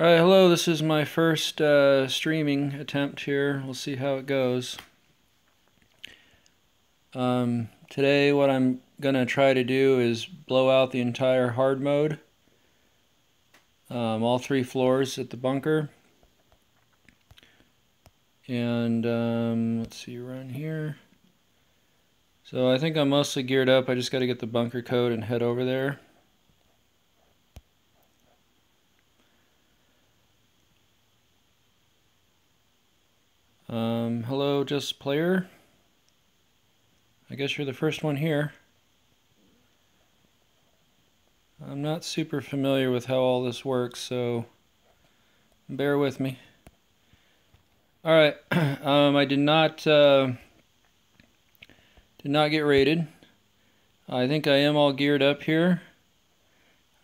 Alright, hello, this is my first streaming attempt here. We'll see how it goes. Today what I'm gonna try to do is blow out the entire hard mode. All 3 floors at the bunker. And let's see, run here. So I think I'm mostly geared up. I just gotta get the bunker code and head over there. Hello, just player. I guess you're the first one here. I'm not super familiar with how all this works, so bear with me. Alright, I did not get raided. I think I am all geared up here.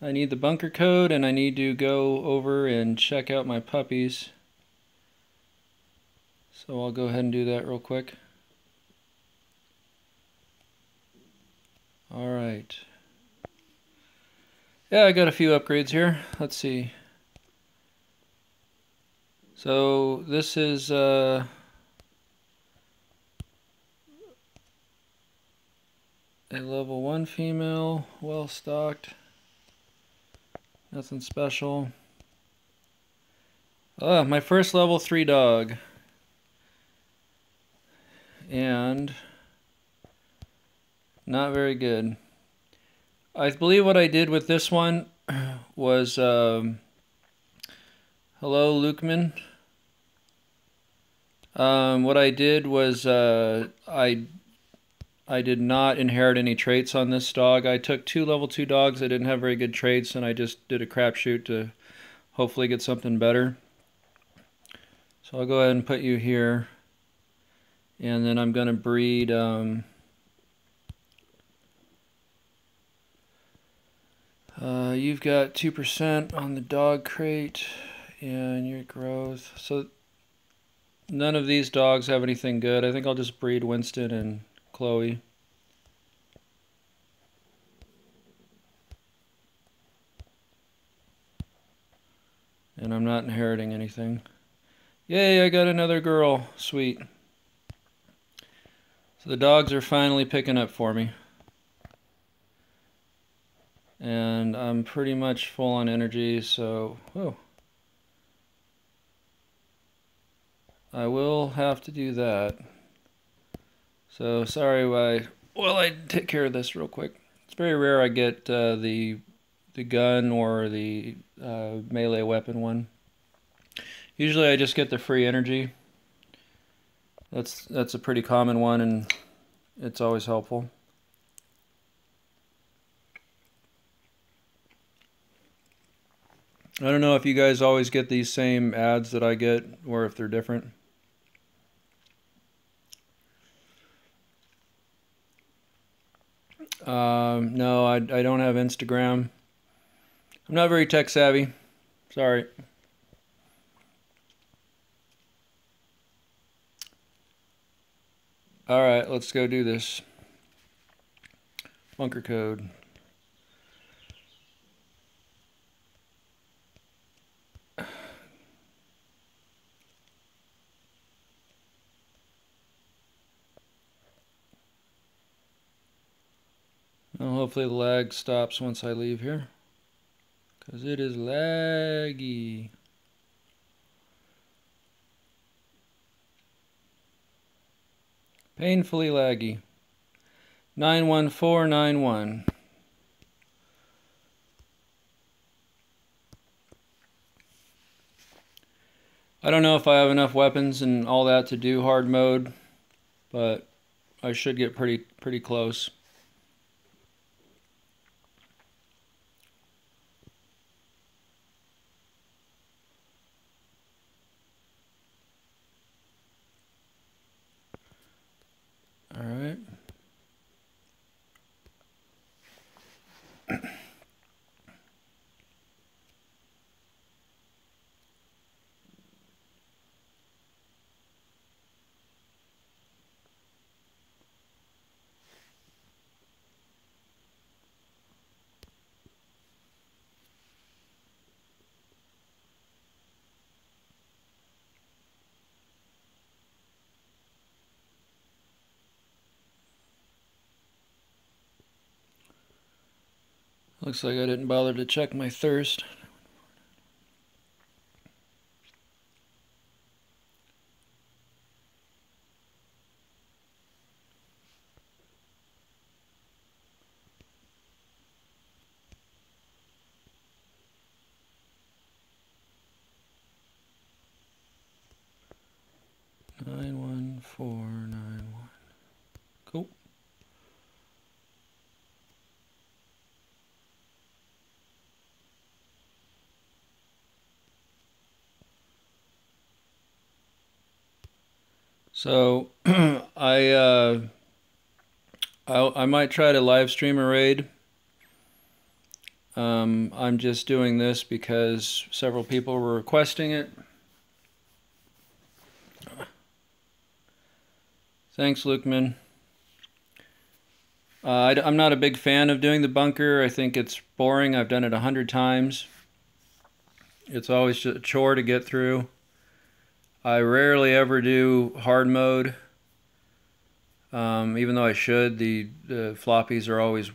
I need the bunker code and I need to go over and check out my puppies. So I'll go ahead and do that real quick. Alright. Yeah, I got a few upgrades here. Let's see. So this is a level 1 female, well stocked. Nothing special. My first level 3 dog. And not very good. I believe what I did with this one was hello Lukeman. What I did was I did not inherit any traits on this dog. I took 2 level 2 dogs that didn't have very good traits, and I just did a crapshoot to hopefully get something better. So I'll go ahead and put you here, and then I'm going to breed you've got 2% on the dog crate and your growth. So none of these dogs have anything good. I think I'll just breed Winston and Chloe. And I'm not inheriting anything. Yay, I got another girl. Sweet. So the dogs are finally picking up for me. And I'm pretty much full on energy, so I will have to do that. So sorry, while I take care of this real quick. It's very rare I get the gun or the melee weapon one. Usually I just get the free energy. That's a pretty common one, and it's always helpful. I don't know if you guys always get these same ads that I get, or if they're different. No, I don't have Instagram. I'm not very tech savvy. Sorry. Alright, let's go do this. Bunker code. Well, hopefully the lag stops once I leave here, because it is laggy. Painfully laggy. 91491. I don't know if I have enough weapons and all that to do hard mode, but I should get pretty close. All right. Looks like I didn't bother to check my thirst. Nine 1 4 9 1. Cool. So I might try to live stream a raid. I'm just doing this because several people were requesting it. Thanks, Lukeman. I'm not a big fan of doing the bunker. I think it's boring. I've done it 100 times. It's always a chore to get through. I rarely ever do hard mode, even though I should. The floppies are always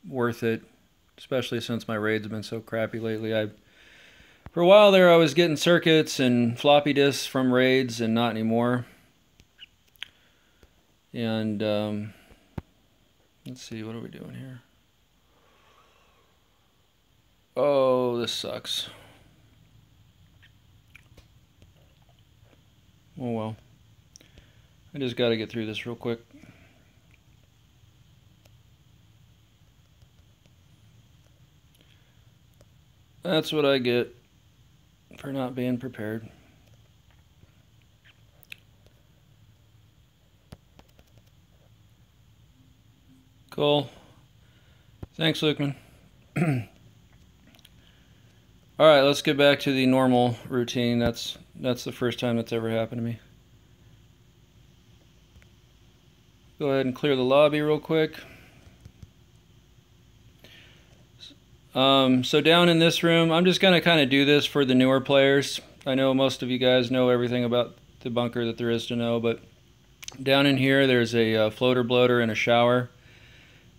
worth it, especially since my raids have been so crappy lately. For a while there, I was getting circuits and floppy disks from raids, and not anymore. And let's see, what are we doing here? Oh, this sucks. Oh well. I just got to get through this real quick. That's what I get for not being prepared. Cool. Thanks, Lukeman. All right, let's get back to the normal routine. That's the first time that's ever happened to me. Go ahead and clear the lobby real quick. So down in this room, I'm just going to kind of do this for the newer players. I know most of you guys know everything about the bunker that there is to know, but down in here there's a floater bloater and a shower.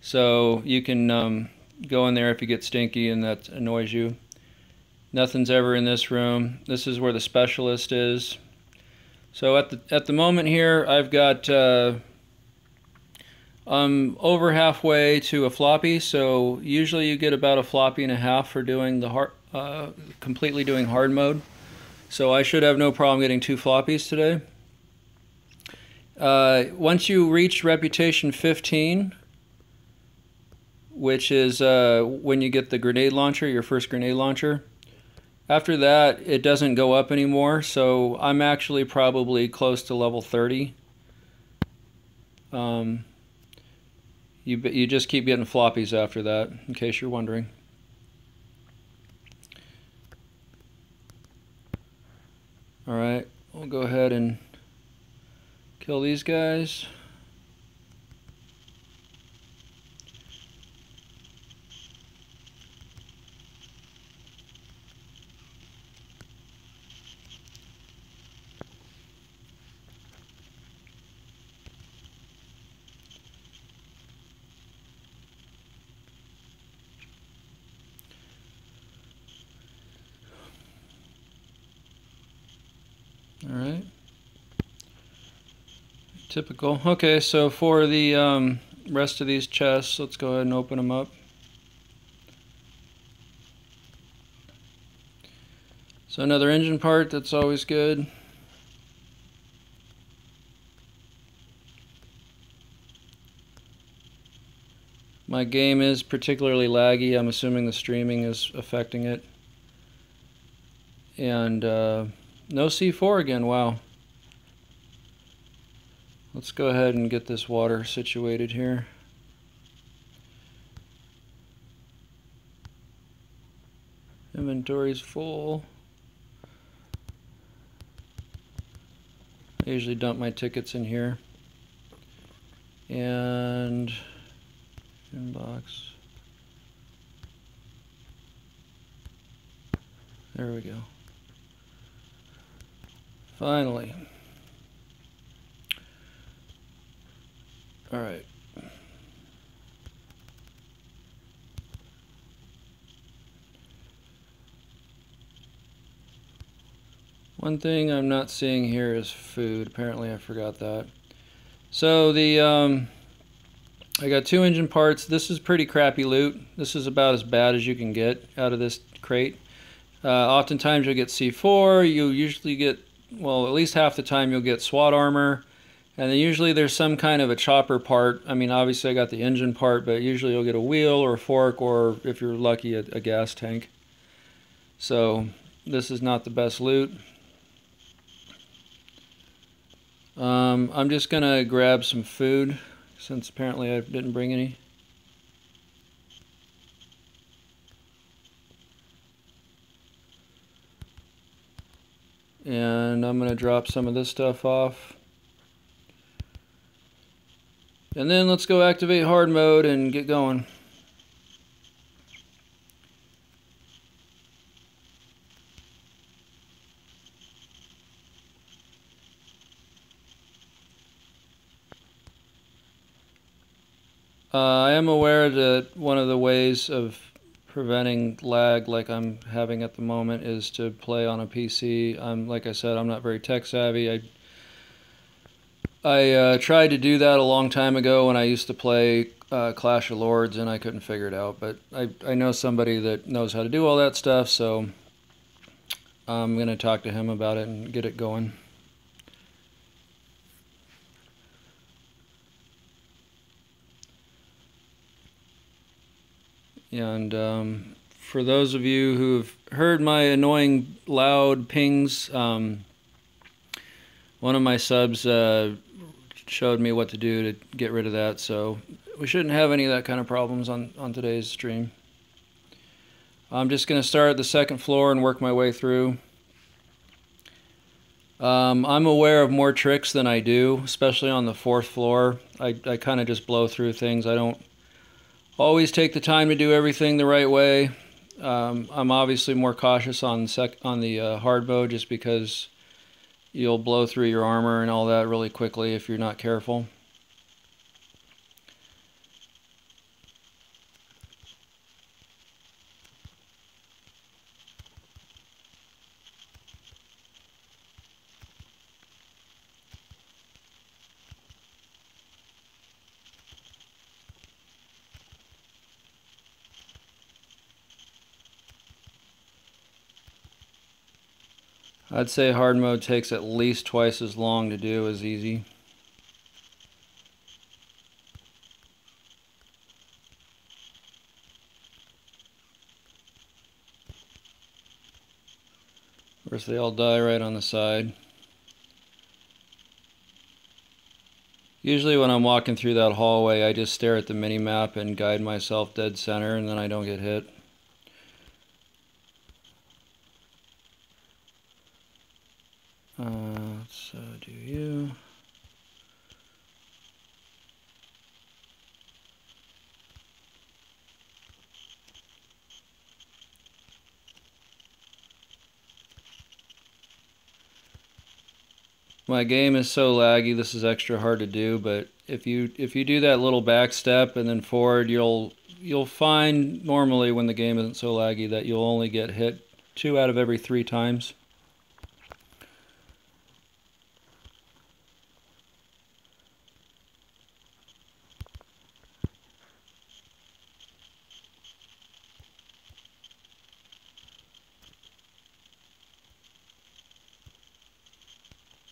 So you can go in there if you get stinky and that annoys you. Nothing's ever in this room. This is where the specialist is. So at the moment here, I've got over halfway to a floppy. So usually you get about a floppy and a half for doing the completely doing hard mode. So I should have no problem getting 2 floppies today. Once you reach reputation 15, which is when you get the grenade launcher, your first grenade launcher. After that, it doesn't go up anymore, so I'm actually probably close to level 30. You just keep getting floppies after that, in case you're wondering. Alright, we'll go ahead and kill these guys. Alright. Typical. Okay, so for the rest of these chests, let's go ahead and open them up. So another engine part, that's always good. My game is particularly laggy. I'm assuming the streaming is affecting it. And no C4 again, wow. Let's go ahead and get this water situated here. Inventory's full. I usually dump my tickets in here. And inbox. There we go. Finally. All right. One thing I'm not seeing here is food. Apparently I forgot that. So I got 2 engine parts. This is pretty crappy loot. This is about as bad as you can get out of this crate. Oftentimes you'll get C4. You usually get, well, at least half the time you'll get SWAT armor. And then usually there's some kind of a chopper part. I mean, obviously I got the engine part, but usually you'll get a wheel or a fork, or if you're lucky, a gas tank. So this is not the best loot. I'm just gonna grab some food since apparently I didn't bring any. And I'm gonna drop some of this stuff off. And then let's go activate hard mode and get going. I am aware that one of the ways of preventing lag like I'm having at the moment is to play on a PC. Like I said, I'm not very tech savvy. I tried to do that a long time ago when I used to play Clash of Lords, and I couldn't figure it out. But I know somebody that knows how to do all that stuff, so I'm going to talk to him about it and get it going. And for those of you who've heard my annoying loud pings, one of my subs showed me what to do to get rid of that, so we shouldn't have any of that kind of problems on today's stream. I'm just going to start at the second floor and work my way through. I'm aware of more tricks than I do, especially on the 4th floor. I kind of just blow through things. I don't always take the time to do everything the right way. I'm obviously more cautious on the hard mode, just because you'll blow through your armor and all that really quickly if you're not careful. I'd say hard mode takes at least twice as long to do as easy. Of course, they all die right on the side. Usually when I'm walking through that hallway, I just stare at the mini-map and guide myself dead center, and then I don't get hit. Let's do you. My game is so laggy, this is extra hard to do, but if you do that little back step and then forward, you'll find normally when the game isn't so laggy that you'll only get hit 2 out of every 3 times.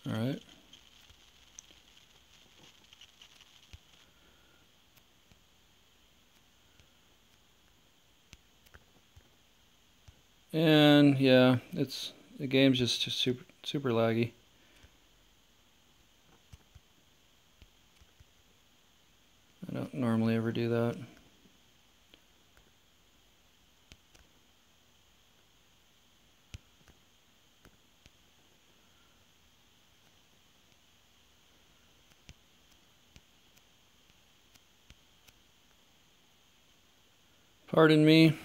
All right. And yeah, the game's just super laggy. I don't normally ever do that. Pardon me.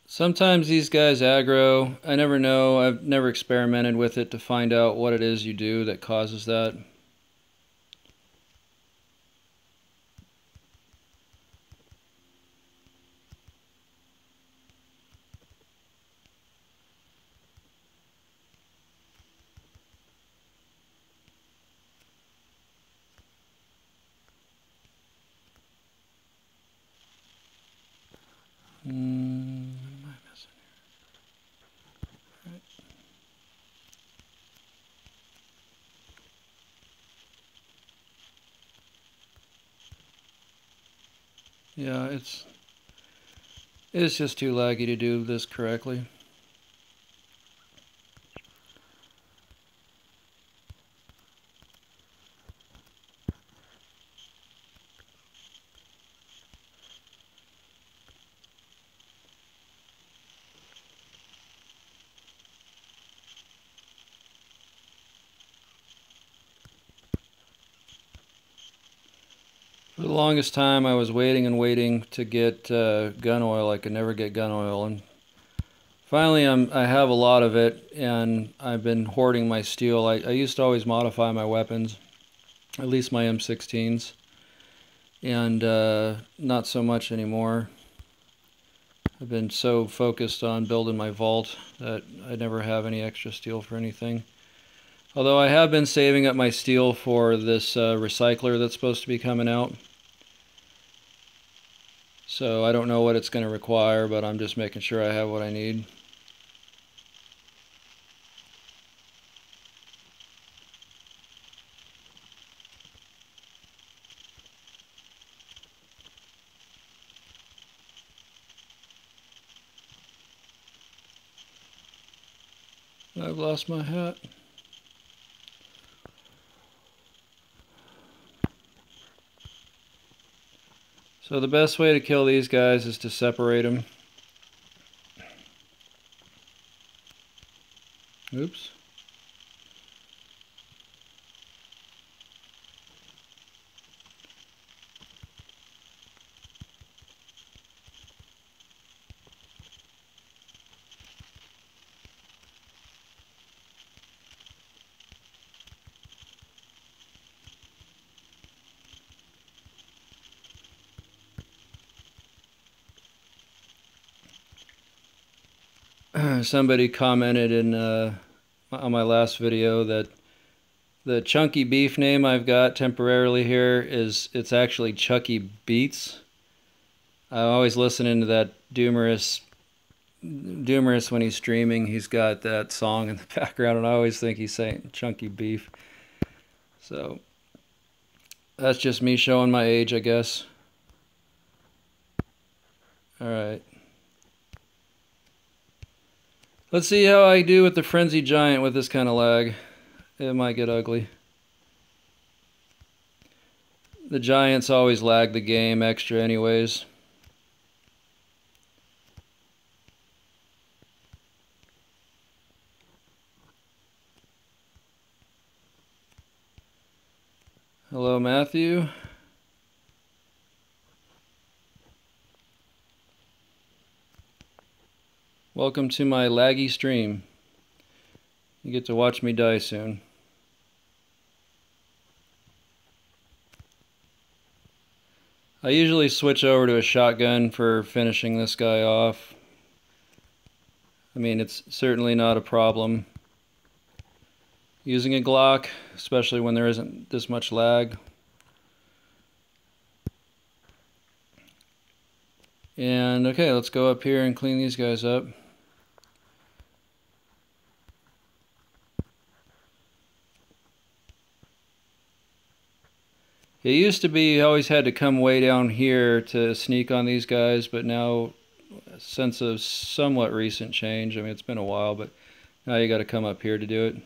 Sometimes these guys aggro. I never know. I've never experimented with it to find out what it is you do that causes that. Yeah, it's just too laggy to do this correctly. For the longest time, I was waiting and waiting to get gun oil. I could never get gun oil, and finally I have a lot of it, and I've been hoarding my steel. I used to always modify my weapons, at least my M16s, and not so much anymore. I've been so focused on building my vault that I never have any extra steel for anything. Although I have been saving up my steel for this recycler that's supposed to be coming out. So I don't know what it's going to require, but I'm just making sure I have what I need. I've lost my hat. So the best way to kill these guys is to separate them. Oops. Somebody commented on my last video that the chunky beef name I've got temporarily here it's actually Chucky Beats. I'm always listening to that Doomerous when he's streaming. He's got that song in the background, and I always think he's saying Chunky Beef. So that's just me showing my age, I guess. Alright. Let's see how I do with the Frenzy Giant with this kind of lag. It might get ugly. The Giants always lag the game extra anyways. Hello, Matthew. Welcome to my laggy stream. You get to watch me die soon. I usually switch over to a shotgun for finishing this guy off. I mean, it's certainly not a problem using a Glock, especially when there isn't this much lag. And okay, let's go up here and clean these guys up. It used to be you always had to come way down here to sneak on these guys, but now, since a somewhat recent change, I mean it's been a while, but now you got to come up here to do it.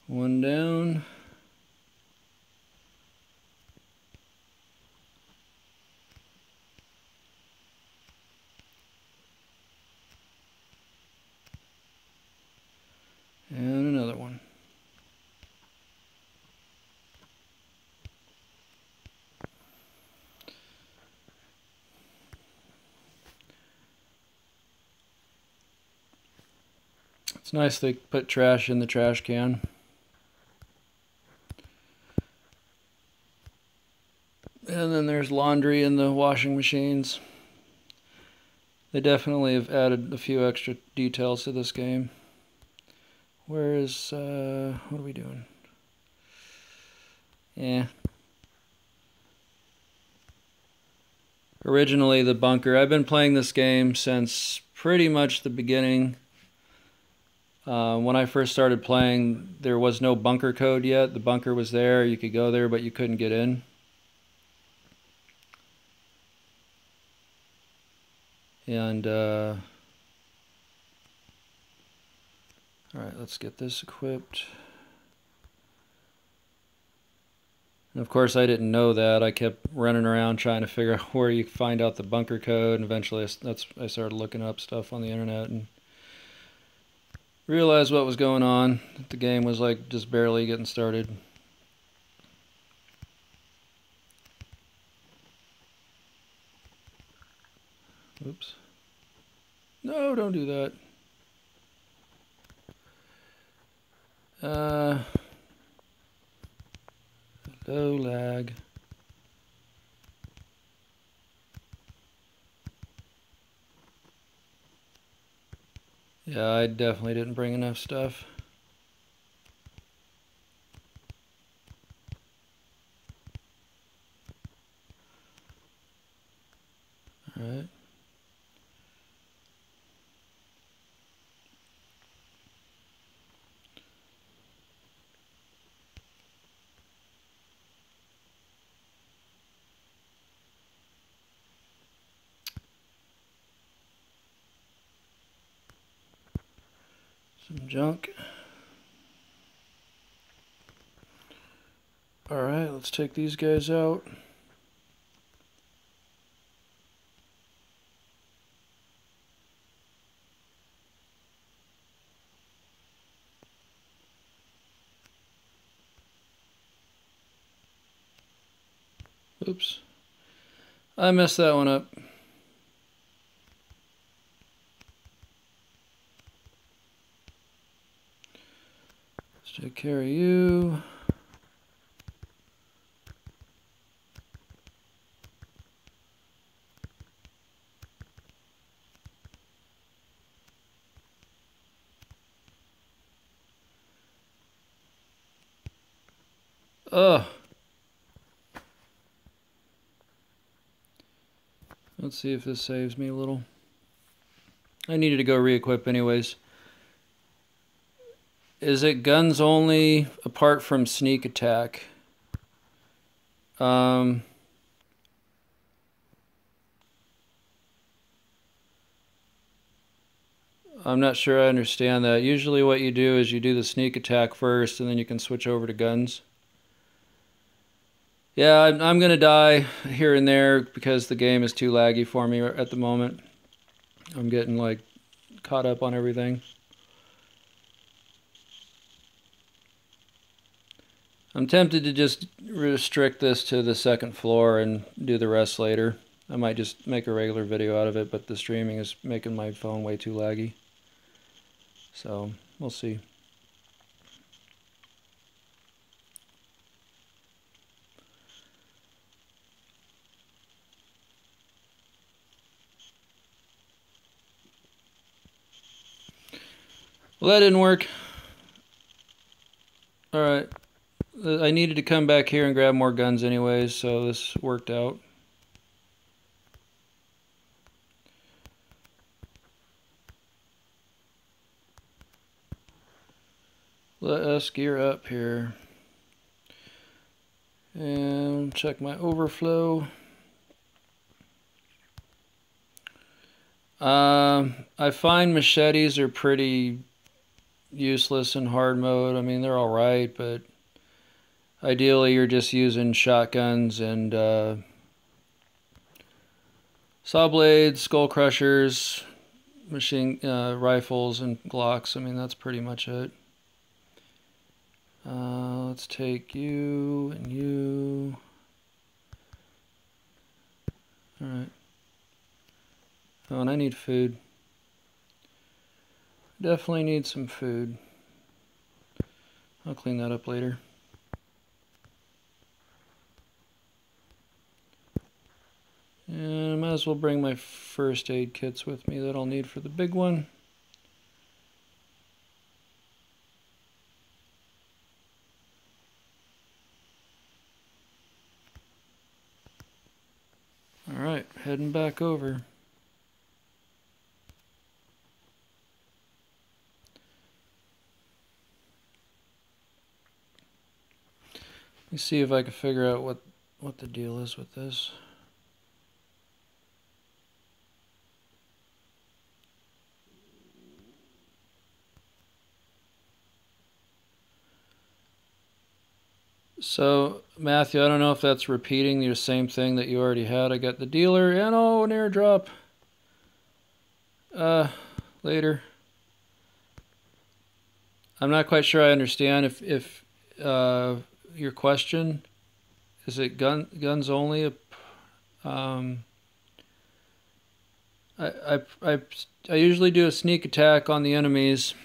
One down. And another one. It's nice they put trash in the trash can. And then there's laundry in the washing machines. They definitely have added a few extra details to this game. Where is, what are we doing? Yeah. Originally the bunker, I've been playing this game since pretty much the beginning. When I first started playing, there was no bunker code yet. The bunker was there, you could go there, but you couldn't get in. And, alright, let's get this equipped. And of course, I didn't know that. I kept running around trying to figure out where you find out the bunker code, and eventually I started looking up stuff on the internet and realized what was going on. The game was like just barely getting started. Oops. No, don't do that. Low lag. Yeah, I definitely didn't bring enough stuff. Alright. Some junk. Alright, let's take these guys out. Oops. I messed that one up. Let's take care of you. Ugh. Let's see if this saves me a little. I needed to go re-equip anyways. Is it guns only apart from sneak attack? I'm not sure I understand that. Usually what you do is you do the sneak attack first and then you can switch over to guns. Yeah, I'm going to die here and there because the game is too laggy for me at the moment. I'm getting like caught up on everything. I'm tempted to just restrict this to the second floor and do the rest later. I might just make a regular video out of it, but the streaming is making my phone way too laggy. So, we'll see. Well, that didn't work. Alright. I needed to come back here and grab more guns anyways, so this worked out. Let us gear up here. And check my overflow. I find machetes are pretty useless in hard mode. I mean, they're alright, but ideally you're just using shotguns and saw blades, skull crushers, machine rifles, and Glocks. I mean, that's pretty much it. Let's take you and you. Alright. Oh, and I need food. Definitely need some food. I'll clean that up later. And I might as well bring my first aid kits with me that I'll need for the big one. Alright, heading back over. Let me see if I can figure out what the deal is with this. So, Matthew, I don't know if that's repeating the same thing that you already had. I got the dealer and an airdrop. Later. I'm not quite sure I understand if your question is it guns only. I usually do a sneak attack on the enemies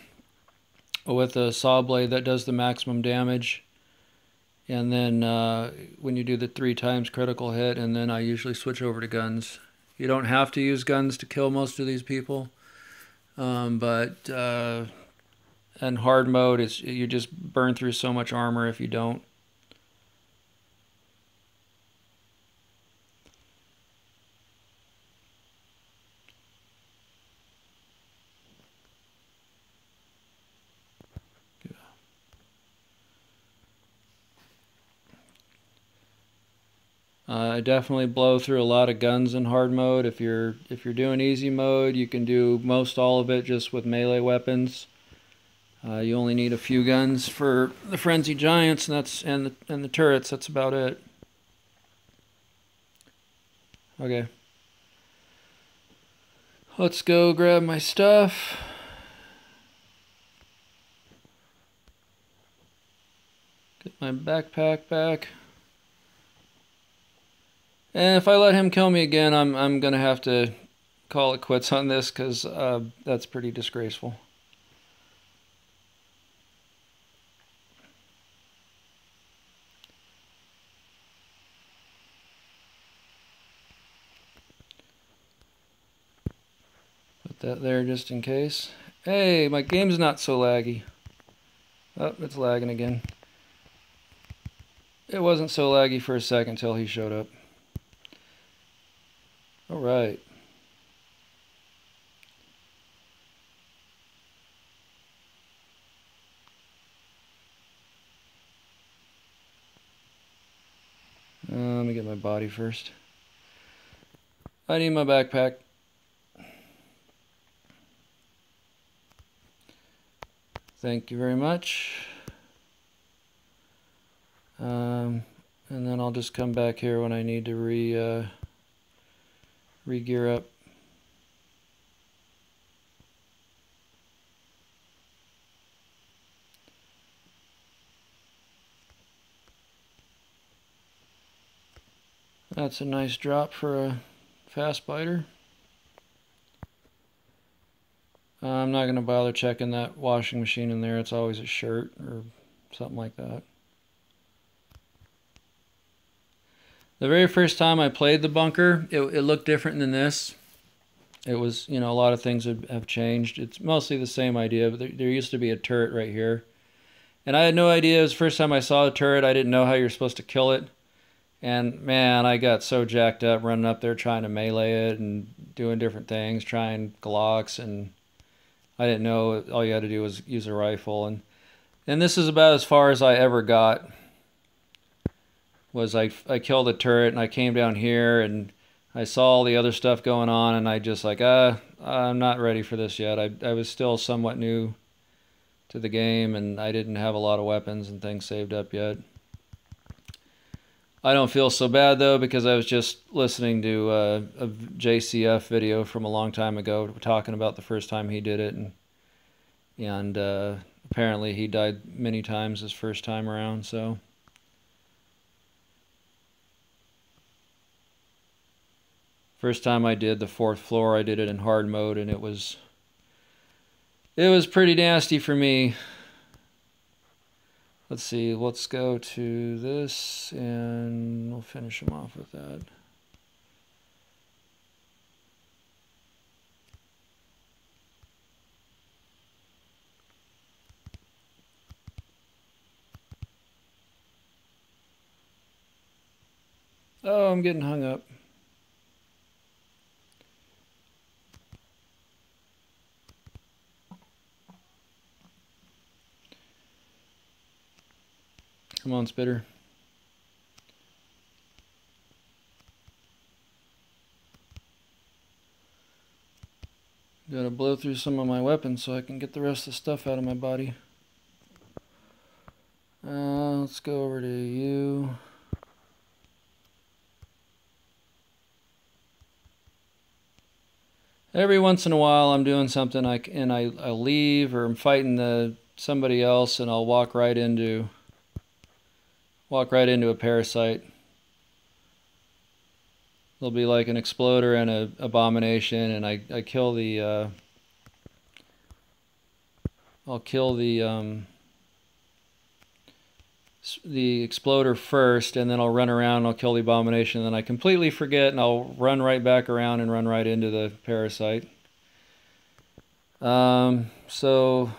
with a saw blade that does the maximum damage, and then when you do the 3 times critical hit, and then I usually switch over to guns. You don't have to use guns to kill most of these people, but in hard mode, you just burn through so much armor if you don't. I definitely blow through a lot of guns in hard mode. If you're doing easy mode, you can do most all of it just with melee weapons. You only need a few guns for the frenzy giants, and the turrets. That's about it. Okay. Let's go grab my stuff. Get my backpack back. And if I let him kill me again, I'm gonna have to call it quits on this, because that's pretty disgraceful. Put that there just in case. Hey, my game's not so laggy. Oh, it's lagging again. It wasn't so laggy for a second till he showed up. Alright. Let me get my body first. I need my backpack. Thank you very much. And then I'll just come back here when I need to re-gear up. That's a nice drop for a fast biter. I'm not going to bother checking that washing machine in there. It's always a shirt or something like that. The very first time I played the bunker, it looked different than this. It was, a lot of things have changed. It's mostly the same idea, but there used to be a turret right here. And I had no idea. It was the first time I saw a turret. I didn't know how you're supposed to kill it. And man, I got so jacked up running up there trying to melee it and doing different things, trying Glocks, and I didn't know all you had to do was use a rifle. And this is about as far as I ever got. Was I killed a turret and I came down here and I saw all the other stuff going on, and I just like, I'm not ready for this yet. I was still somewhat new to the game, and I didn't have a lot of weapons and things saved up yet. I don't feel so bad though, because I was just listening to a JCF video from a long time ago talking about the first time he did it, and apparently he died many times his first time around, so. First time I did the 4th floor, I did it in hard mode, and it was pretty nasty for me. Let's see, let's go to this, and we'll finish him off with that. Oh, I'm getting hung up. Come on, Spitter. Gotta blow through some of my weapons so I can get the rest of the stuff out of my body. Let's go over to you. Every once in a while I'm doing something I leave, or I'm fighting somebody else, and I'll walk right into a parasite. There'll be like an exploder and an abomination, and I kill the I'll kill the exploder first, and then I'll run around and I'll kill the abomination, and then I completely forget and I'll run right back around and run right into the parasite. So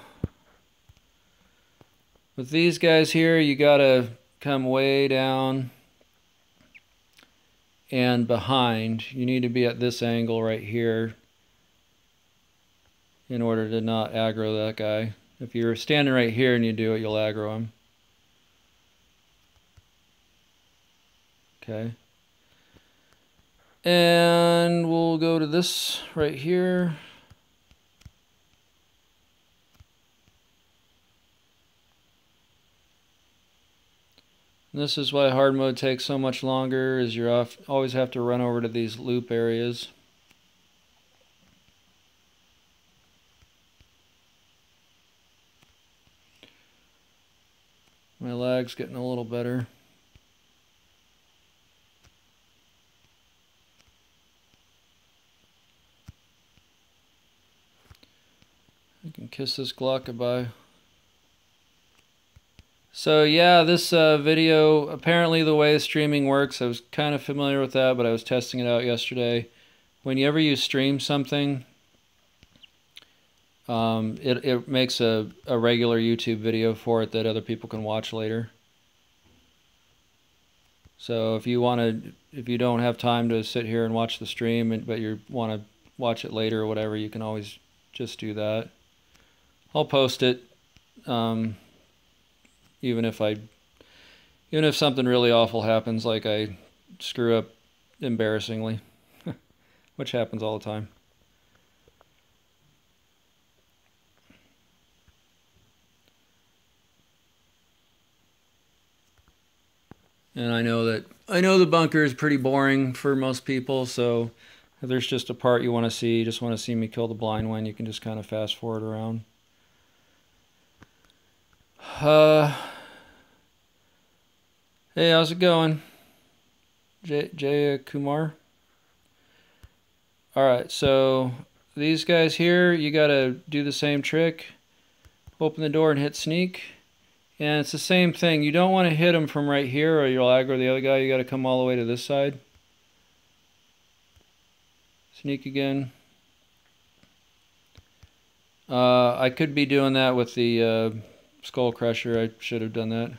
with these guys here, you gotta come way down and behind. You need to be at this angle right here in order to not aggro that guy. If you're standing right here and you do it, you'll aggro him. Okay. And we'll go to this right here. This is why hard mode takes so much longer, is you always have to run over to these loop areas. My lag's getting a little better. I can kiss this Glock goodbye. So yeah, this video, apparently the way streaming works, I was kind of familiar with that, but I was testing it out yesterday. Whenever you stream something, it makes a regular YouTube video for it that other people can watch later. So if you don't have time to sit here and watch the stream, but you want to watch it later or whatever, you can always just do that. I'll post it, even if something really awful happens, like I screw up embarrassingly, which happens all the time. And I know the bunker is pretty boring for most people, so if there's just a part you want to see, just want to see me kill the blind one, you can just kind of fast forward around. Hey, how's it going? Jay Kumar? Alright, so these guys here, you gotta do the same trick. Open the door and hit sneak. And it's the same thing. You don't want to hit them from right here or you'll aggro the other guy. You gotta come all the way to this side. Sneak again. I could be doing that with the Skull Crusher. I should have done that.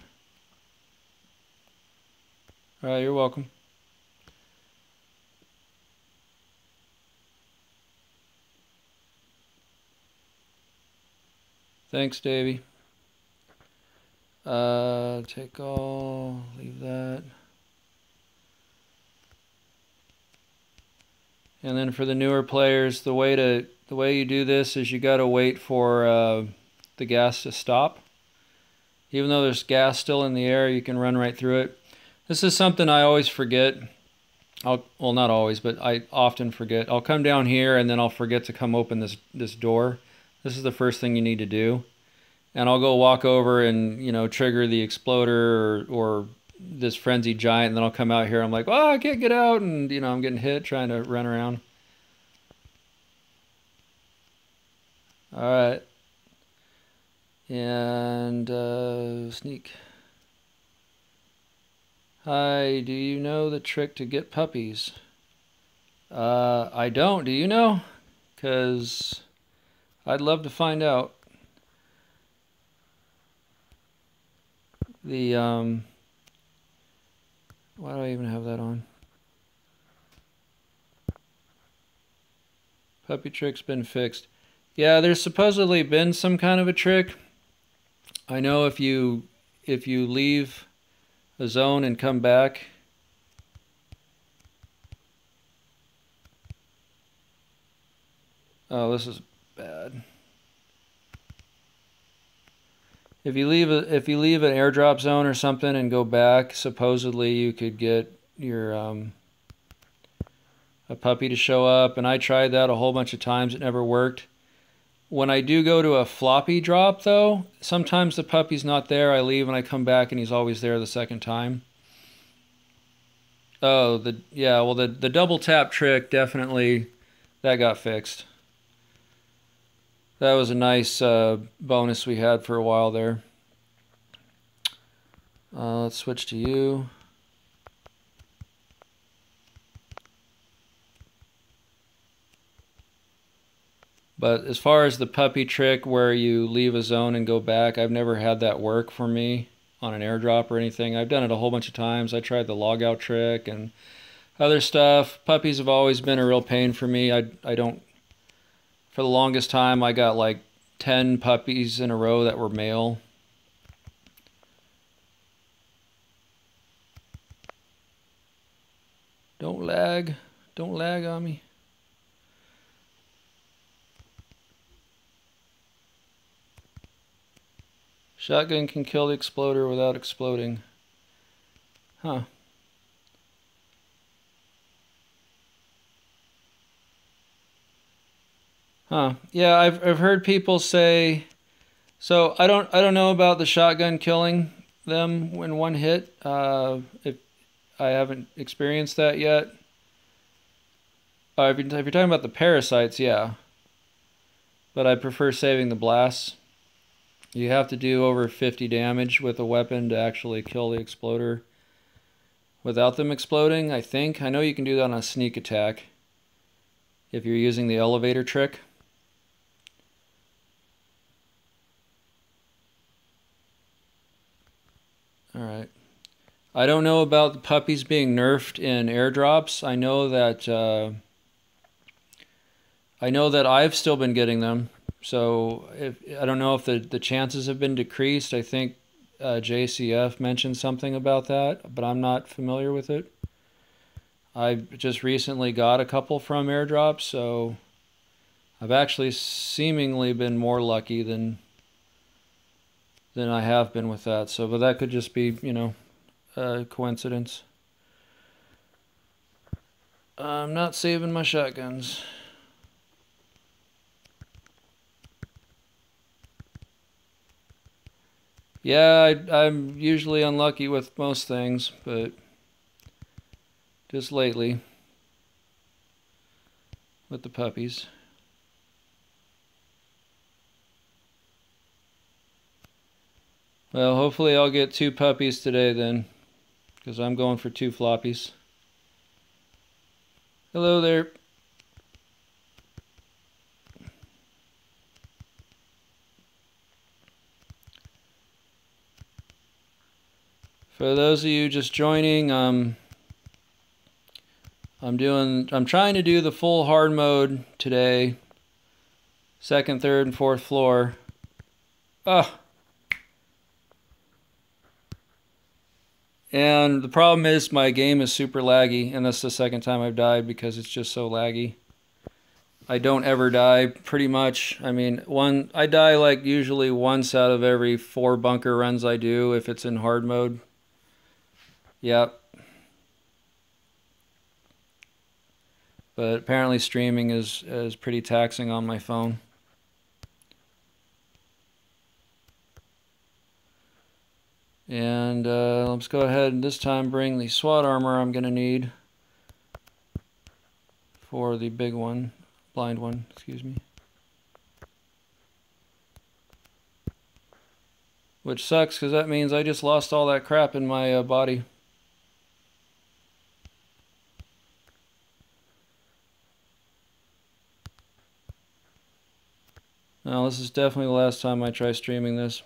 Alright, you're welcome. Thanks, Davey. Take all, leave that. And then for the newer players, the way you do this is you gotta wait for the gas to stop. Even though there's gas still in the air, you can run right through it. This is something I always forget. Well, not always, but I often forget. I'll come down here and then I'll forget to come open this door. This is the first thing you need to do. And I'll go walk over and, trigger the exploder or this frenzied giant, and then I'll come out here. I'm like, oh, I can't get out, and, I'm getting hit trying to run around. All right. And sneak. Hi, do you know the trick to get puppies? I don't. Do you know? Because I'd love to find out. Why do I even have that on? Puppy trick's been fixed. Yeah, there's supposedly been some kind of a trick. I know if you leave a zone and come back. Oh, this is bad. If you leave an airdrop zone or something and go back, supposedly you could get your a puppy to show up, and I tried that a whole bunch of times. It never worked. When I do go to a floppy drop, though, sometimes the puppy's not there. I leave and I come back, and he's always there the second time. Oh, the double tap trick, definitely, that got fixed. That was a nice bonus we had for a while there. Let's switch to you. But as far as the puppy trick where you leave a zone and go back, I've never had that work for me on an airdrop or anything. I've done it a whole bunch of times. I tried the logout trick and other stuff. Puppies have always been a real pain for me. I don't, for the longest time, I got like 10 puppies in a row that were male. Don't lag. Don't lag on me. Shotgun can kill the exploder without exploding. Huh. Huh. Yeah, I've heard people say, so I don't know about the shotgun killing them when one hit. If I haven't experienced that yet. If you're talking about the parasites, yeah. But I prefer saving the blasts. You have to do over 50 damage with a weapon to actually kill the exploder without them exploding, I think. I know you can do that on a sneak attack if you're using the elevator trick. Alright. I don't know about the puppies being nerfed in airdrops. I know that I've still been getting them. So I don't know if the chances have been decreased. I think JCF mentioned something about that, but I'm not familiar with it. I just recently got a couple from airdrops, so I've actually seemingly been more lucky than I have been with that. So, but that could just be, you know, a coincidence. I'm not saving my shotguns. Yeah, I'm usually unlucky with most things, but just lately with the puppies. Well, hopefully I'll get 2 puppies today then, because I'm going for 2 floppies. Hello there. For those of you just joining, I'm trying to do the full hard mode today. 2nd, 3rd, and 4th floor. Ah. And the problem is my game is super laggy, and that's the 2nd time I've died because it's just so laggy. I don't ever die, pretty much. I mean, I die like usually once out of every 4 bunker runs I do if it's in hard mode. Yep. But apparently streaming is pretty taxing on my phone. And let's go ahead and this time bring the SWAT armor I'm going to need for the big one, blind one, excuse me. Which sucks because that means I just lost all that crap in my body. Now this is definitely the last time I try streaming this.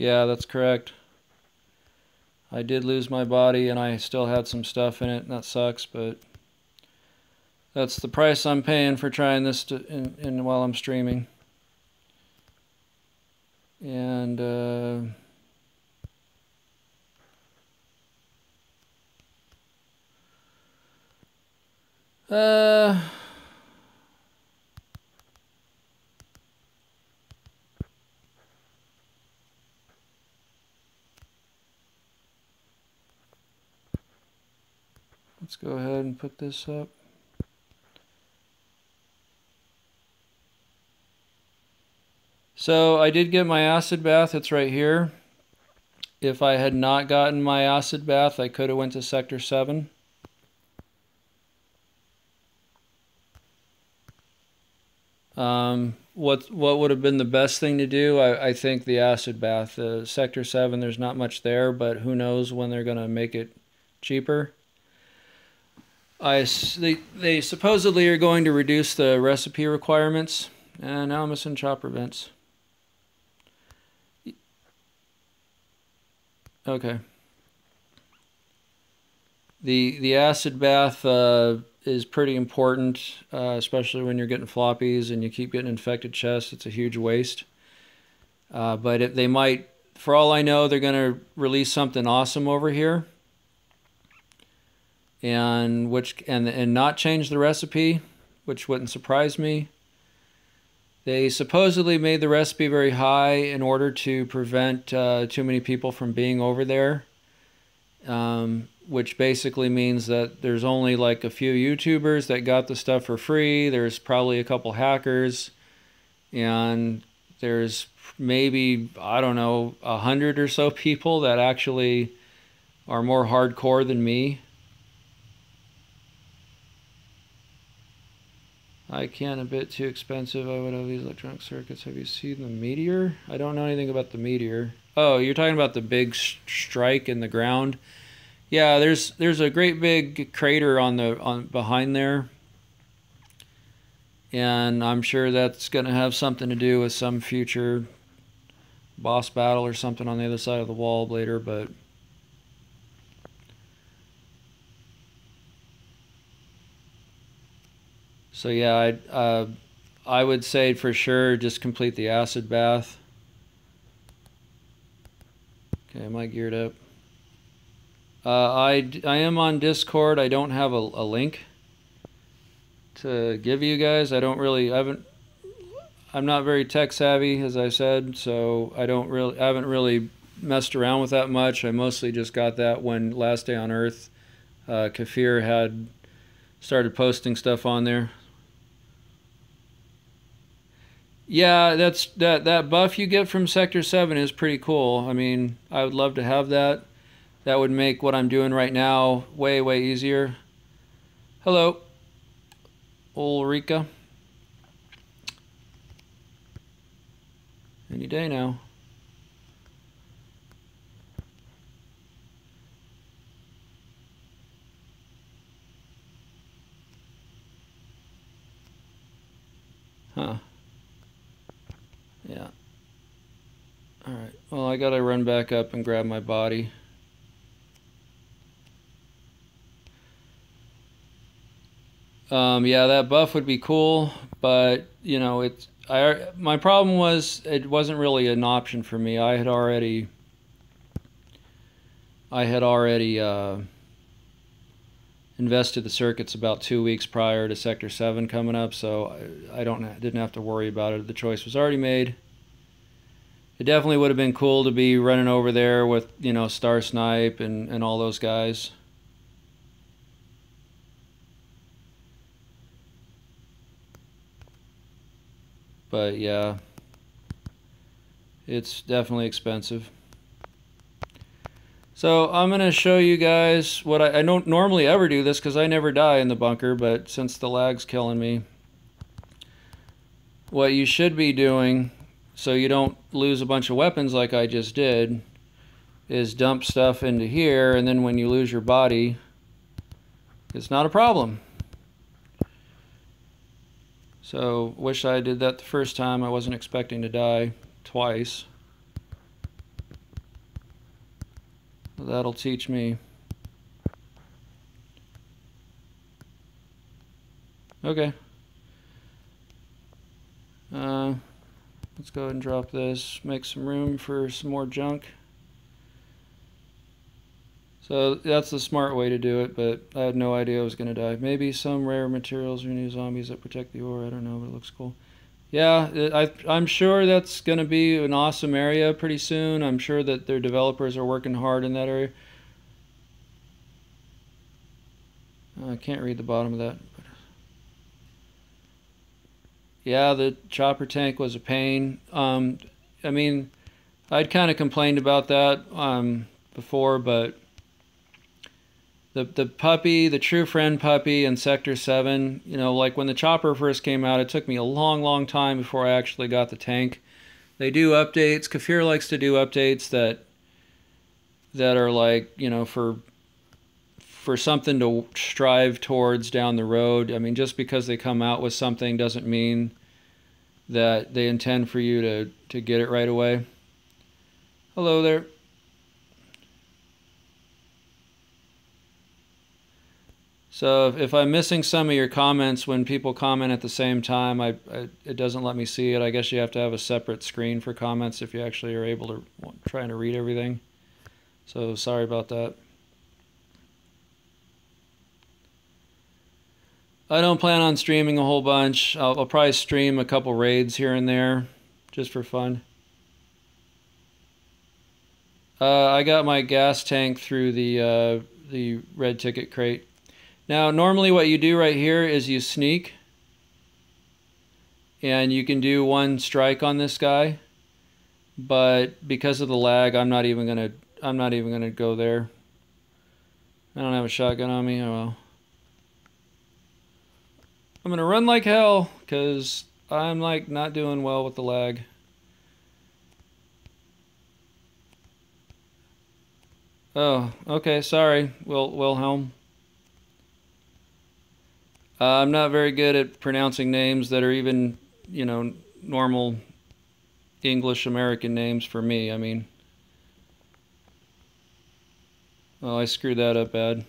Yeah, that's correct. I did lose my body, and I still had some stuff in it, and that sucks, but that's the price I'm paying for trying this in while I'm streaming. And let's go ahead and put this up. So I did get my acid bath. It's right here. If I had not gotten my acid bath, I could have went to Sector 7. What would have been the best thing to do? I think the acid bath. Sector 7, there's not much there, but who knows when they're going to make it cheaper. They supposedly are going to reduce the recipe requirements. And now I'm missing chopper vents. Okay. The acid bath is pretty important, especially when you're getting floppies and you keep getting infected chests. It's a huge waste. But they might, for all I know, they're going to release something awesome over here, and not change the recipe, which wouldn't surprise me. They supposedly made the recipe very high in order to prevent too many people from being over there, which basically means that there's only like a few YouTubers that got the stuff for free. There's probably a couple hackers, and there's maybe, I don't know, 100 or so people that actually are more hardcore than me. I can a bit too expensive. I would have these electronic circuits. Have you seen the meteor? I don't know anything about the meteor. Oh, you're talking about the big strike in the ground? Yeah, there's a great big crater on behind there, and I'm sure that's going to have something to do with some future boss battle or something on the other side of the wall later, but so yeah, I would say for sure just complete the acid bath. Okay, am I geared up? I am on Discord. I don't have a link to give you guys. I'm not very tech savvy, as I said, so I haven't really messed around with that much. I mostly just got that when Last Day on Earth, Kafir had started posting stuff on there. Yeah, that buff you get from Sector 7 is pretty cool. I mean, I would love to have that. That would make what I'm doing right now way, way easier. Hello, Ulrika. Any day now. Huh. Yeah. Alright. Well, I gotta run back up and grab my body. Yeah, that buff would be cool, but you know, my problem was it wasn't really an option for me. I had already invested the circuits about 2 weeks prior to Sector 7 coming up, so I didn't have to worry about it. The choice was already made. It definitely would have been cool to be running over there with, you know, Star Snipe and all those guys. But yeah, it's definitely expensive. So I'm going to show you guys what I don't normally ever do this because I never die in the bunker, but since the lag's killing me, what you should be doing so you don't lose a bunch of weapons like I just did is dump stuff into here, and then when you lose your body, it's not a problem. So, wish I did that the first time. I wasn't expecting to die twice. That'll teach me. Okay. Let's go ahead and drop this. Make some room for some more junk. So that's the smart way to do it, but I had no idea I was going to die. Maybe some rare materials or new zombies that protect the ore. I don't know, but it looks cool. Yeah, I'm sure that's going to be an awesome area pretty soon. I'm sure that their developers are working hard in that area. I can't read the bottom of that. Yeah, the chopper tank was a pain. I mean, I'd kind of complained about that before, but the puppy, the True Friend puppy in Sector 7, you know, like when the chopper first came out, it took me a long time before I actually got the tank. They do updates. Kafir likes to do updates that are like, you know, for something to strive towards down the road. I mean, just because they come out with something doesn't mean that they intend for you to get it right away. Hello there. So if I'm missing some of your comments when people comment at the same time, it doesn't let me see it. I guess you have to have a separate screen for comments if you actually are able to trying to read everything. So sorry about that. I don't plan on streaming a whole bunch. I'll probably stream a couple raids here and there, just for fun. I got my gas tank through the red ticket crate. Now, normally what you do right here is you sneak, and you can do one strike on this guy. But because of the lag, I'm not even gonna go there. I don't have a shotgun on me. Oh well. I'm gonna run like hell because I'm like not doing well with the lag. Oh, okay, sorry, Wilhelm. I'm not very good at pronouncing names that are even, you know, normal English American names for me. I mean, oh, I screwed that up bad.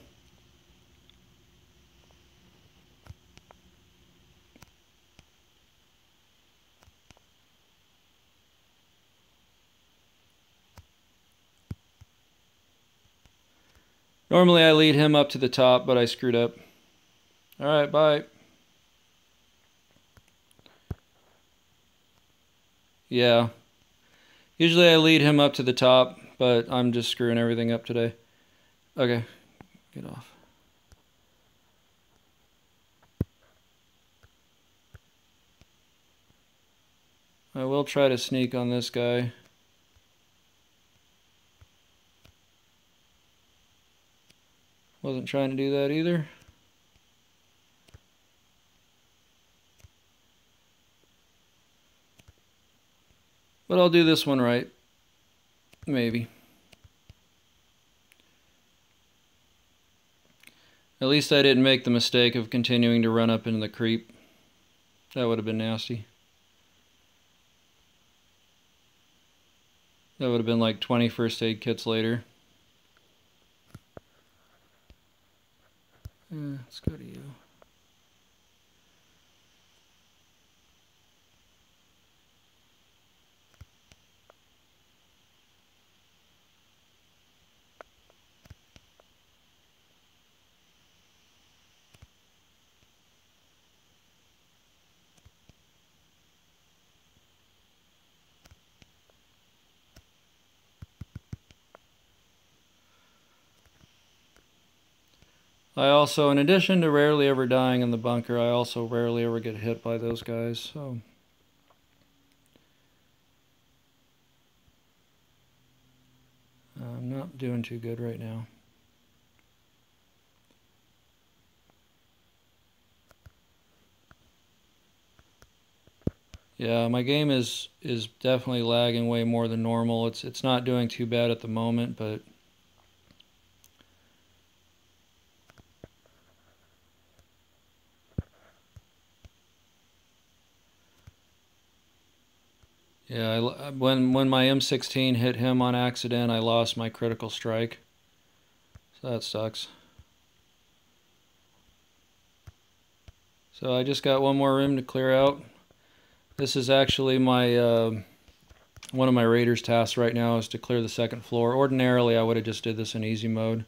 Normally I lead him up to the top, but I screwed up. Alright, bye. Yeah. Usually I lead him up to the top, but I'm just screwing everything up today. Okay, get off. I will try to sneak on this guy. Wasn't trying to do that either. But I'll do this one right. Maybe. At least I didn't make the mistake of continuing to run up into the creep. That would have been nasty. That would have been like 20 first aid kits later. Let's go to you. I also, in addition to rarely ever dying in the bunker, I also rarely ever get hit by those guys, so... I'm not doing too good right now. Yeah, my game is definitely lagging way more than normal. It's not doing too bad at the moment, but... Yeah, when my M16 hit him on accident, I lost my critical strike. So that sucks. So I just got one more room to clear out. This is actually my one of my Raiders tasks right now is to clear the second floor. Ordinarily, I would have just did this in easy mode.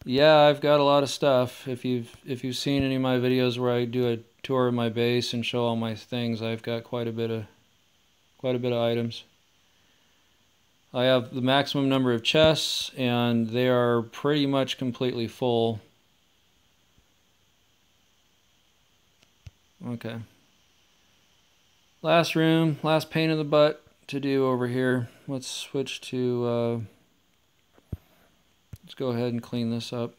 Yeah, I've got a lot of stuff. If you've seen any of my videos where I do a tour of my base and show all my things, I've got quite a bit of items. I have the maximum number of chests, and they are pretty much completely full. Okay. Last room, last pain in the butt to do over here. Let's switch to, let's go ahead and clean this up.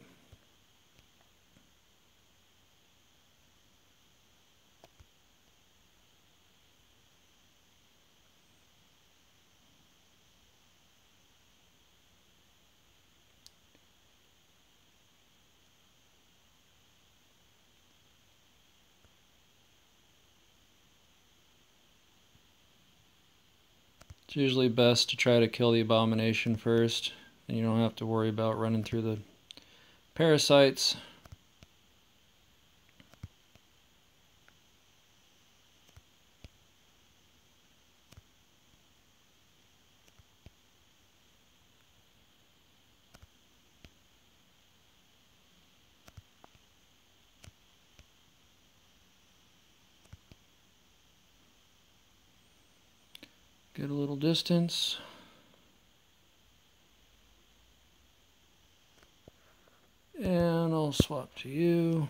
It's usually best to try to kill the abomination first, and you don't have to worry about running through the parasites. Get a little distance. And I'll swap to you.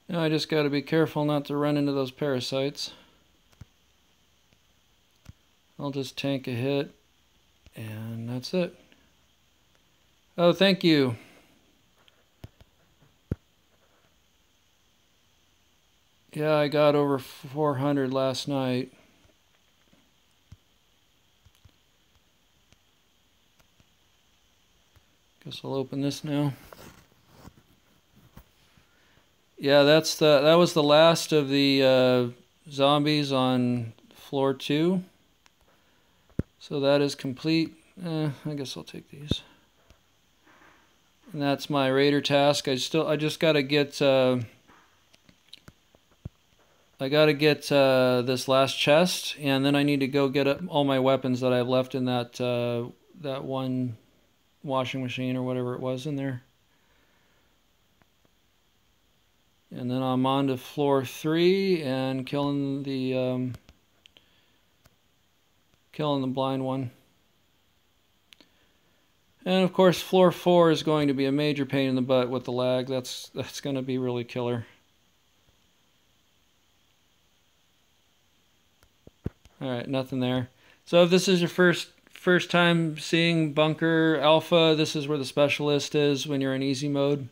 Now I just got to be careful not to run into those parasites. I'll just tank a hit, and that's it. Oh, thank you. Yeah, I got over 400 last night. Guess I'll open this now. Yeah, that was the last of the zombies on floor 2. So that is complete. I guess I'll take these. And that's my raider task. I just gotta get this last chest, and then I need to go get all my weapons that I have left in that that one washing machine or whatever it was in there. And then I'm on to floor 3 and killing the blind one. And of course, floor 4 is going to be a major pain in the butt with the lag. That's going to be really killer. All right, nothing there. So if this is your first time seeing Bunker Alpha, this is where the specialist is when you're in easy mode.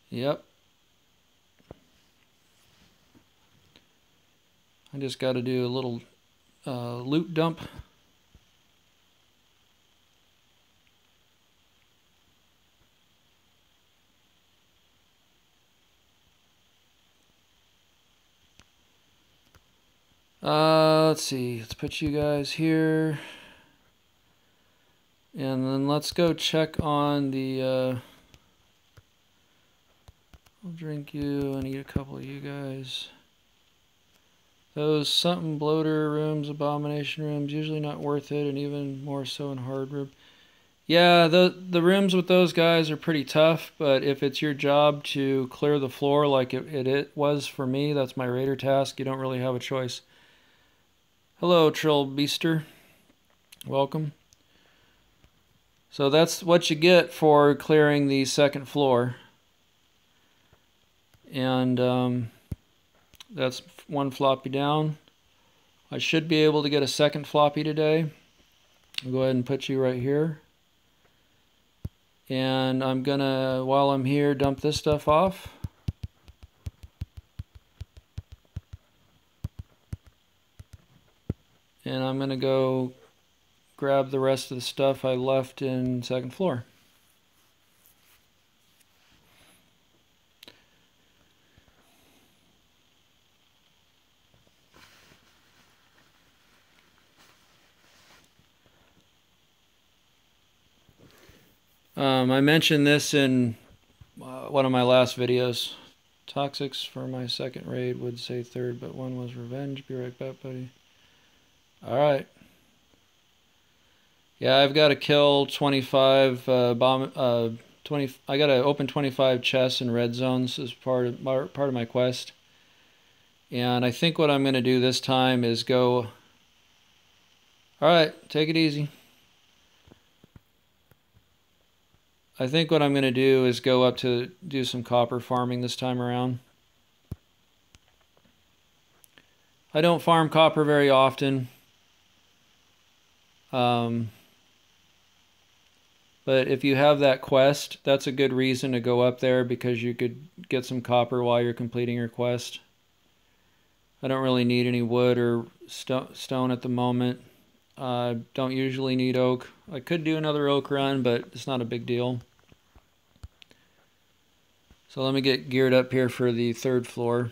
Yep. I just got to do a little loot dump. Let's see. Let's put you guys here. And then let's go check on the... I'll drink you and eat a couple of you guys. Those something bloater rooms, abomination rooms, usually not worth it, and even more so in hard room. Yeah, the rooms with those guys are pretty tough, but if it's your job to clear the floor like it was for me, that's my raider task, you don't really have a choice. Hello, Trill Beaster. Welcome. So that's what you get for clearing the second floor. And that's one floppy down. I should be able to get a second floppy today. I'll go ahead and put you right here. And I'm gonna, while I'm here, dump this stuff off. And I'm gonna go grab the rest of the stuff I left in second floor. I mentioned this in one of my last videos. Toxics for my second raid would say third, but one was revenge. Be right back, buddy. Alright. Yeah, I've got to kill 25 I got to open 25 chests and red zones as part of my quest. And I think what I'm going to do this time is go... Alright, take it easy. I think what I'm going to do is go up to do some copper farming this time around. I don't farm copper very often. But if you have that quest, that's a good reason to go up there, because you could get some copper while you're completing your quest. I don't really need any wood or stone at the moment. Don't usually need oak. I could do another oak run, but it's not a big deal. So let me get geared up here for the third floor.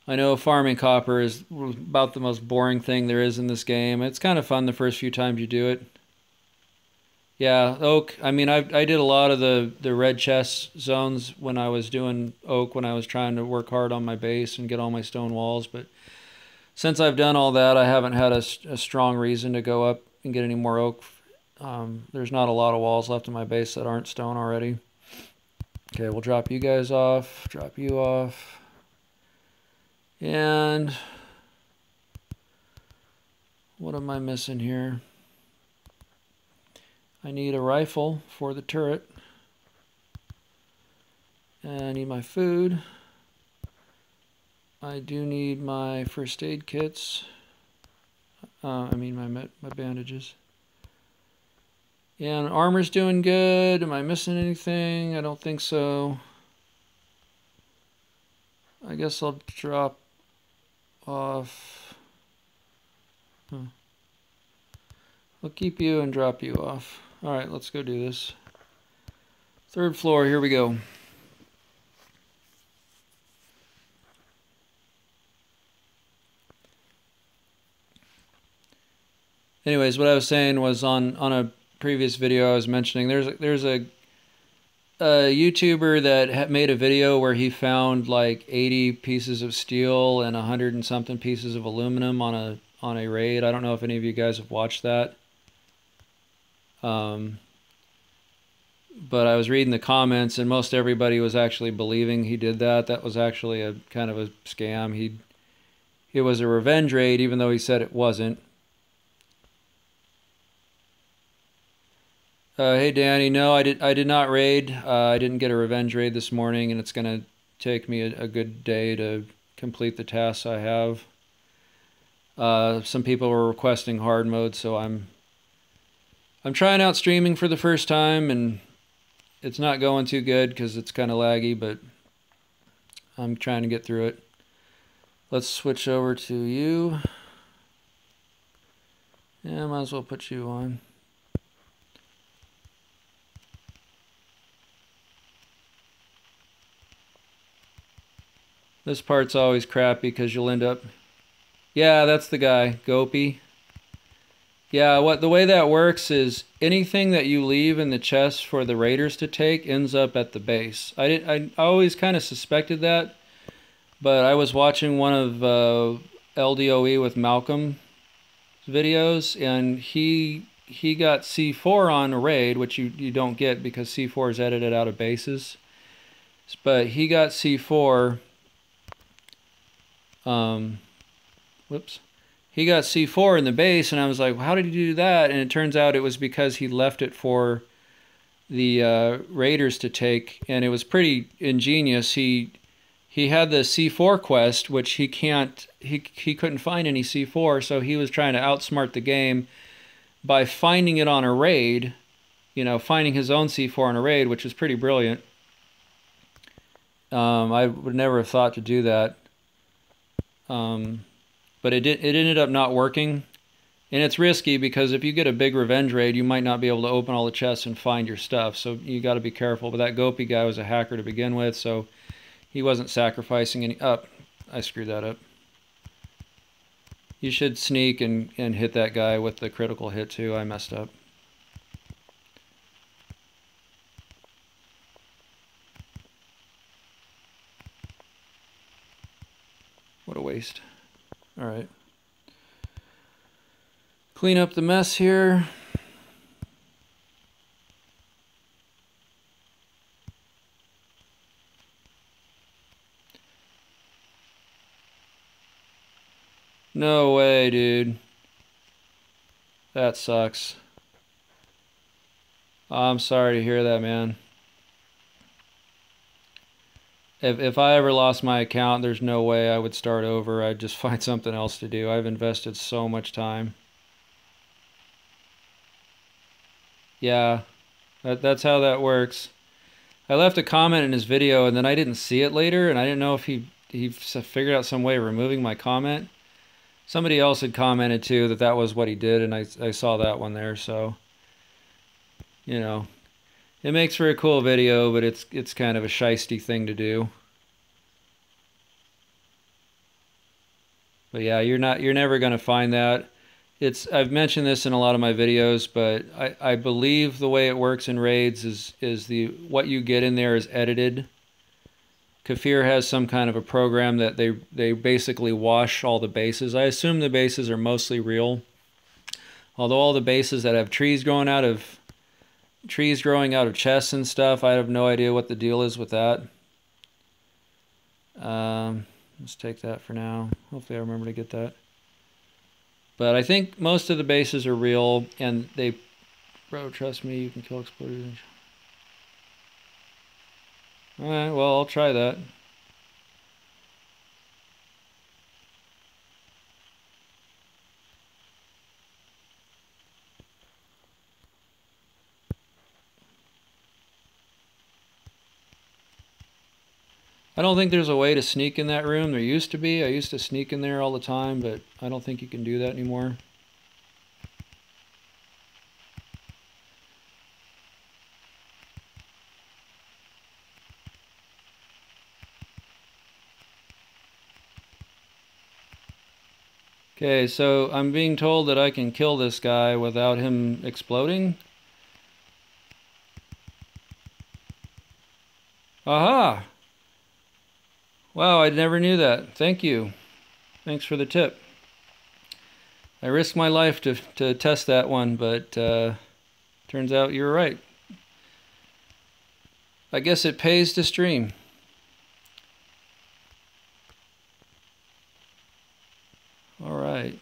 I know farming copper is about the most boring thing there is in this game. It's kind of fun the first few times you do it. Yeah, oak. I mean, I did a lot of the red chest zones when I was doing oak, when I was trying to work hard on my base and get all my stone walls. But since I've done all that, I haven't had a strong reason to go up and get any more oak. There's not a lot of walls left in my base that aren't stone already. Okay, we'll drop you guys off, drop you off. And what am I missing here? I need a rifle for the turret. And I need my food. I do need my first aid kits. I mean my bandages. And armor's doing good. Am I missing anything? I don't think so. I guess I'll drop off. I'll keep you and drop you off. Alright, let's go do this. Third floor, here we go. Anyways, what I was saying was on a previous video I was mentioning, there's a YouTuber that made a video where he found like 80 pieces of steel and 100 and something pieces of aluminum on a raid. I don't know if any of you guys have watched that. But I was reading the comments, and most everybody was actually believing he did that. That was actually a kind of a scam. It was a revenge raid, even though he said it wasn't. Hey Danny, no, I did not raid. I didn't get a revenge raid this morning, and it's gonna take me a good day to complete the tasks I have. Some people were requesting hard mode, so I'm trying out streaming for the first time, and it's not going too good because it's kind of laggy, but I'm trying to get through it. Let's switch over to you. Yeah, might as well put you on. This part's always crappy because you'll end up... Yeah, that's the guy, Gopi. Yeah, the way that works is anything that you leave in the chest for the raiders to take ends up at the base. I always kind of suspected that, but I was watching one of LDOE with Malcolm videos, and he got C4 on a raid, which you don't get because C4 is edited out of bases. But he got C4... whoops. He got C4 in the base, and I was like, well, how did he do that? And it turns out it was because he left it for the raiders to take, and it was pretty ingenious. He he had the C4 quest, which he couldn't find any C4, so he was trying to outsmart the game by finding it on a raid, you know, finding his own C4 on a raid, which is pretty brilliant. I would never have thought to do that. But it ended up not working. And it's risky because if you get a big revenge raid, you might not be able to open all the chests and find your stuff. So you got to be careful. But that Gopi guy was a hacker to begin with, so he wasn't sacrificing any... Oh, I screwed that up. You should sneak and hit that guy with the critical hit too. I messed up. What a waste. All right. Clean up the mess here. No way, dude. That sucks. I'm sorry to hear that, man. If I ever lost my account, there's no way I would start over. I'd just find something else to do. I've invested so much time. Yeah, that's how that works. I left a comment in his video, and then I didn't see it later, and I didn't know if he figured out some way of removing my comment. Somebody else had commented too that was what he did, and I saw that one there, so you know, it makes for a cool video, but it's kind of a shisty thing to do. But yeah, you're never gonna find that. I've mentioned this in a lot of my videos, but I believe the way it works in raids is what you get in there is edited. Kafir has some kind of a program that they basically wash all the bases. I assume the bases are mostly real. Although all the bases that have trees growing out of chests and stuff, I have no idea what the deal is with that. Let's take that for now. Hopefully I remember to get that. But I think most of the bases are real, and bro, trust me, you can kill exploders. Alright, well, I'll try that. I don't think there's a way to sneak in that room. There used to be. I used to sneak in there all the time, but I don't think you can do that anymore. Okay, so I'm being told that I can kill this guy without him exploding. Aha! Wow, I never knew that. Thank you. Thanks for the tip. I risked my life to test that one, but turns out you were right. I guess it pays to stream. All right.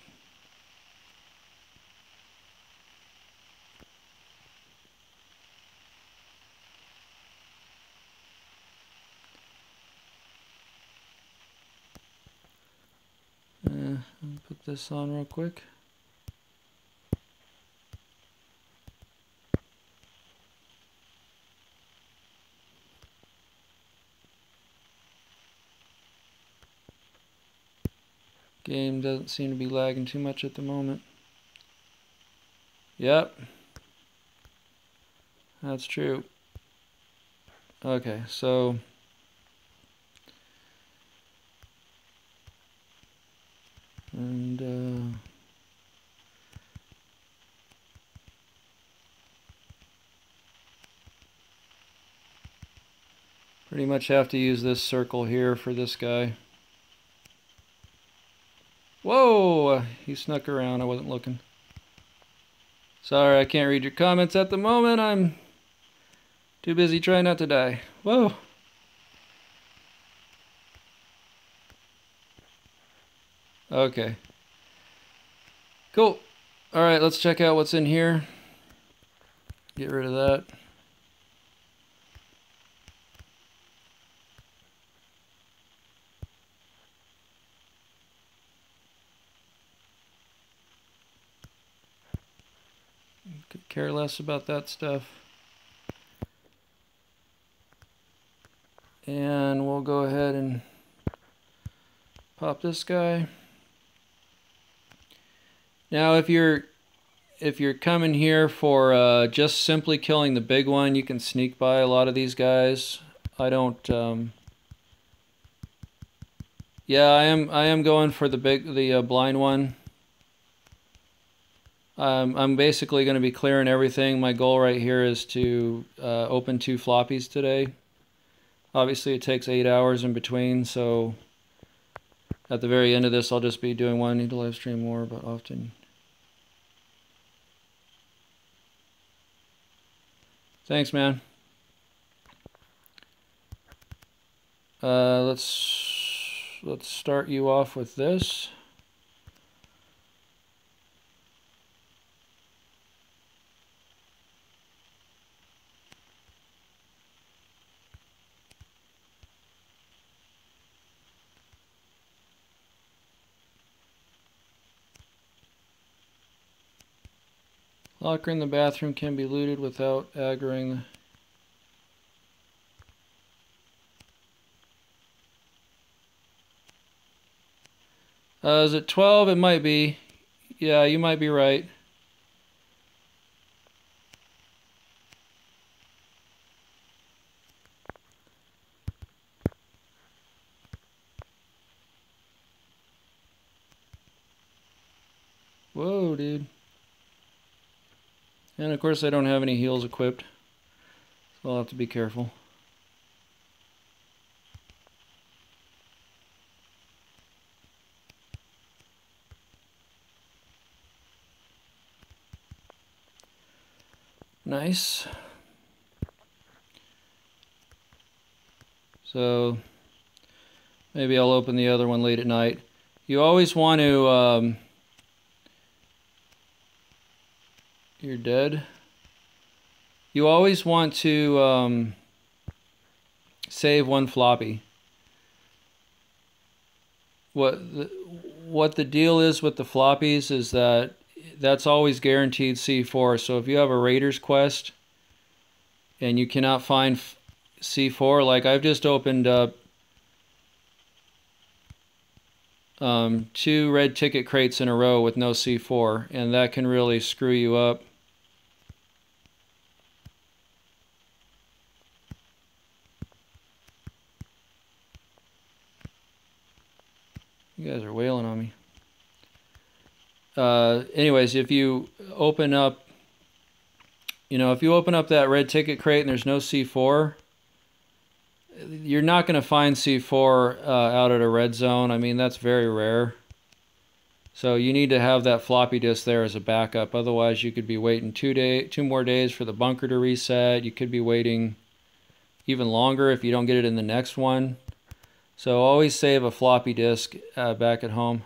Let me put this on real quick. Game doesn't seem to be lagging too much at the moment. Yep. That's true. Okay, so pretty much have to use this circle here for this guy. Whoa! He snuck around. I wasn't looking. Sorry, I can't read your comments at the moment. I'm too busy trying not to die. Whoa! Okay. Cool. Alright, let's check out what's in here. Get rid of that. Could care less about that stuff. And we'll go ahead and pop this guy. Now if you're coming here for just simply killing the big one, you can sneak by a lot of these guys. I don't yeah, I am going for the blind one. I'm basically going to be clearing everything. My goal right here is to open 2 floppies today. Obviously it takes 8 hours in between, so at the very end of this I'll just be doing one. I need to live stream more, but often. Thanks, man. Let's start you off with this. Locker in the bathroom can be looted without aggroing. Is it 12? It might be. Yeah, you might be right. Whoa, dude. And of course I don't have any heals equipped, so I'll have to be careful. Nice. So maybe I'll open the other one late at night. You always want to you're dead. You always want to save 1 floppy. What the deal is with the floppies is that that's always guaranteed C4. So if you have a Raiders quest and you cannot find C4, like I've just opened up 2 red ticket crates in a row with no C4, and that can really screw you up. You guys are wailing on me. Anyways, if you open up, if you open up that red ticket crate and there's no C4, you're not going to find C4 out at a red zone. I mean, that's very rare. So you need to have that floppy disk there as a backup. Otherwise, you could be waiting 2 more days for the bunker to reset. You could be waiting even longer if you don't get it in the next one. So always save a floppy disk back at home.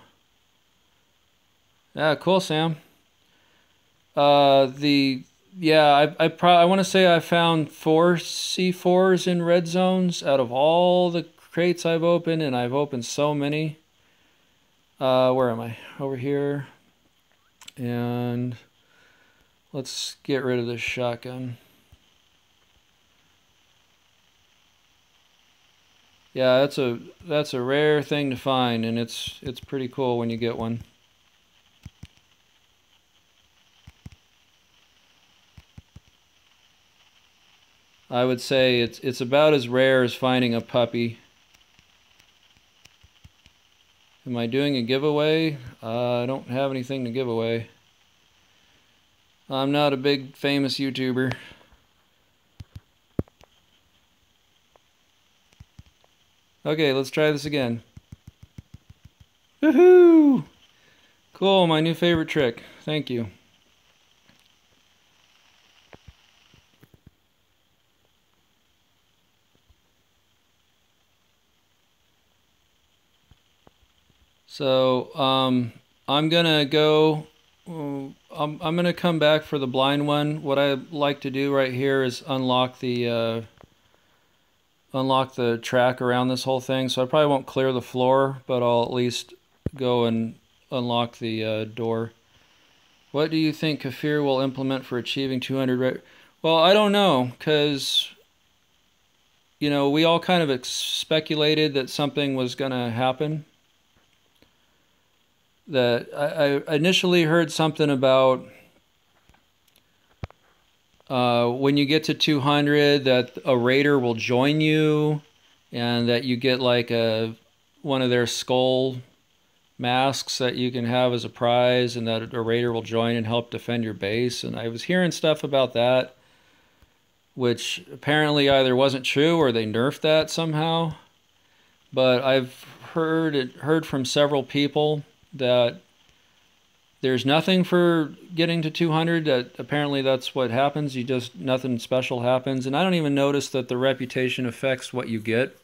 Yeah, cool, Sam. I want to say I found 4 C4s in red zones out of all the crates I've opened, and I've opened so many. Where am I? Over here. And let's get rid of this shotgun. Yeah, that's a rare thing to find, and it's pretty cool when you get one. I would say it's about as rare as finding a puppy. Am I doing a giveaway? I don't have anything to give away. I'm not a big famous YouTuber. Okay, let's try this again. Woohoo! Cool, my new favorite trick. Thank you. So, I'm gonna go. I'm gonna come back for the blind one. What I like to do right here is unlock the track around this whole thing. So I probably won't clear the floor, but I'll at least go and unlock the door. What do you think Kafir will implement for achieving 200? Well, I don't know, because, you know, we all kind of speculated that something was going to happen. That I initially heard something about when you get to 200 that a raider will join you, and that you get like one of their skull masks that you can have as a prize, and that a raider will join and help defend your base. And I was hearing stuff about that, which apparently either wasn't true or they nerfed that somehow. But I've heard from several people that there's nothing for getting to 200. That apparently that's what happens. You just, nothing special happens. And I don't even notice that the reputation affects what you get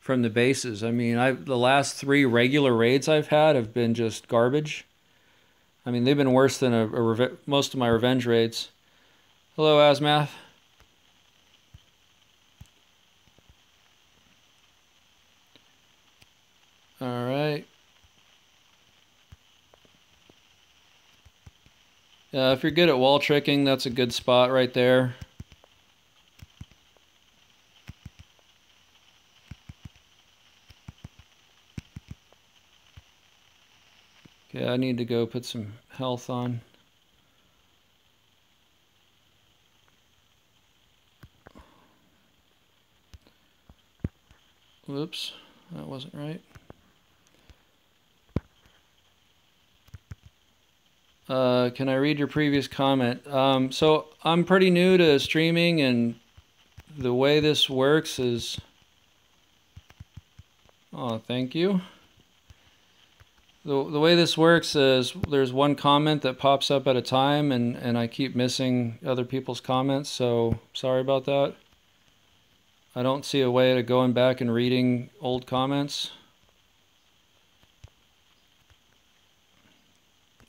from the bases. I mean, the last 3 regular raids I've had have been just garbage. I mean, they've been worse than most of my revenge raids. Hello, Asmath. All right. If you're good at wall tricking, that's a good spot right there. Okay, I need to go put some health on. Whoops, that wasn't right. Can I read your previous comment? So I'm pretty new to streaming, and the way this works is... Oh, thank you. The way this works is there's one comment that pops up at a time, and I keep missing other people's comments, so sorry about that. I don't see a way to going back and reading old comments.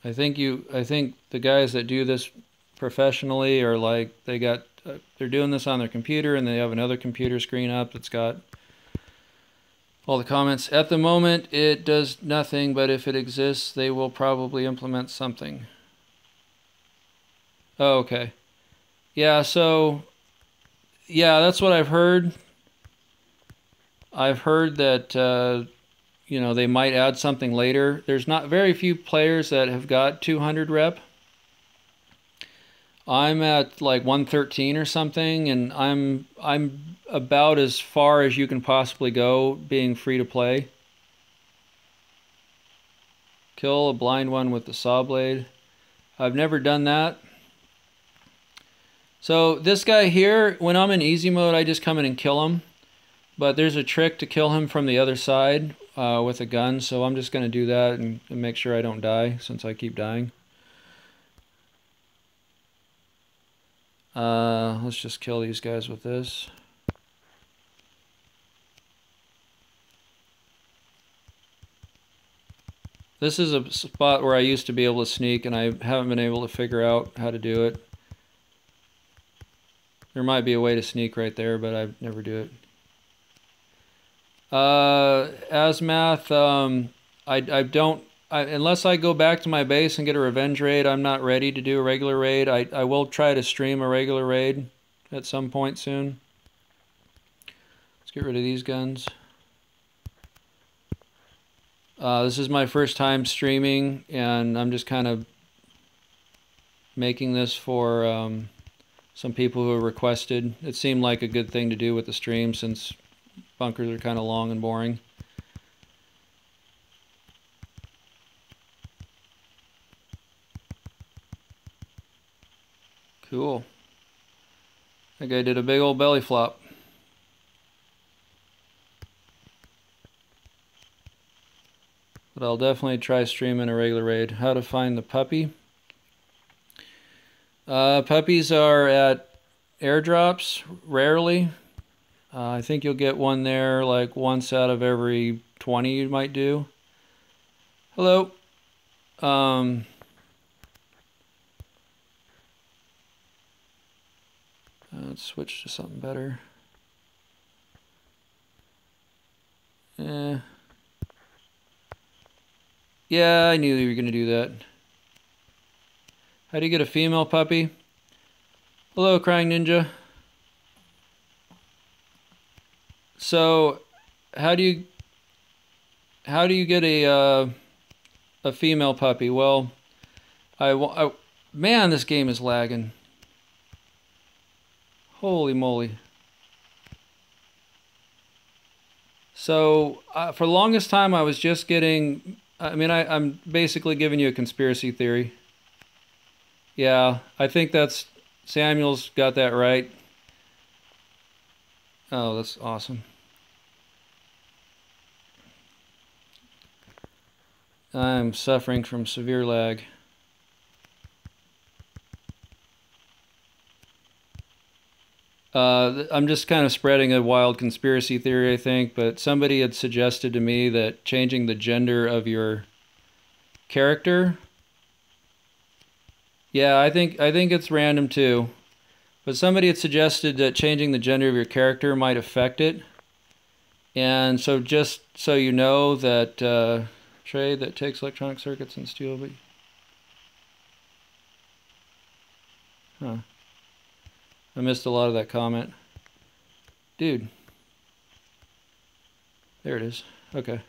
I think the guys that do this professionally are like, they're doing this on their computer, and they have another computer screen up that's got all the comments. At the moment, it does nothing, but if it exists, they will probably implement something. Oh, okay. Yeah, so, yeah, that's what I've heard. I've heard that, you know, they might add something later. There's not very few players that have got 200 rep. I'm at like 113 or something, and I'm about as far as you can possibly go being free to play. Kill a blind one with the saw blade. I've never done that. So this guy here, when I'm in easy mode, I just come in and kill him. But there's a trick to kill him from the other side with a gun, so I'm just going to do that and make sure I don't die, since I keep dying. Let's just kill these guys with this. This is a spot where I used to be able to sneak, and I haven't been able to figure out how to do it. There might be a way to sneak right there, but I never do it. Asmath, unless I go back to my base and get a revenge raid, I'm not ready to do a regular raid. I will try to stream a regular raid at some point soon. Let's get rid of these guns. This is my first time streaming, and I'm just kind of making this for some people who have requested. It seemed like a good thing to do with the stream, since bunkers are kind of long and boring. Cool. That guy did a big old belly flop. But I'll definitely try streaming a regular raid. How to find the puppy? Puppies are at airdrops, rarely. I think you'll get one there like once out of every 20 you might do. Hello. Let's switch to something better. Yeah, I knew you were going to do that. How do you get a female puppy? Hello, Crying Ninja. So, how do you get a female puppy? Well, man, this game is lagging. Holy moly. So, for the longest time, I was just getting... I'm basically giving you a conspiracy theory. Yeah, I think that's... Samuel's got that right. Oh, that's awesome. I'm suffering from severe lag. I'm just kind of spreading a wild conspiracy theory, I think, but somebody had suggested to me that changing the gender of your character... Yeah, I think it's random too. But somebody had suggested that changing the gender of your character might affect it. And so just so you know that trade that takes electronic circuits and steel... Huh. I missed a lot of that comment. Dude. There it is. Okay.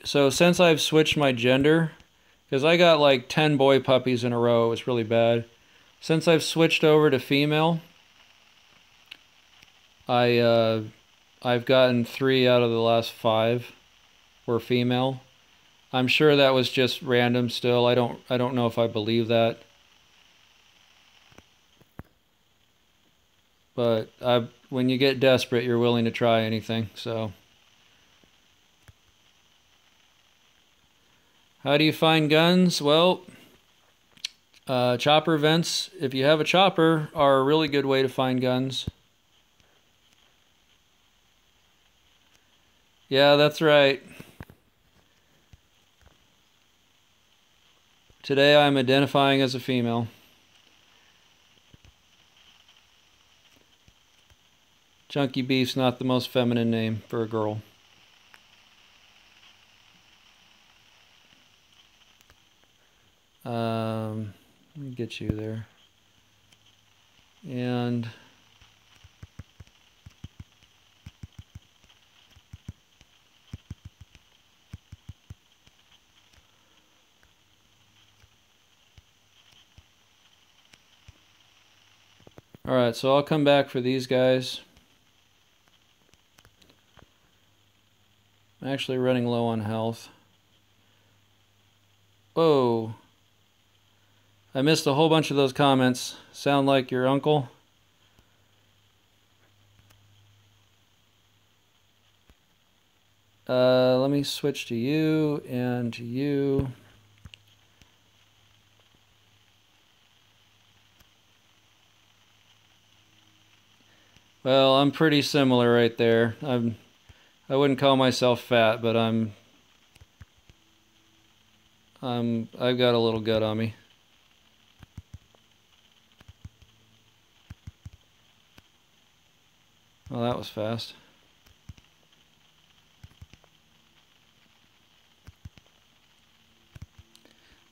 So since I've switched my gender, because I got like 10 boy puppies in a row, it was really bad. Since I've switched over to female, I've gotten 3 out of the last 5 were female. I'm sure that was just random still. I don't know if I believe that. But when you get desperate, you're willing to try anything, so. How do you find guns? Well, chopper vents, if you have a chopper, are a really good way to find guns. Yeah, that's right. Today I'm identifying as a female. Chunky Beef's not the most feminine name for a girl. Let me get you there. And alright, so I'll come back for these guys. I'm actually running low on health. Whoa. I missed a whole bunch of those comments. Sound like your uncle? Let me switch to you and to you. Well, I'm pretty similar right there. I wouldn't call myself fat, but I've got a little gut on me. Well, that was fast.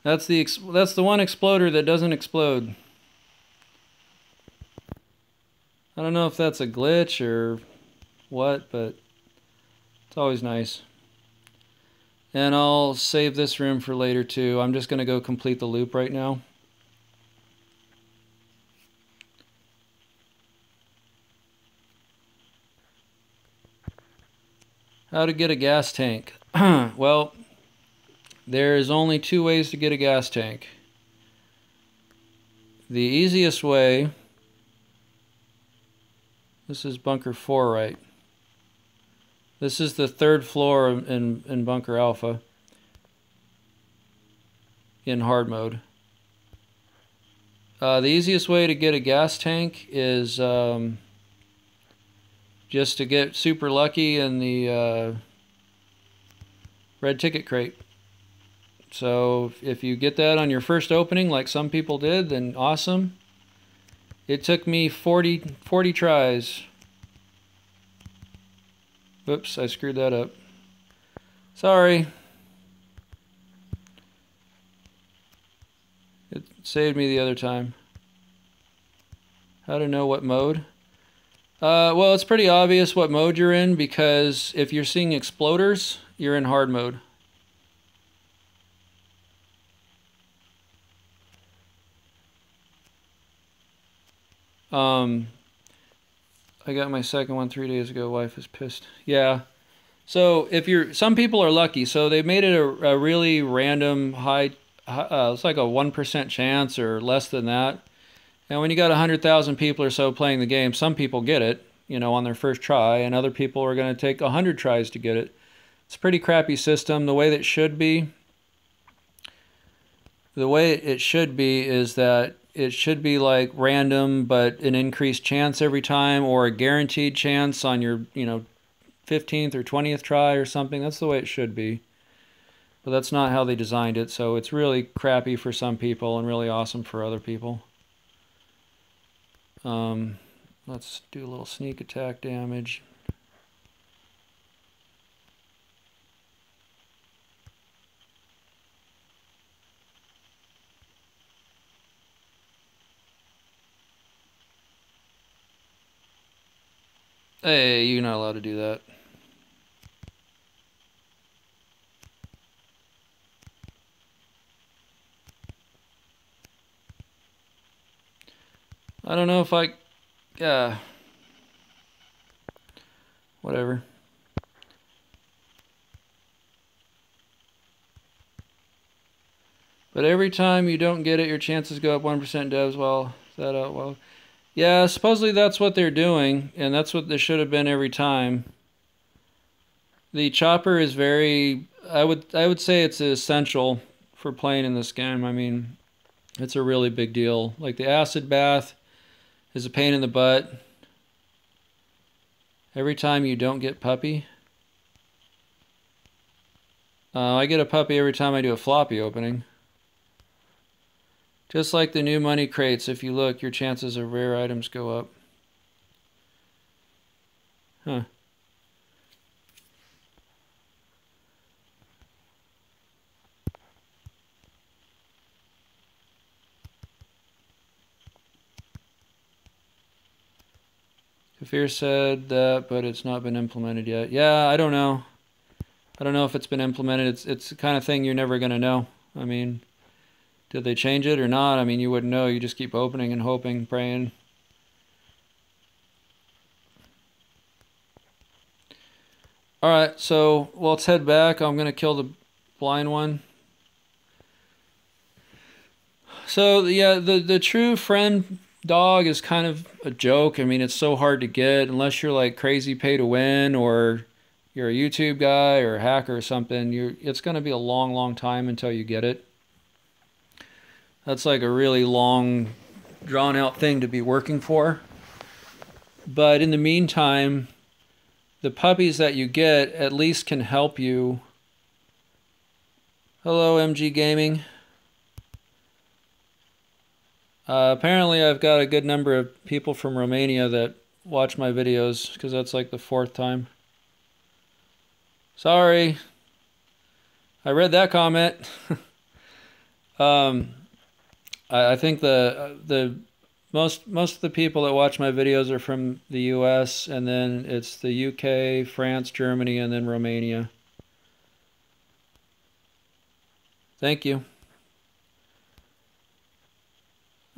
That's the one exploder that doesn't explode. I don't know if that's a glitch or what, but it's always nice. And I'll save this room for later too. I'm just going to go complete the loop right now. How to get a gas tank? Well, there's only 2 ways to get a gas tank. The easiest way... This is bunker 4, right? This is the 3rd floor in bunker alpha. In hard mode. The easiest way to get a gas tank is just to get super lucky in the red ticket crate. So if you get that on your first opening like some people did, then awesome. It took me 40 tries. Oops, I screwed that up. Sorry. It saved me the other time. How to know what mode? Well, it's pretty obvious what mode you're in, because if you're seeing exploders, you're in hard mode. I got my second one 3 days ago. Wife is pissed. Yeah. So if you're, some people are lucky. So they made it a really random high. It's like a 1% chance or less than that. And when you got 100,000 people or so playing the game, some people get it, you know, on their first try, and other people are going to take 100 tries to get it. It's a pretty crappy system. The way that it should be, is that it should be like random, but an increased chance every time, or a guaranteed chance on your, 15th or 20th try or something. That's the way it should be. But that's not how they designed it, so it's really crappy for some people and really awesome for other people. Let's do a little sneak attack damage. Hey, you're not allowed to do that. I don't know if yeah, whatever. But every time you don't get it, your chances go up 1%. Devs, well, that out well. Yeah, supposedly that's what they're doing, and that's what they should have been every time. The chopper is very, I would say it's essential for playing in this game. I mean, it's a really big deal. Like the acid bath is a pain in the butt. Every time you don't get puppy. I get a puppy every time I do a floppy opening. Just like the new money crates, if you look, your chances of rare items go up. Huh. Kafir said that, but it's not been implemented yet. Yeah, I don't know. I don't know if it's been implemented. It's the kind of thing you're never going to know. I mean, did they change it or not? I mean, you wouldn't know. You just keep opening and hoping, praying. Alright, so let's head back. I'm going to kill the blind one. So, yeah, the true friend dog is kind of a joke. I mean, it's so hard to get unless you're like crazy pay to win, or you're a YouTube guy or a hacker or something. It's going to be a long, long time until you get it. That's like a really long, drawn out thing to be working for. But in the meantime, the puppies that you get at least can help you. Hello, MG Gaming. Apparently I've got a good number of people from Romania that watch my videos, because that's like the 4th time. Sorry. I read that comment. I think most of the people that watch my videos are from the US, and then it's the UK, France, Germany, and then Romania. Thank you.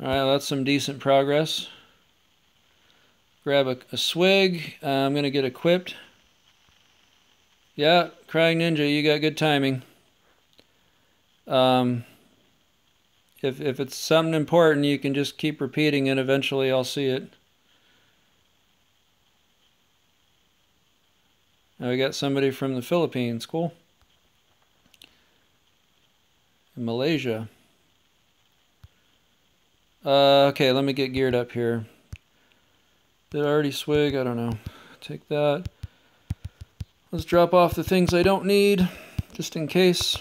Alright, that's some decent progress. Grab a swig. I'm going to get equipped. Yeah, Crying Ninja, you got good timing. If it's something important, you can just keep repeating it. Eventually I'll see it. Now we got somebody from the Philippines. Cool. Malaysia. Okay, let me get geared up here. Did I already swig? I don't know. Take that. Let's drop off the things I don't need, just in case.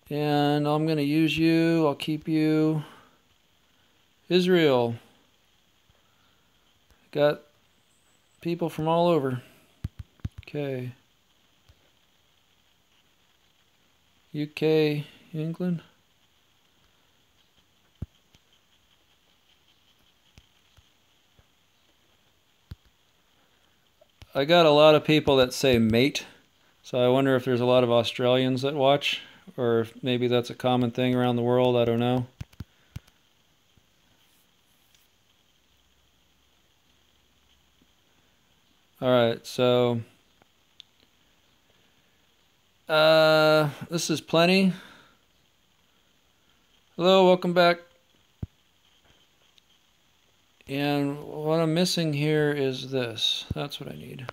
And I'm going to use you. I'll keep you. Israel. Got People from all over. Okay. UK, England. I got a lot of people that say mate, so I wonder if there's a lot of Australians that watch, or if maybe that's a common thing around the world. I don't know. All right, so this is plenty. Hello, welcome back. And what I'm missing here is this. That's what I need.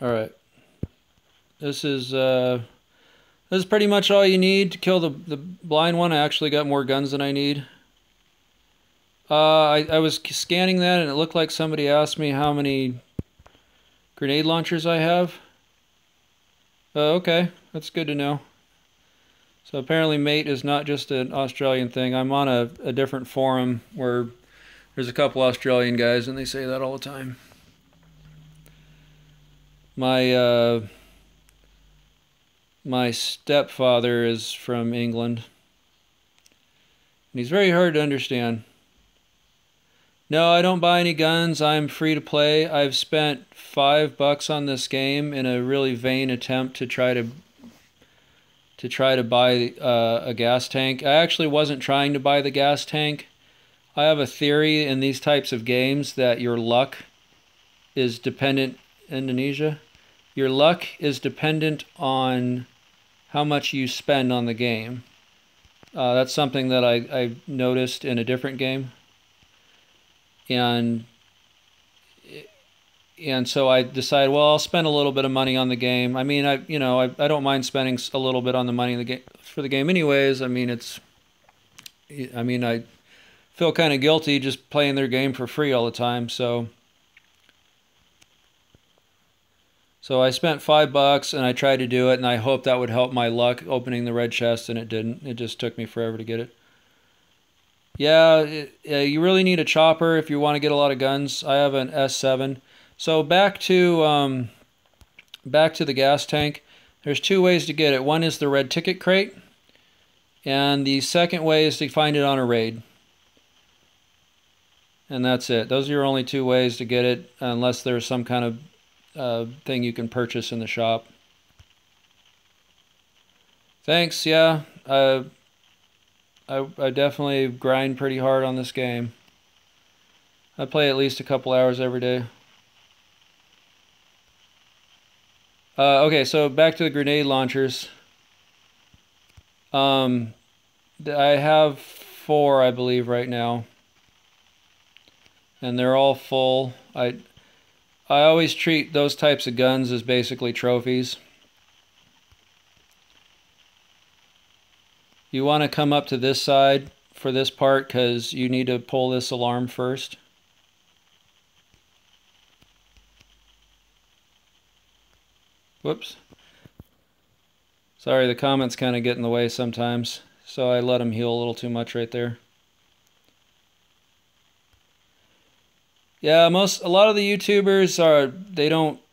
All right. This is pretty much all you need to kill the blind one. I actually got more guns than I need. I was scanning that and it looked like somebody asked me how many grenade launchers I have. Okay, that's good to know. So apparently mate is not just an Australian thing. I'm on a different forum where there's a couple Australian guys and they say that all the time. My stepfather is from England. And he's very hard to understand. No, I don't buy any guns. I'm free to play. I've spent $5 on this game in a really vain attempt to try to buy a gas tank. I actually wasn't trying to buy the gas tank. I have a theory in these types of games that your luck is dependent. Indonesia. Your luck is dependent on how much you spend on the game. That's something that I noticed in a different game. And so I decided, well, I'll spend a little bit of money on the game. I mean, I don't mind spending a little bit on the money in the game for the game anyways. I mean, I feel kind of guilty just playing their game for free all the time. So I spent $5 and I tried to do it, and I hoped that would help my luck opening the red chest, and it didn't. It just took me forever to get it. Yeah, you really need a chopper if you want to get a lot of guns. I have an S7. So back to the gas tank. There's two ways to get it. One is the red ticket crate, and the second way is to find it on a raid. And that's it. Those are your only two ways to get it, unless there's some kind of thing you can purchase in the shop. Thanks, yeah. I definitely grind pretty hard on this game. I play at least a couple hours every day. Okay, so back to the grenade launchers. I have 4, I believe, right now. And they're all full. I always treat those types of guns as basically trophies. You want to come up to this side for this part because you need to pull this alarm first. Whoops. Sorry, the comments kind of get in the way sometimes, so I let them heal a little too much right there. Yeah, a lot of the YouTubers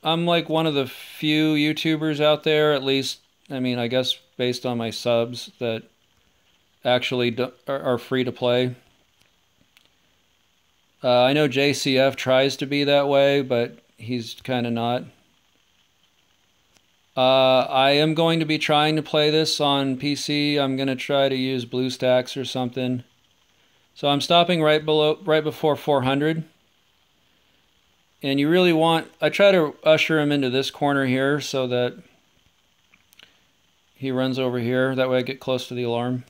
I'm like one of the few YouTubers out there, at least, I mean, I guess based on my subs, that actually are free to play. I know JCF tries to be that way, but he's kind of not. I am going to be trying to play this on PC. I'm going to try to use BlueStacks or something. So I'm stopping right before 400. And you really I try to usher him into this corner here so that he runs over here. That way I get close to the alarm.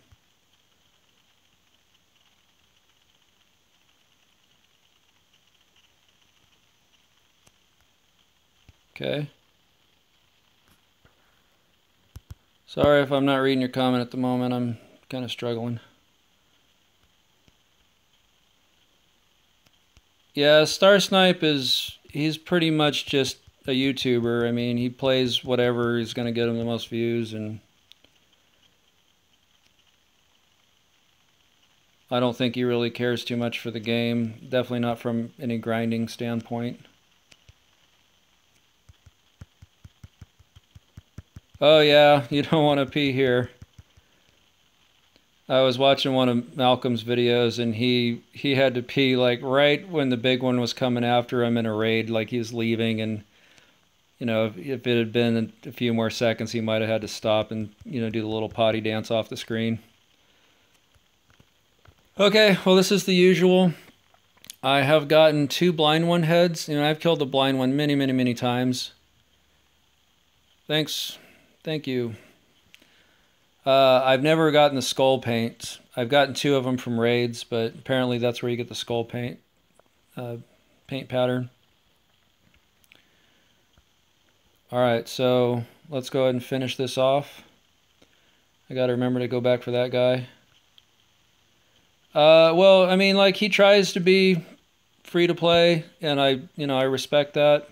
Okay. Sorry if I'm not reading your comment at the moment. I'm kind of struggling. Yeah, Star Snipe he's pretty much just a YouTuber. I mean, he plays whatever is going to get him the most views, and I don't think he really cares too much for the game. Definitely not from any grinding standpoint. Oh yeah, you don't want to pee here. I was watching one of Malcolm's videos and he had to pee like right when the big one was coming after him in a raid, like he was leaving, and you know, if it had been a few more seconds he might have had to stop and, you know, do the little potty dance off the screen. Okay, well this is the usual. I have gotten 2 blind one heads. You know, I've killed the blind one many, many, many times. Thanks. Thank you. I've never gotten the skull paint. I've gotten 2 of them from raids, but apparently that's where you get the skull paint paint pattern. Alright, so let's go ahead and finish this off. I gotta remember to go back for that guy. Well, I mean, like, he tries to be free to play, and I respect that.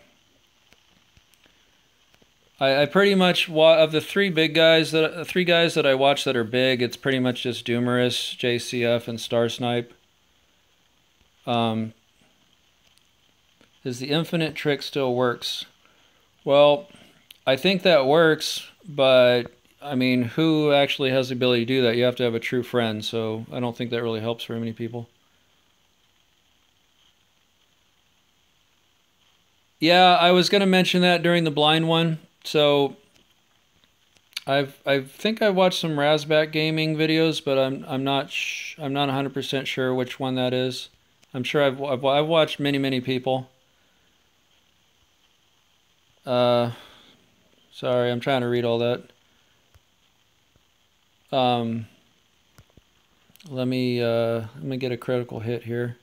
I pretty much, of the 3 guys that I watch that are big, it's pretty much just Doomerus, JCF, and Star Snipe. Is the infinite trick still works? Well, I think that works, but I mean, who actually has the ability to do that? You have to have a true friend, so I don't think that really helps very many people. Yeah, I was going to mention that during the blind one. So I think I watched some Razback gaming videos, but I'm not 100% sure which one that is. I'm sure I've watched many people. Sorry, I'm trying to read all that. Let me get a critical hit here.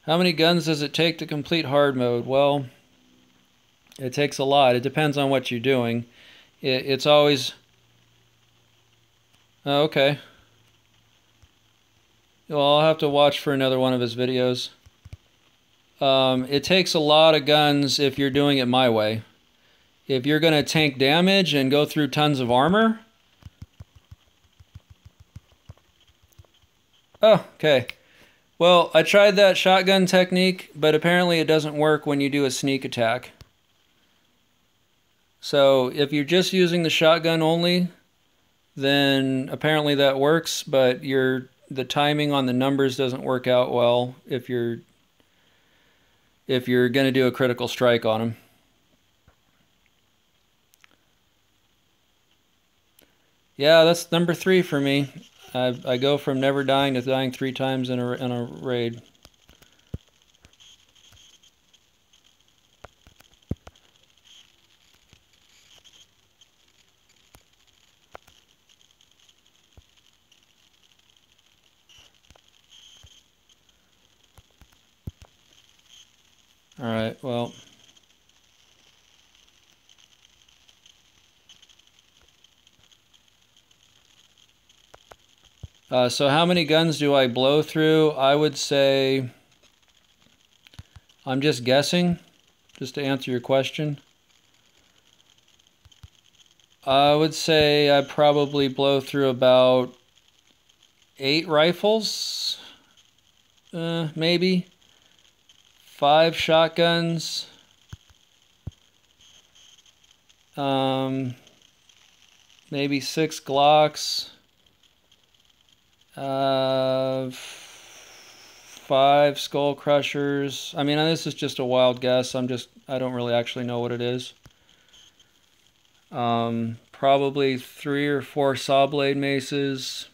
How many guns does it take to complete hard mode? Well, it takes a lot. It depends on what you're doing. It's always... Oh, okay. Well, I'll have to watch for another one of his videos. It takes a lot of guns if you're doing it my way. If you're going to tank damage and go through tons of armor... Oh, okay. Well, I tried that shotgun technique, but apparently it doesn't work when you do a sneak attack. So if you're just using the shotgun only, then apparently that works, but the timing on the numbers doesn't work out well if you're going to do a critical strike on them. Yeah, that's number 3 for me. I go from never dying to dying 3 times in a raid. All right, well. So how many guns do I blow through? I would say, I'm just guessing, just to answer your question. I would say I probably blow through about 8 rifles, maybe 5 shotguns, maybe 6 Glocks, 5 Skull Crushers. I mean, this is just a wild guess. I don't really actually know what it is. Probably 3 or 4 saw blade maces.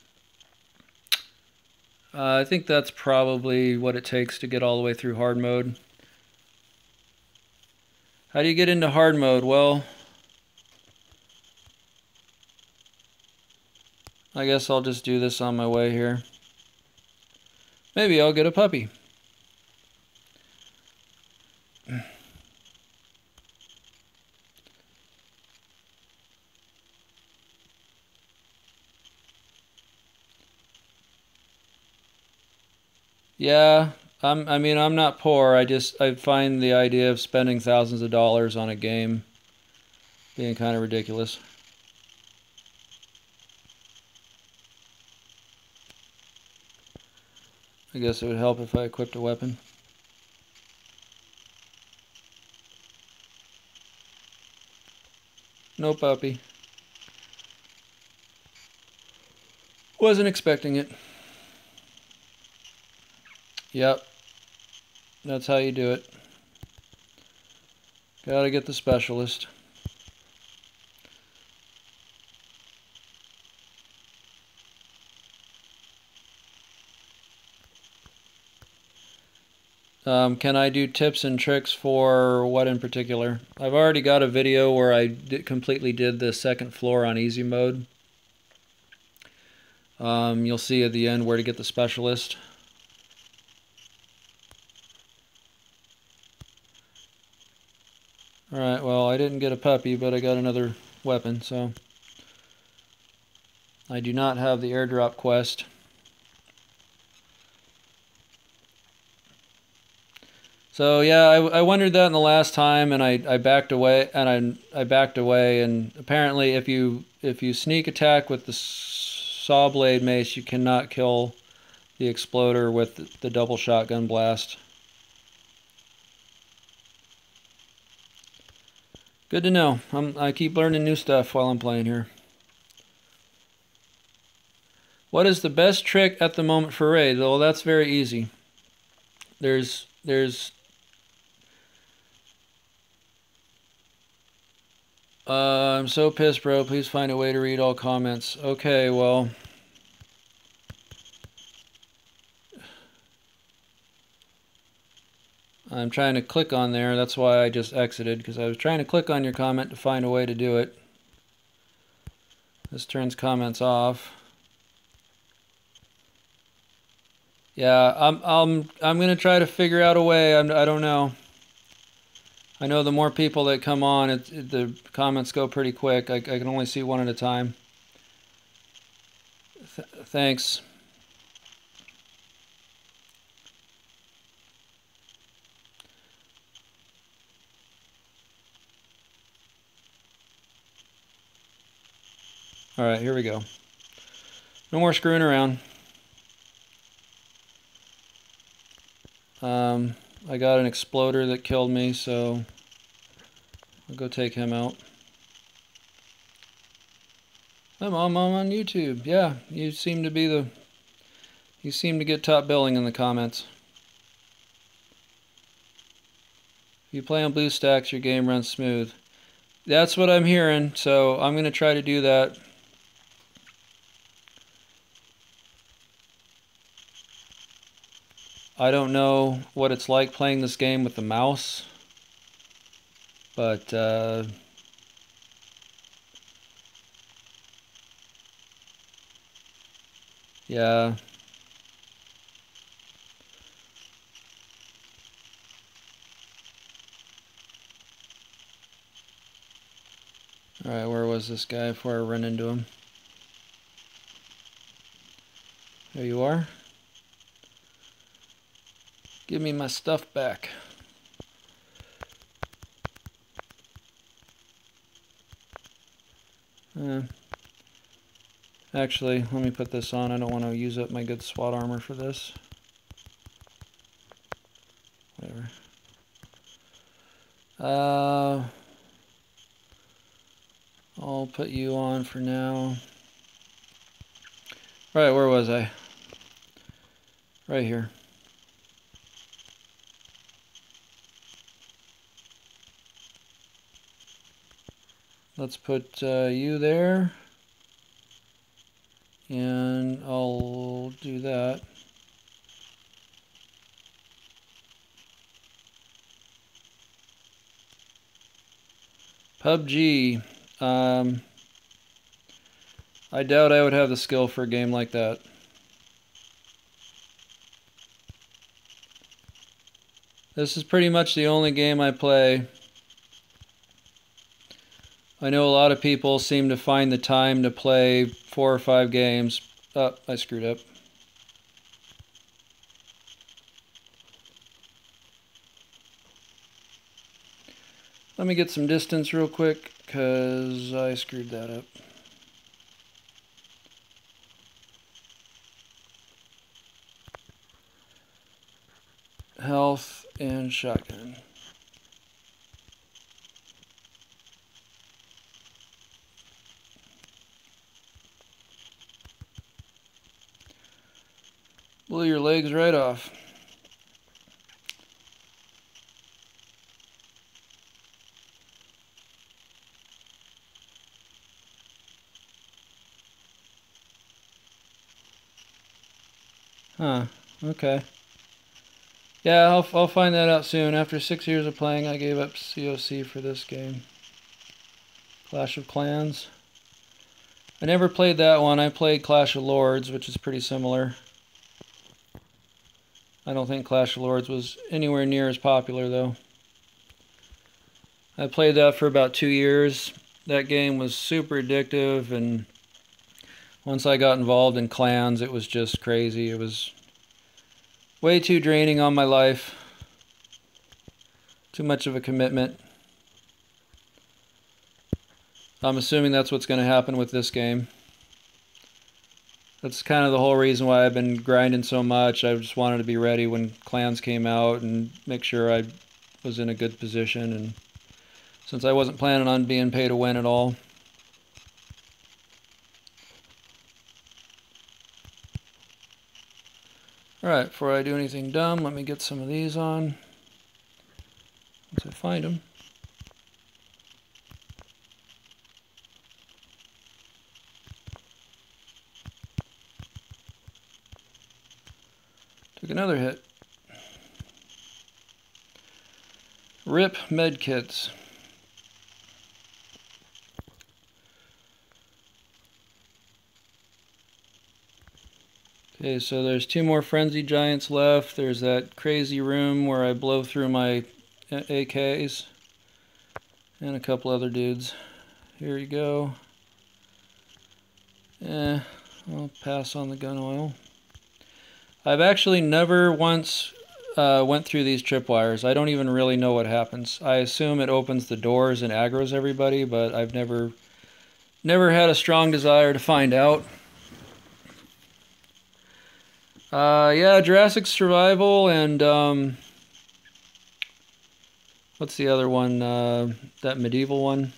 I think that's probably what it takes to get all the way through hard mode. How do you get into hard mode? Well, I guess I'll just do this on my way here. Maybe I'll get a puppy. Yeah, I mean, I'm not poor. I find the idea of spending thousands of dollars on a game being kind of ridiculous. I guess it would help if I equipped a weapon. No puppy. Wasn't expecting it. Yep. That's how you do it. Gotta get the specialist. Can I do tips and tricks for what in particular? I've already got a video where I completely did the second floor on easy mode. You'll see at the end where to get the specialist. Alright, well, I didn't get a puppy, but I got another weapon, so I do not have the airdrop quest. So yeah, I wondered that in the last time, and I backed away, and I backed away, and apparently if you sneak attack with the saw blade mace, you cannot kill the exploder with the double shotgun blast. Good to know. I keep learning new stuff while I'm playing here. What is the best trick at the moment for raid? Well, that's very easy. There's I'm so pissed, bro. Please find a way to read all comments. Okay, well. I'm trying to click on there. That's why I just exited, because I was trying to click on your comment to find a way to do it. This turns comments off. Yeah, I'm gonna try to figure out a way. I don't know. I know the more people that come on, the comments go pretty quick. I can only see one at a time. Thanks. All right, here we go. No more screwing around. I got an exploder that killed me, so I'll go take him out. I'm on YouTube. Yeah, you seem to get top billing in the comments. If you play on BlueStacks, your game runs smooth. That's what I'm hearing, so I'm going to try to do that. I don't know what it's like playing this game with the mouse, but yeah. Alright, where was this guy before I run into him? There you are. Give me my stuff back. Actually, let me put this on. I don't want to use up my good SWAT armor for this. Whatever. I'll put you on for now. Right, where was I? Right here. Let's put you there. And I'll do that. PUBG. I doubt I would have the skill for a game like that. This is pretty much the only game I play. I know a lot of people seem to find the time to play 4 or 5 games. Oh, I screwed up. Let me get some distance real quick, because I screwed that up. health and shotgun. Blew your legs right off. Huh, okay. Yeah, I'll find that out soon. After 6 years of playing, I gave up COC for this game. Clash of Clans. I never played that one. I played Clash of Lords, which is pretty similar. I don't think Clash of Lords was anywhere near as popular, though. I played that for about 2 years. That game was super addictive, and once I got involved in clans, it was just crazy. It was way too draining on my life. Too much of a commitment. I'm assuming that's what's going to happen with this game. That's kind of the whole reason why I've been grinding so much. I just wanted to be ready when clans came out and make sure I was in a good position. And since I wasn't planning on being pay to win at all. Alright, before I do anything dumb, let me get some of these on. Once I find them. Took another hit. RIP medkits. Okay, so there's 2 more frenzy giants left. There's that crazy room where I blow through my AKs. And a couple other dudes. Here you go. I'll pass on the gun oil. I've actually never once went through these tripwires. I don't even really know what happens. I assume it opens the doors and aggroes everybody, but I've never had a strong desire to find out. Yeah, Jurassic Survival and what's the other one? That medieval one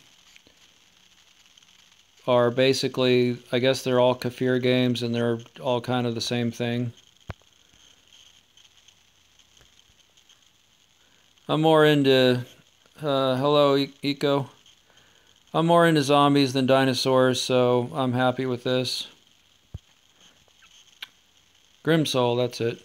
are basically, I guess they're all Kafir games and they're all kind of the same thing. I'm more into, hello Eco. I'm more into zombies than dinosaurs, so I'm happy with this. Grimsoul, that's it.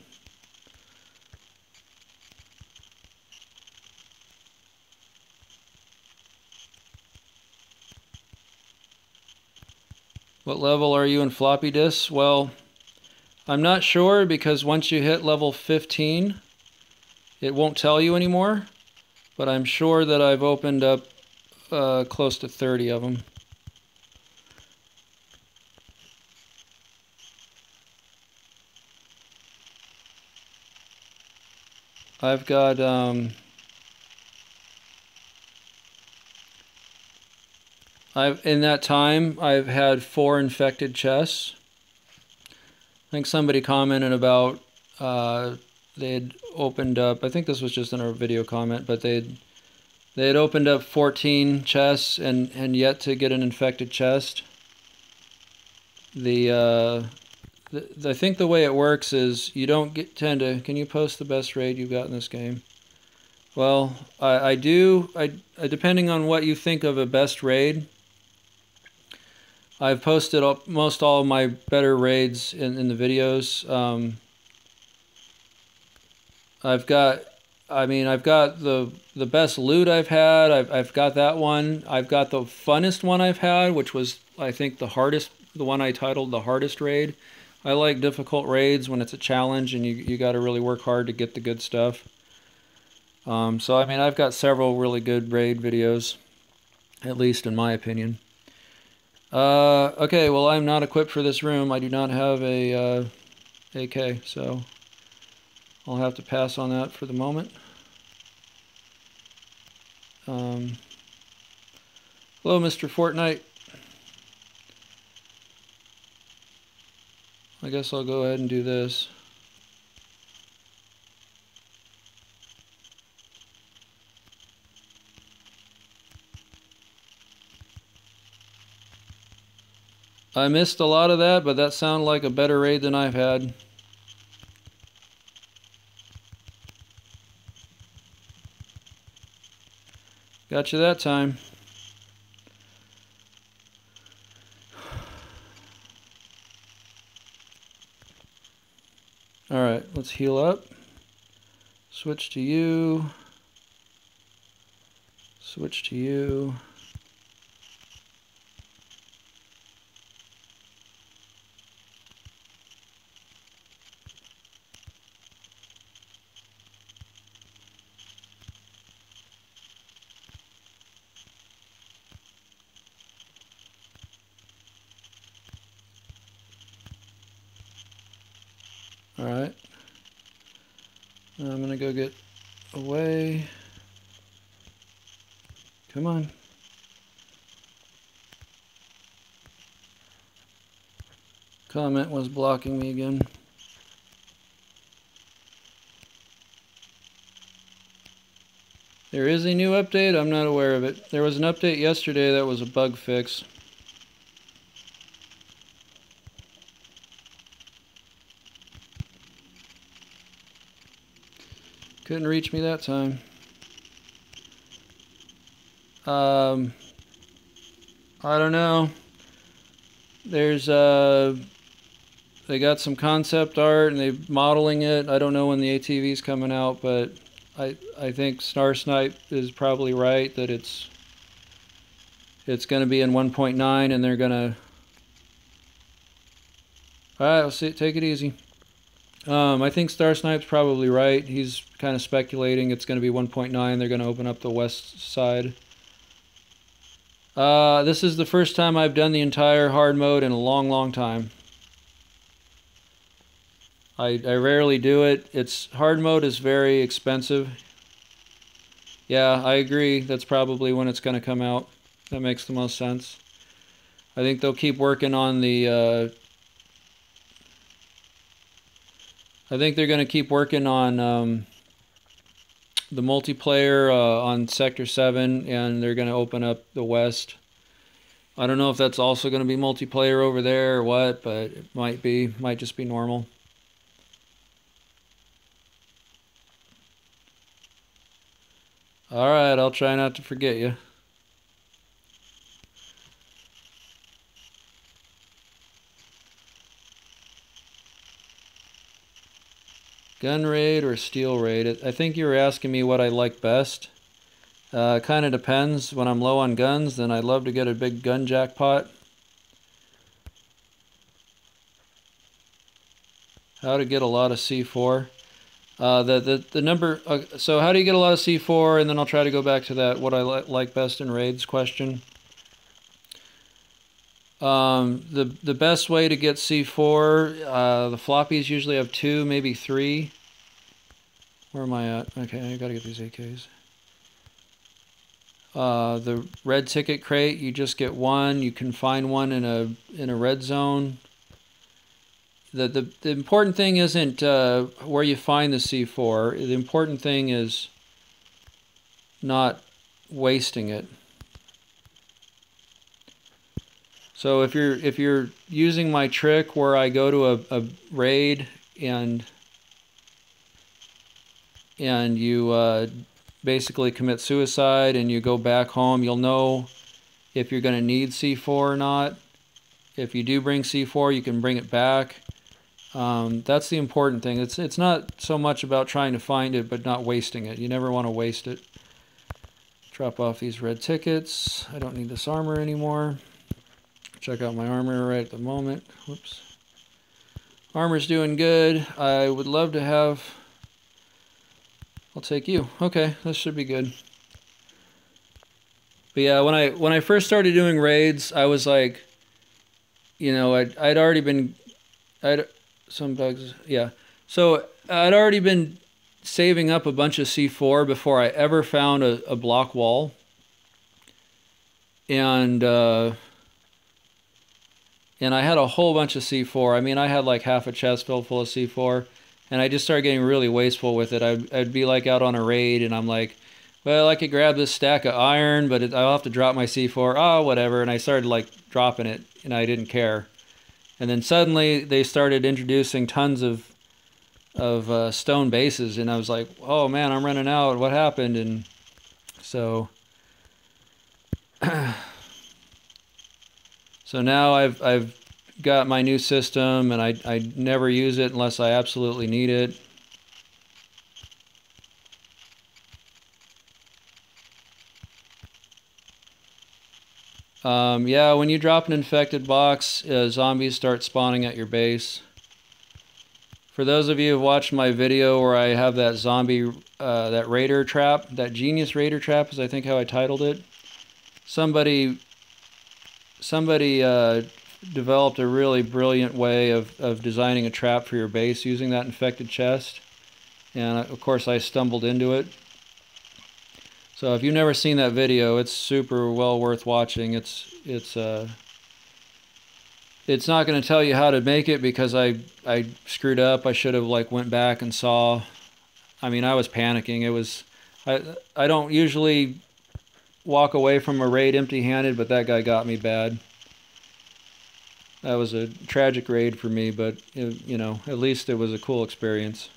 What level are you in floppy disks? Well, I'm not sure because once you hit level 15, it won't tell you anymore. But I'm sure that I've opened up close to 30 of them. I've got in that time I've had 4 infected chests. I think somebody commented about they'd opened up, I think this was just in a video comment, but they had opened up 14 chests and yet to get an infected chest. I think the way it works is you don't tend to... Can you post the best raid you've got in this game? Well, I do. Depending on what you think of a best raid, I've posted most all of my better raids in the videos. I've got the best loot I've had. I've got that one. I've got the funnest one I've had, which was, I think, the hardest, the one I titled the hardest raid. I like difficult raids when it's a challenge and you got to really work hard to get the good stuff. So I mean, I've got several really good raid videos, at least in my opinion. Okay, well, I'm not equipped for this room. I do not have a AK, so I'll have to pass on that for the moment. Hello, Mr. Fortnite. I guess I'll go ahead and do this. I missed a lot of that, but that sounded like a better raid than I've had. Got you that time. Alright, let's heal up. Switch to you. Switch to you. Alright. I'm gonna go get away. Come on. Comment was blocking me again. There is a new update. I'm not aware of it. There was an update yesterday that was a bug fix. Couldn't reach me that time. I don't know. There's they got some concept art and they're modeling it. I don't know when the ATV's coming out, but I think Star Snipe is probably right that it's going to be in 1.9 and they're going to... Alright, let's see. Take it easy. I think Star Snipe's probably right. He's kind of speculating it's going to be 1.9. They're going to open up the west side. This is the first time I've done the entire hard mode in a long, long time. I rarely do it. Hard mode is very expensive. Yeah, I agree. That's probably when it's going to come out. That makes the most sense. I think they'll keep working on the... I think they're going to keep working on the multiplayer on Sector 7, and they're going to open up the West. I don't know if that's also going to be multiplayer over there or what, but it might be. Might just be normal. Alright, I'll try not to forget you. Gun raid or steel raid? I think you were asking me what I like best. Kind of depends. When I'm low on guns, then I'd love to get a big gun jackpot. How to get a lot of C4. The number... so how do you get a lot of C4? And then I'll try to go back to that what I like best in raids question. The best way to get C4, the floppies usually have 2, maybe 3. Where am I at? Okay, I gotta get these AKs. The red ticket crate, you just get 1. You can find one in a red zone. The important thing isn't where you find the C4. The important thing is not wasting it. So if you're using my trick where I go to a raid and you basically commit suicide and you go back home, you'll know if you're going to need C4 or not. If you do bring C4, you can bring it back. That's the important thing. It's not so much about trying to find it, but not wasting it. You never want to waste it. Drop off these red tickets. I don't need this armor anymore. Check out my armor right at the moment. Whoops. Armor's doing good. I would love to have... I'll take you. Okay, this should be good. But yeah, when I first started doing raids, I was like, you know, I'd already been... some bugs, yeah. So I'd already been saving up a bunch of C4 before I ever found a block wall. And I had a whole bunch of C4. I mean, I had like half a chest filled full of C4. And I just started getting really wasteful with it. I'd be like out on a raid and I'm like, well, I could grab this stack of iron, but I'll have to drop my C4. Oh, whatever. And I started like dropping it. and I didn't care. And then suddenly they started introducing tons of stone bases, and I was like, oh man, I'm running out. What happened? And so so now I've got my new system, and I never use it unless I absolutely need it. Yeah, when you drop an infected box, zombies start spawning at your base. For those of you who watched my video where I have that zombie, that raider trap, that genius raider trap is I think how I titled it. Somebody developed a really brilliant way of designing a trap for your base using that infected chest. And of course I stumbled into it. So if you've never seen that video, it's super well worth watching. It's not going to tell you how to make it because I screwed up. I should have like went back and saw. I mean, I was panicking. It was I don't usually walk away from a raid empty-handed, but that guy got me bad. That was a tragic raid for me, but you know, at least it was a cool experience.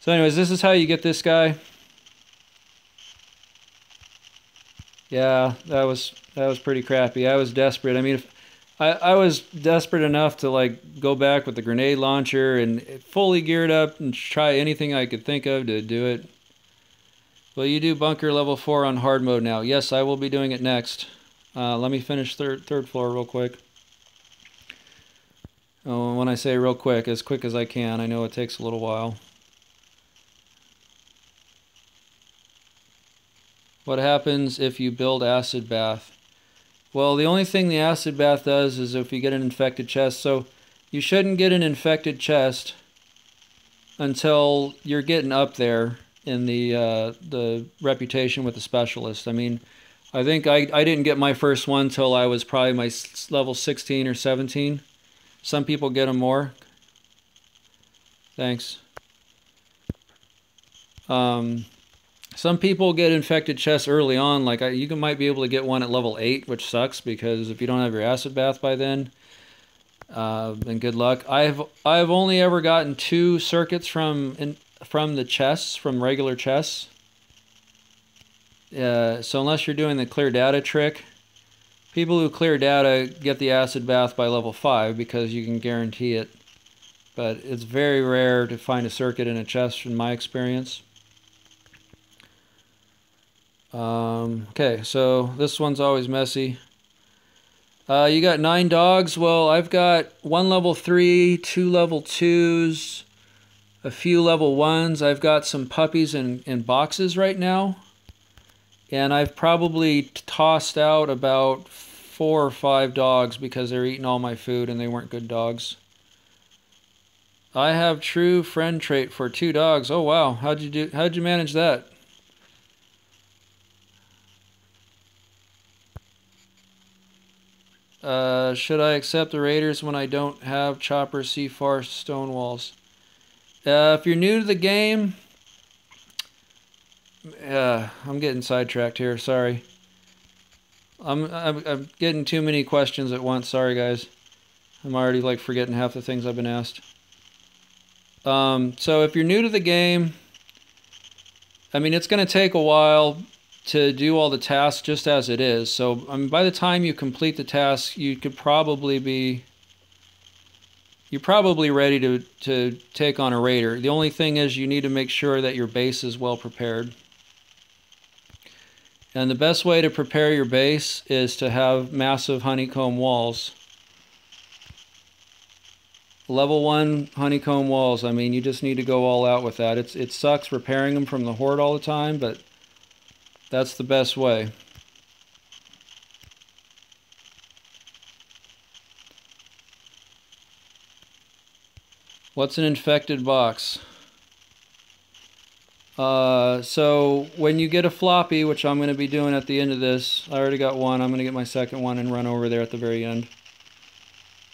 So anyways, this is how you get this guy. Yeah, that was pretty crappy. I was desperate. I mean, if I was desperate enough to like go back with the grenade launcher and fully geared up and try anything I could think of to do it. Will you do bunker level 4 on hard mode now? Yes, I will be doing it next. Let me finish third floor real quick. Oh, when I say real quick as I can. I know it takes a little while. What happens if you build acid bath? Well, the only thing the acid bath does is if you get an infected chest. So you shouldn't get an infected chest until you're getting up there in the reputation with the specialist. I mean, I think I didn't get my first one till I was probably my level 16 or 17. Some people get them more. Thanks. Some people get infected chests early on. Like you might be able to get one at level 8, which sucks because if you don't have your acid bath by then good luck. I've only ever gotten 2 circuits from the chests, from regular chests. So unless you're doing the clear data trick, people who clear data get the acid bath by level 5 because you can guarantee it. But it's very rare to find a circuit in a chest in my experience. Okay, so this one's always messy. You got 9 dogs. Well, I've got 1 level 3, 2 level 2s, a few level 1s. I've got some puppies in boxes right now. And I've probably tossed out about 4 or 5 dogs because they're eating all my food and they weren't good dogs. I have true friend trait for 2 dogs. Oh wow, how'd you manage that? Should I accept the raiders when I don't have chopper, C4, stone walls? If you're new to the game, I'm getting sidetracked here. Sorry. I'm getting too many questions at once. Sorry, guys. I'm already like forgetting half the things I've been asked. So if you're new to the game, I mean, it's going to take a while to do all the tasks just as it is. So I mean, by the time you complete the task, you're probably ready to take on a raider. The only thing is you need to make sure that your base is well prepared. And the best way to prepare your base is to have massive honeycomb walls. Level 1 honeycomb walls. I mean, you just need to go all out with that. It sucks repairing them from the horde all the time, but that's the best way. What's an infected box? So when you get a floppy, which I'm going to be doing at the end of this, I already got one. I'm going to get my second one and run over there at the very end.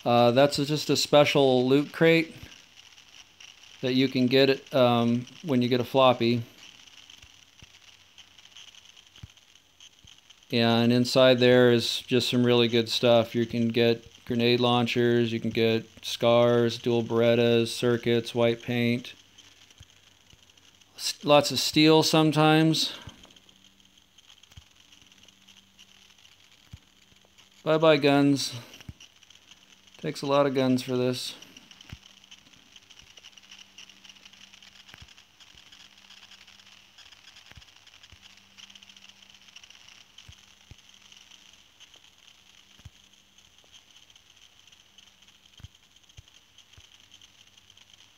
That's just a special loot crate that you can get when you get a floppy. And inside there is just some really good stuff. You can get grenade launchers. You can get scars, dual Berettas, circuits, white paint. Lots of steel sometimes. Bye-bye guns. Takes a lot of guns for this.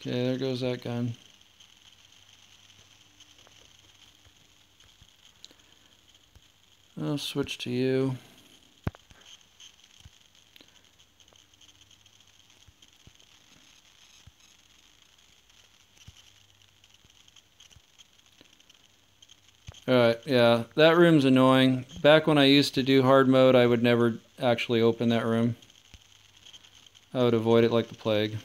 Okay, there goes that gun. I'll switch to you. Alright, yeah, that room's annoying. Back when I used to do hard mode, I would never actually open that room. I would avoid it like the plague.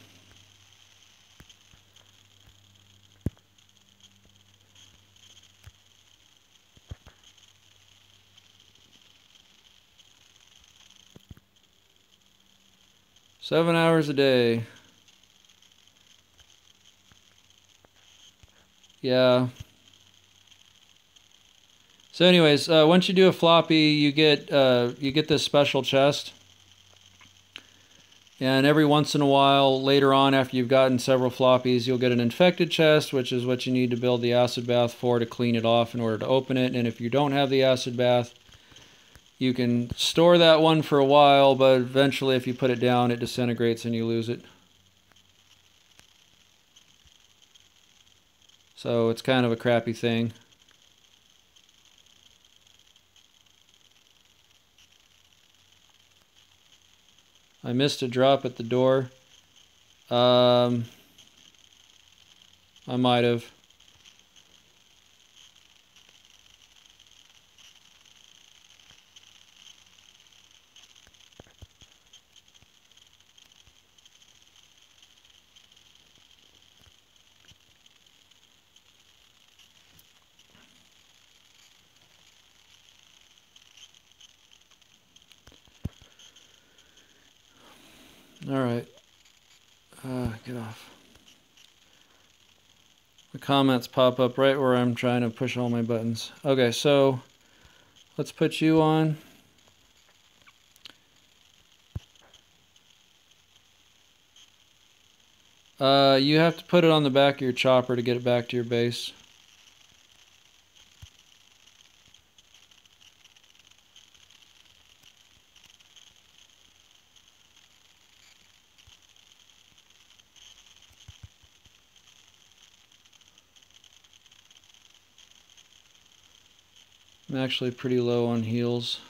Seven hours a day. Yeah. So anyways, once you do a floppy, you get this special chest. And every once in a while, later on, after you've gotten several floppies, you'll get an infected chest, which is what you need to build the acid bath for to clean it off in order to open it. And if you don't have the acid bath, you can store that one for a while, but eventually if you put it down, it disintegrates and you lose it. So it's kind of a crappy thing. I missed a drop at the door. I might have. Alright. Get off. The comments pop up right where I'm trying to push all my buttons. Okay, so let's put you on. You have to put it on the back of your chopper to get it back to your base. I'm actually pretty low on heals.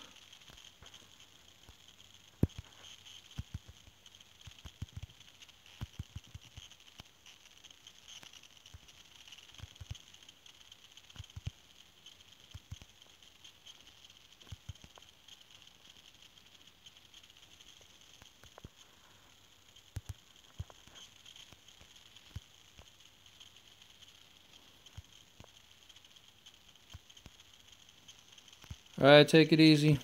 Alright, take it easy.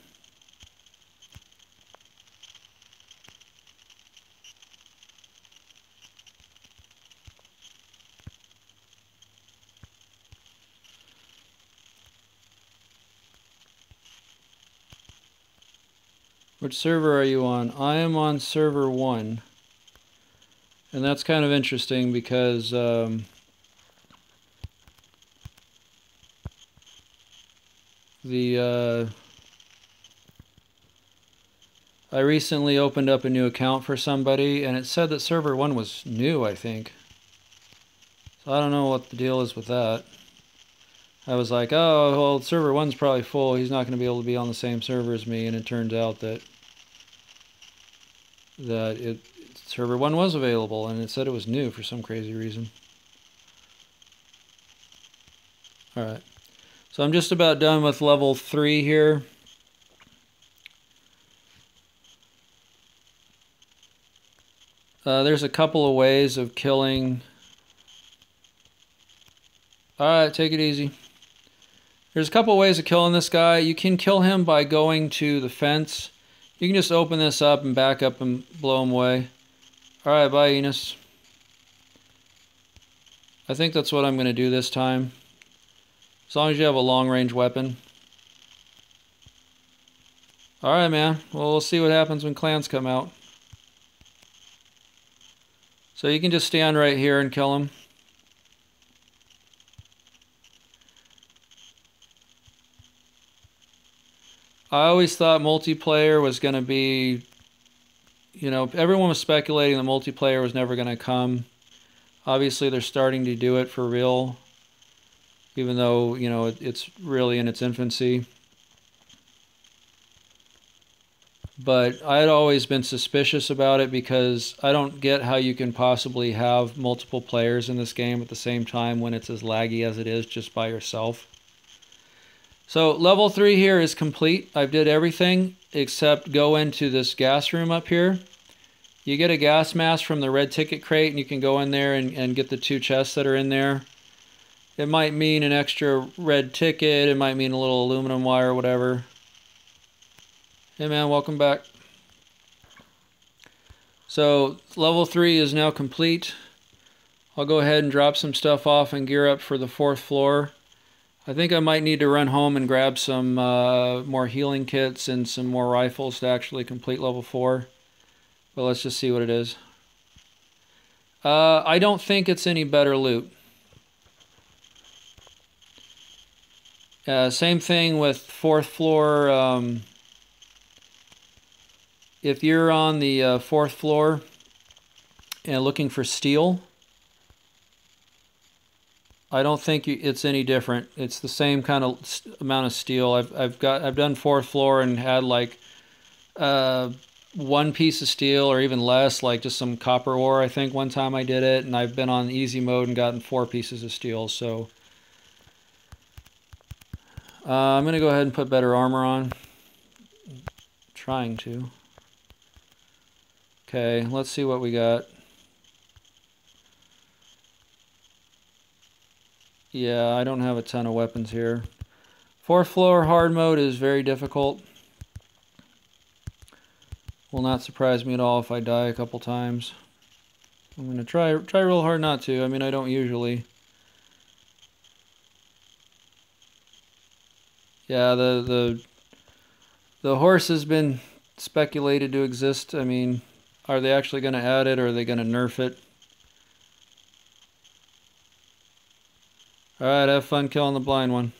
Which server are you on? I am on server 1. And that's kind of interesting because I recently opened up a new account for somebody and it said that server 1 was new, I think. So I don't know what the deal is with that. I was like, oh, well, server 1's probably full. He's not going to be able to be on the same server as me. And it turns out that server 1 was available and it said it was new for some crazy reason. Alright. So I'm just about done with level 3 here. There's a couple of ways of killing. Alright, take it easy. There's a couple of ways of killing this guy. You can kill him by going to the fence. You can just open this up and back up and blow them away. Alright, bye Enos. I think that's what I'm going to do this time. As long as you have a long-range weapon. Alright, man. Well, we'll see what happens when clans come out. So you can just stand right here and kill them. I always thought multiplayer was going to be... You know, everyone was speculating the multiplayer was never going to come. Obviously, they're starting to do it for real. Even though, you know, it's really in its infancy. But I had always been suspicious about it because I don't get how you can possibly have multiple players in this game at the same time when it's as laggy as it is just by yourself. So level 3 here is complete. I did everything except go into this gas room up here. You get a gas mask from the red ticket crate and you can go in there and get the 2 chests that are in there. It might mean an extra red ticket, it might mean a little aluminum wire or whatever. Hey man, welcome back. So level 3 is now complete. I'll go ahead and drop some stuff off and gear up for the 4th floor. I think I might need to run home and grab some more healing kits and some more rifles to actually complete level 4. But let's just see what it is. I don't think it's any better loot. Same thing with 4th floor. If you're on the 4th floor and looking for steel, I don't think it's any different. It's the same kind of amount of steel. I've done 4th floor and had like 1 piece of steel or even less, like just some copper ore. I think one time I did it, and I've been on easy mode and gotten 4 pieces of steel. So I'm gonna go ahead and put better armor on. Trying to. Okay, let's see what we got. Yeah, I don't have a ton of weapons here. 4th floor hard mode is very difficult. Will not surprise me at all if I die a couple times. I'm gonna try real hard not to. I mean, I don't usually. Yeah, the horse has been speculated to exist. I mean, are they actually going to add it, or are they going to nerf it? Alright, have fun killing the blind one.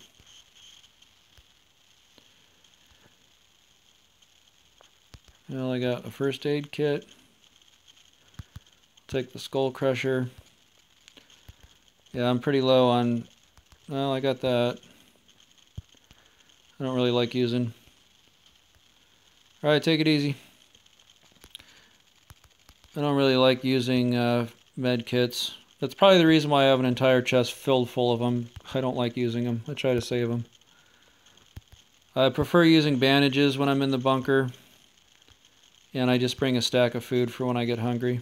Well, I got a first aid kit. Take the skull crusher. Yeah, I'm pretty low on... Well, I got that. I don't really like using. Alright, take it easy. I don't really like using med kits. That's probably the reason why I have an entire chest filled full of them. I don't like using them. I try to save them. I prefer using bandages when I'm in the bunker. And I just bring a stack of food for when I get hungry.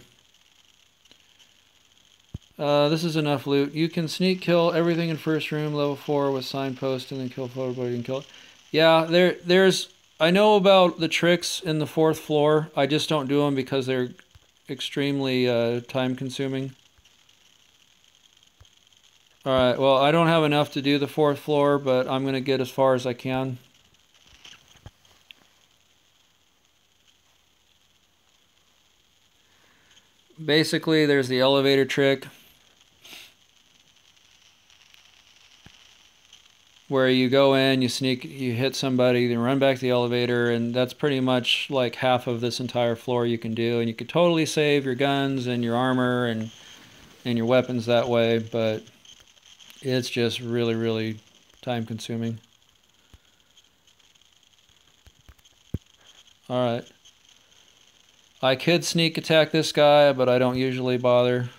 This is enough loot. You can sneak kill everything in first room, level 4 with signpost, and then kill everybody and kill it. Yeah, there's... I know about the tricks in the 4th floor. I just don't do them because they're extremely time consuming. Alright, well, I don't have enough to do the 4th floor, but I'm going to get as far as I can. Basically, there's the elevator trick, where you go in, you sneak, you hit somebody, then run back to the elevator, and that's pretty much like half of this entire floor you can do. And you could totally save your guns and your armor and your weapons that way, but it's just really, really time consuming. Alright. I could sneak attack this guy, but I don't usually bother.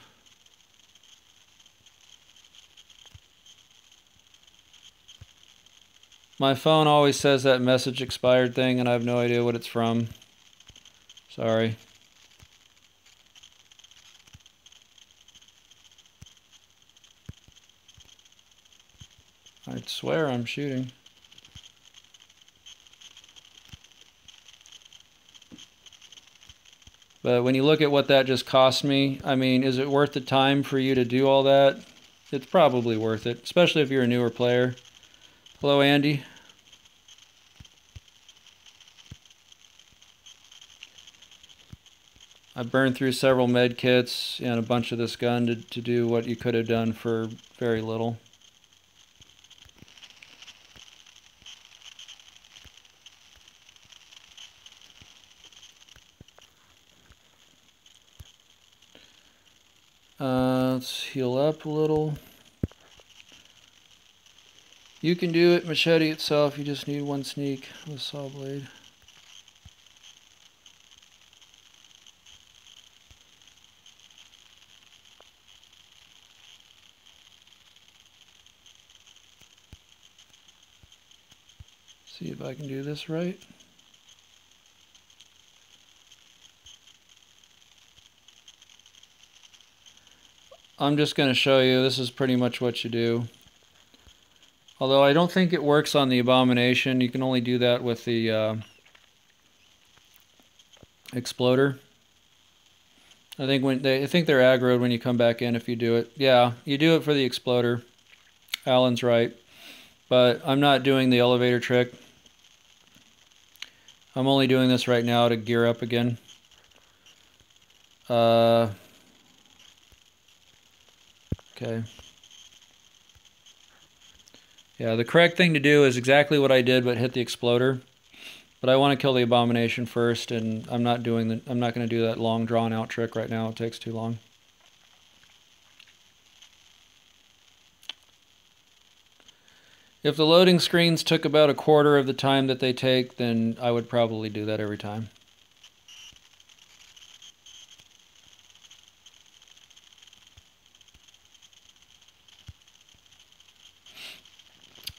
My phone always says that message expired thing, and I have no idea what it's from. Sorry. I swear I'm shooting. But when you look at what that just cost me, I mean, is it worth the time for you to do all that? It's probably worth it, especially if you're a newer player. Hello, Andy. I burned through several med kits and a bunch of this gun to do what you could have done for very little. Let's heal up a little. You can do it, machete itself. You just need one sneak with saw blade. See if I can do this right. I'm just going to show you. This is pretty much what you do. Although I don't think it works on the Abomination. You can only do that with the Exploder. I think they're aggroed when you come back in if you do it. Yeah, you do it for the Exploder. Alan's right. But I'm not doing the elevator trick. I'm only doing this right now to gear up again. Okay. Yeah, the correct thing to do is exactly what I did, but hit the Exploder. But I want to kill the Abomination first, and I'm not going to do that long drawn out trick right now. It takes too long. If the loading screens took about a quarter of the time that they take, then I would probably do that every time.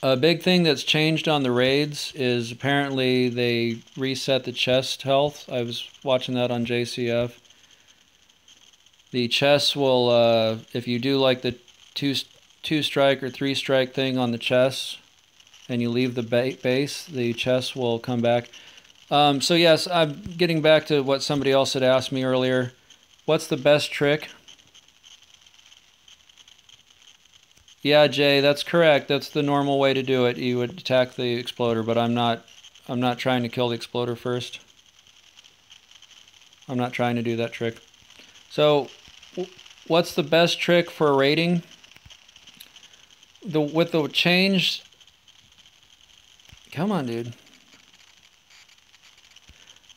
A big thing that's changed on the raids is apparently they reset the chest health. I was watching that on JCF. The chest will, if you do like the two strike or 3 strike thing on the chest, and you leave the base, the chest will come back. So yes, I'm getting back to what somebody else had asked me earlier. What's the best trick? Yeah, Jay, that's correct. That's the normal way to do it. You would attack the Exploder, but I'm not trying to kill the Exploder first. I'm not trying to do that trick. So, what's the best trick for raiding? With the change. Come on, dude.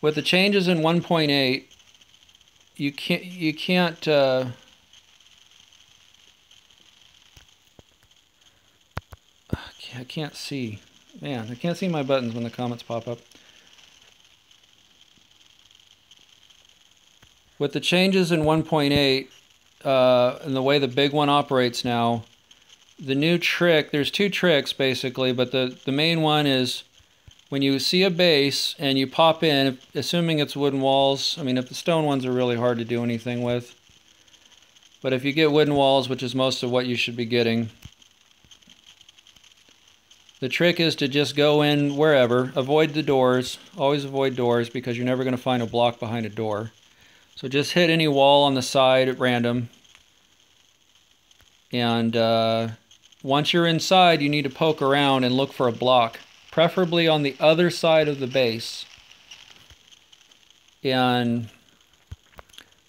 With the changes in 1.8, you can't I can't see. Man, I can't see my buttons when the comments pop up. With the changes in 1.8 and the way the big one operates now, the new trick, there's 2 tricks basically, but the main one is when you see a base and you pop in, assuming it's wooden walls. I mean, if the stone ones are really hard to do anything with. But if you get wooden walls, which is most of what you should be getting, the trick is to just go in wherever. Avoid the doors. Always avoid doors because you're never going to find a block behind a door. So just hit any wall on the side at random. And once you're inside, you need to poke around and look for a block. Preferably on the other side of the base. And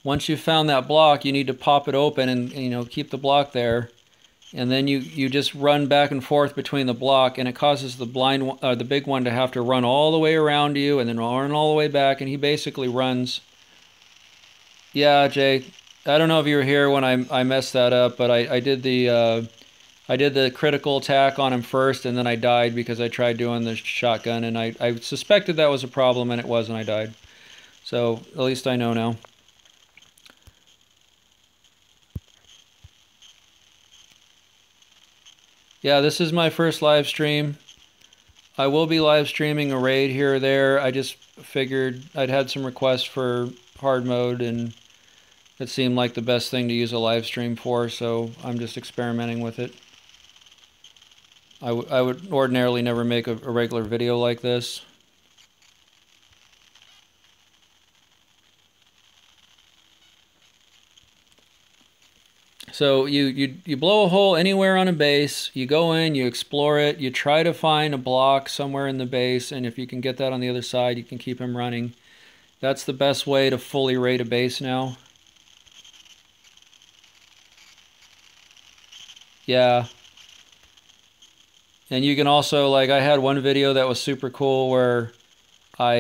once you've found that block, you need to pop it open and keep the block there. And then you just run back and forth between the block, and it causes the big one to have to run all the way around you and then run all the way back, and he basically runs. Yeah, Jay, I don't know if you were here when I messed that up, but I did the critical attack on him first, and then I died because I tried doing the shotgun, and I suspected that was a problem, and it was, and I died. So at least I know now. Yeah, this is my first live stream. I will be live streaming a raid here or there. I just figured I'd had some requests for hard mode, and it seemed like the best thing to use a live stream for, so I'm just experimenting with it. I would ordinarily never make a regular video like this. So you blow a hole anywhere on a base, you go in, you explore it, you try to find a block somewhere in the base, and if you can get that on the other side, you can keep him running. That's the best way to fully raid a base now. Yeah. And you can also, like, I had one video that was super cool where I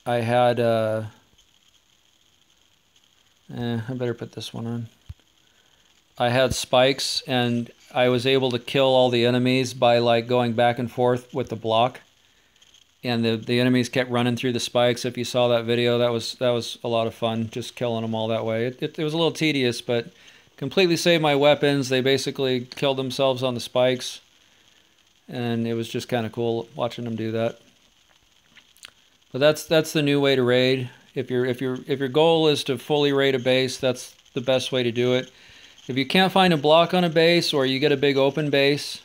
had I better put this one on. I had spikes and I was able to kill all the enemies by like going back and forth with the block. And the enemies kept running through the spikes. If you saw that video, that was a lot of fun, just killing them all that way. It was a little tedious, but completely saved my weapons. They basically killed themselves on the spikes, and it was just kind of cool watching them do that. But that's the new way to raid. If your goal is to fully raid a base, that's the best way to do it. If you can't find a block on a base or you get a big open base,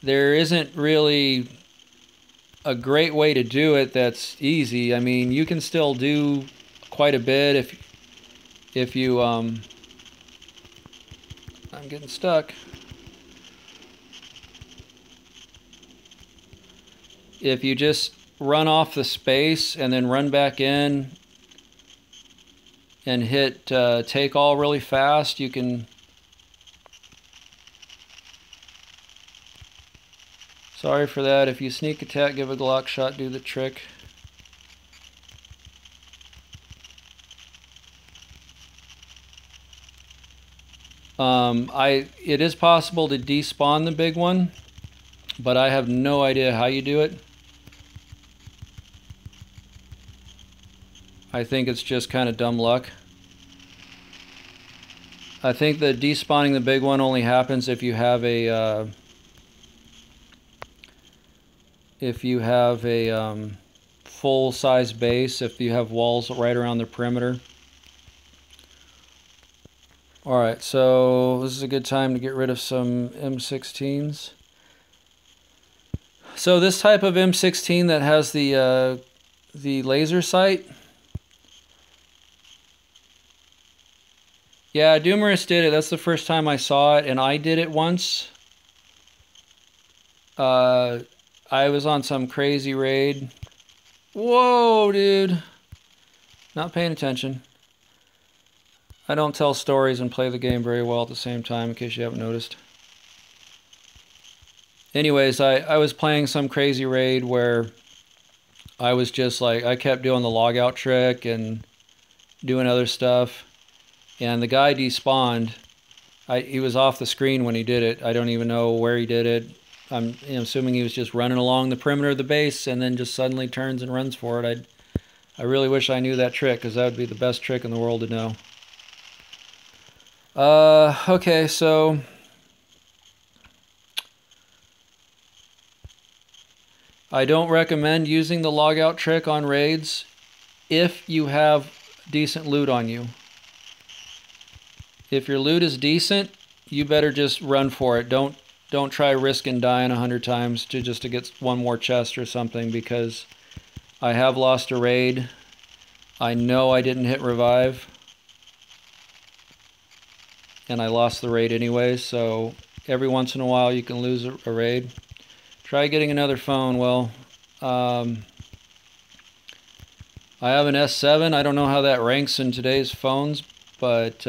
there isn't really a great way to do it that's easy. I mean, you can still do quite a bit if you I'm getting stuck. If you just run off the space and then run back in and hit take all really fast, you can. Sorry for that. If you sneak attack, give a Glock shot, do the trick. It is possible to despawn the big one, but I have no idea how you do it. I think it's just kind of dumb luck. I think that despawning the big one only happens if you have a full-size base, if you have walls right around the perimeter. Alright, so this is a good time to get rid of some M16s. So this type of M16 that has the laser sight. Yeah, Doomerous did it. That's the first time I saw it, and I did it once. I was on some crazy raid. Whoa, dude. Not paying attention. I don't tell stories and play the game very well at the same time, in case you haven't noticed. Anyways, I was playing some crazy raid where I was just like, I kept doing the logout trick and doing other stuff. And the guy despawned. He was off the screen when he did it. I don't even know where he did it. I'm assuming he was just running along the perimeter of the base and then just suddenly turns and runs for it. I really wish I knew that trick, because that would be the best trick in the world to know. Okay, so I don't recommend using the logout trick on raids if you have decent loot on you. If your loot is decent, you better just run for it. Don't try risking dying 100 times just to get one more chest or something, because I have lost a raid. I know I didn't hit revive, and I lost the raid anyway, so every once in a while you can lose a raid. Try getting another phone. Well, I have an S7. I don't know how that ranks in today's phones, but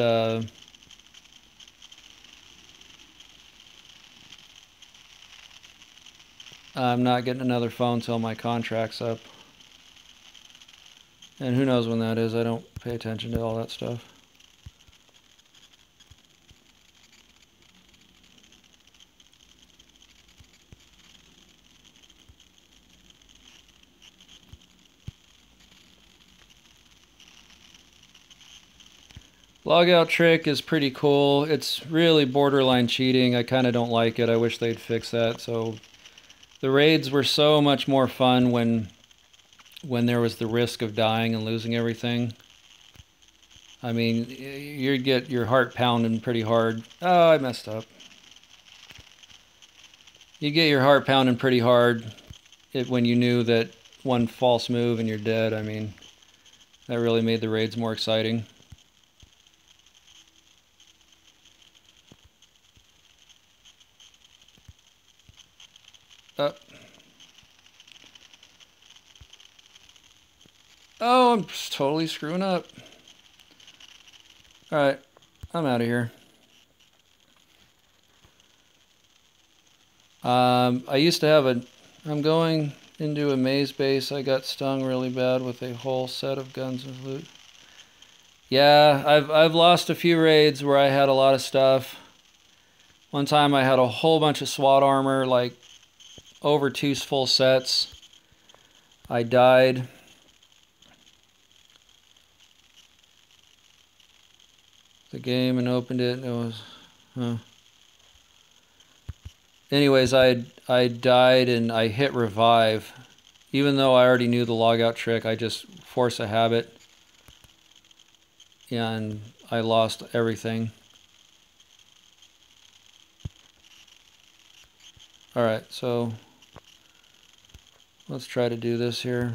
I'm not getting another phone till my contract's up. And who knows when that is. I don't pay attention to all that stuff. Logout trick is pretty cool. It's really borderline cheating. I kind of don't like it. I wish they'd fix that. So the raids were so much more fun when there was the risk of dying and losing everything. I mean, you'd get your heart pounding pretty hard. Oh, I messed up. You get your heart pounding pretty hard when you knew that one false move and you're dead. I mean, that really made the raids more exciting. Oh, I'm just totally screwing up. Alright, I'm out of here. I used to have I'm going into a maze base. I got stung really bad with a whole set of guns and loot. Yeah, I've lost a few raids where I had a lot of stuff. One time I had a whole bunch of SWAT armor, like over 2 full sets. I died. The game and opened it and it was, huh. Anyways, I died and I hit revive. Even though I already knew the logout trick, I just force a habit. And I lost everything. Alright, so let's try to do this here.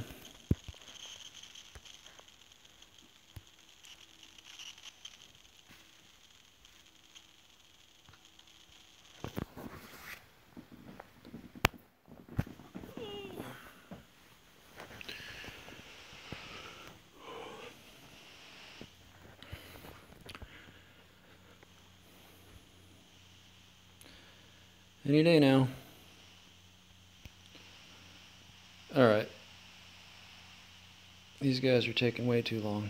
Any day now. Alright. These guys are taking way too long.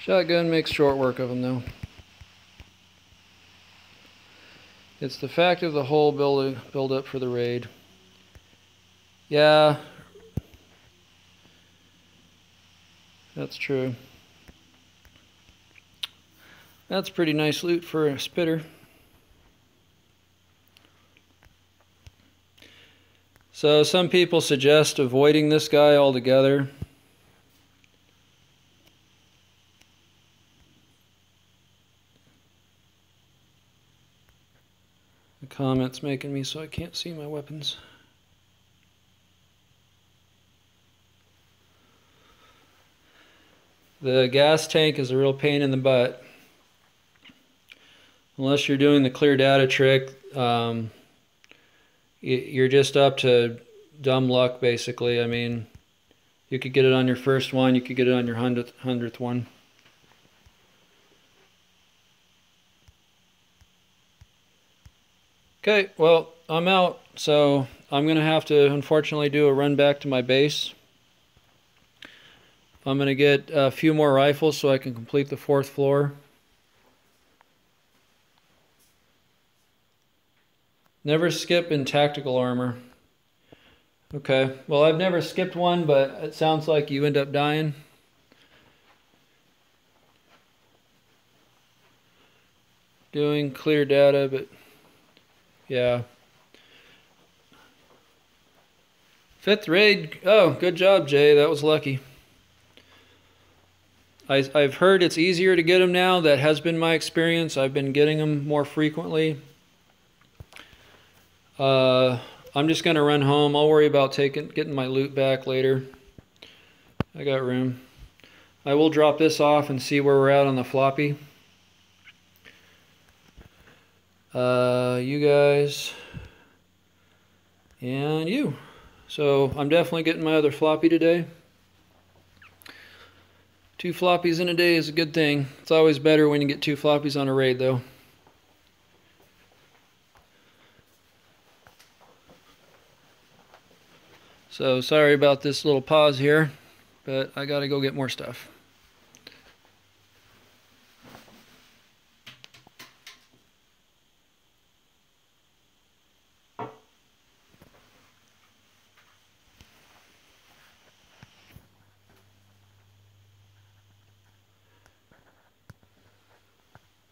Shotgun makes short work of them though. It's the fact of the whole build up for the raid. Yeah. That's true. That's pretty nice loot for a spitter. So some people suggest avoiding this guy altogether. The comment's making me so I can't see my weapons. The gas tank is a real pain in the butt. Unless you're doing the clear data trick, you're just up to dumb luck, basically. I mean, you could get it on your first one, you could get it on your 100th one. Okay, well, I'm out, so I'm going to have to, unfortunately, do a run back to my base. I'm going to get a few more rifles so I can complete the 4th floor. Never skip in tactical armor. Okay, well, I've never skipped one, but it sounds like you end up dying. Doing clear data, but yeah. 5th raid. Oh, good job, Jay. That was lucky. I've heard it's easier to get them now. That has been my experience. I've been getting them more frequently. I'm just going to run home. I'll worry about getting my loot back later. I got room. I will drop this off and see where we're at on the floppy. You guys and you. So I'm definitely getting my other floppy today. 2 floppies in a day is a good thing. It's always better when you get 2 floppies on a raid though. So sorry about this little pause here, but I gotta go get more stuff.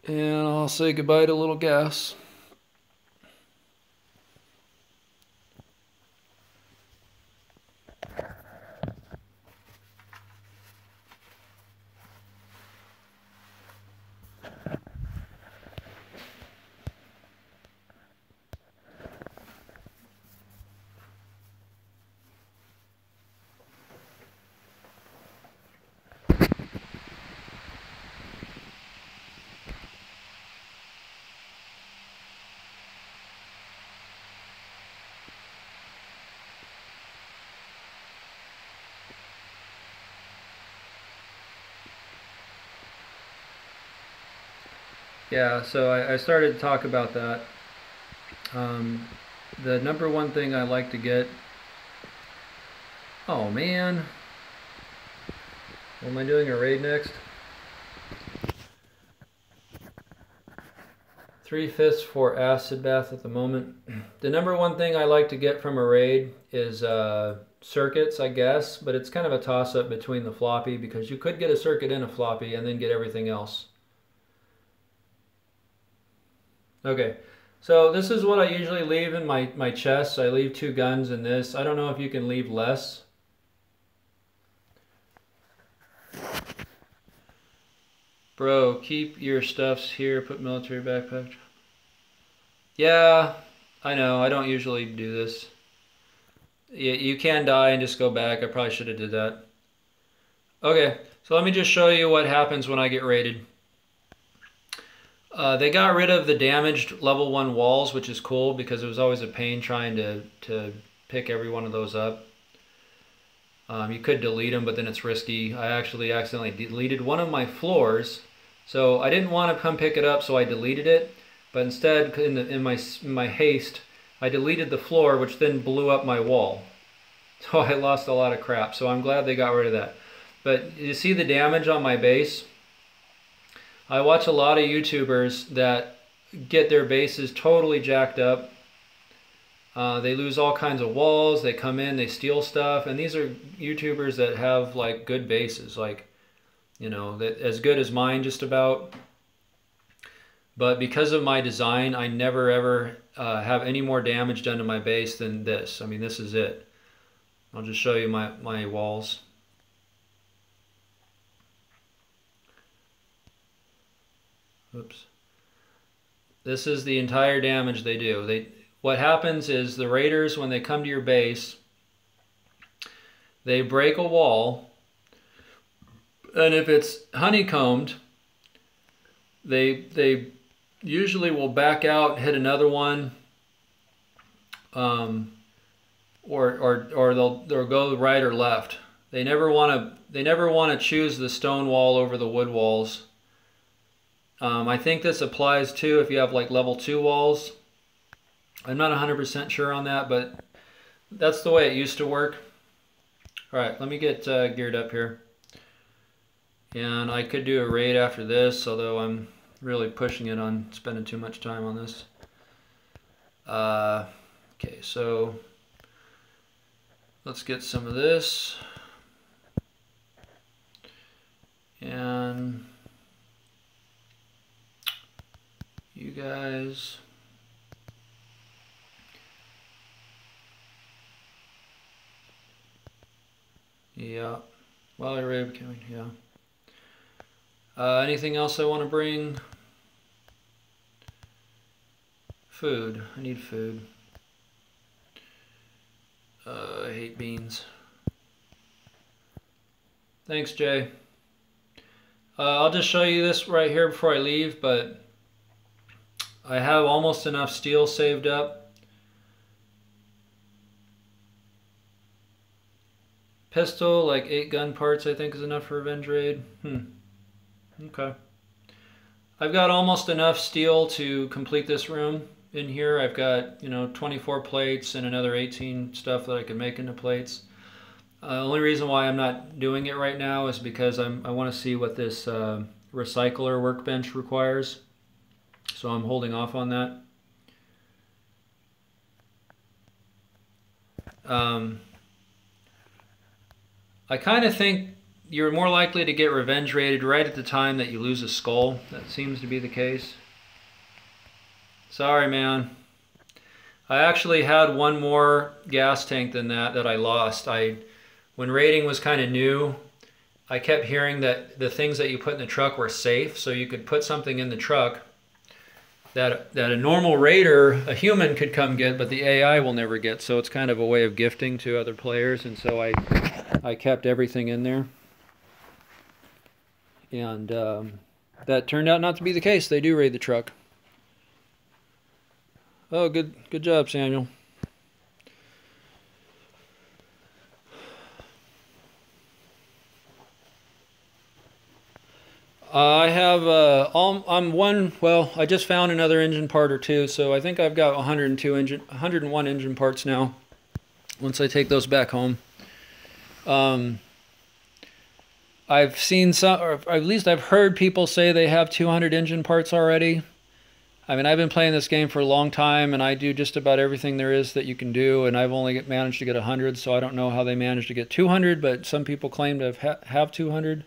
And I'll say goodbye to little gas. Yeah, so I started to talk about that. Um, the number one thing I like to get. Oh man, am I doing a raid next? 3/5 for acid bath at the moment. The number one thing I like to get from a raid is circuits, I guess, but it's kind of a toss-up between the floppy because you could get a circuit in a floppy and then get everything else. Okay, so this is what I usually leave in my chest. I leave 2 guns in this. I don't know if you can leave less. Bro, keep your stuffs here, put military backpack. Yeah, I know, I don't usually do this. You can die and just go back. I probably should have did that. Okay, so let me just show you what happens when I get raided. They got rid of the damaged level 1 walls, which is cool because it was always a pain trying to pick every one of those up. You could delete them, but then it's risky. I actually accidentally deleted one of my floors, so I didn't want to come pick it up, so I deleted it. But instead, in my haste, I deleted the floor, which then blew up my wall. So I lost a lot of crap. So I'm glad they got rid of that. But you see the damage on my base? I watch a lot of YouTubers that get their bases totally jacked up. They lose all kinds of walls, they come in, they steal stuff, and these are YouTubers that have like good bases, like, you know, that as good as mine just about. But because of my design, I never ever have any more damage done to my base than this. I mean, this is it. I'll just show you my walls. Oops. This is the entire damage they do. What happens is the raiders, when they come to your base, they break a wall, and if it's honeycombed, they usually will back out, hit another one, or they'll go right or left. They never want to choose the stone wall over the wood walls. I think this applies too if you have like level 2 walls. I'm not 100% sure on that, but that's the way it used to work. All right, let me get geared up here. And I could do a raid after this, although I'm really pushing it on spending too much time on this. Okay, so let's get some of this. And you guys... Yeah, while I raid becoming, yeah. Anything else I want to bring? Food. I need food. I hate beans. Thanks, Jay. I'll just show you this right here before I leave, but I have almost enough steel saved up. Pistol, like 8 gun parts, I think is enough for Revenge Raid. Okay. I've got almost enough steel to complete this room in here. I've got, 24 plates and another 18 stuff that I can make into plates. The only reason why I'm not doing it right now is because I want to see what this recycler workbench requires. So I'm holding off on that. I kind of think you're more likely to get revenge raided right at the time that you lose a skull. That seems to be the case. Sorry, man. I actually had one more gas tank than that I lost. When raiding was kind of new, I kept hearing that the things that you put in the truck were safe, so you could put something in the truck that a normal raider, a human, could come get, but the AI will never get. So it's kind of a way of gifting to other players, and so I kept everything in there. And that turned out not to be the case. They do raid the truck. Oh, good job, Samuel. I have I'm one. Well, I just found another engine part or two, so I think I've got 101 engine parts now. Once I take those back home, um, I've seen some, or at least I've heard people say they have 200 engine parts already. I mean, I've been playing this game for a long time, and I do just about everything there is that you can do, and I've only managed to get 100, so I don't know how they managed to get 200, but some people claim to have 200.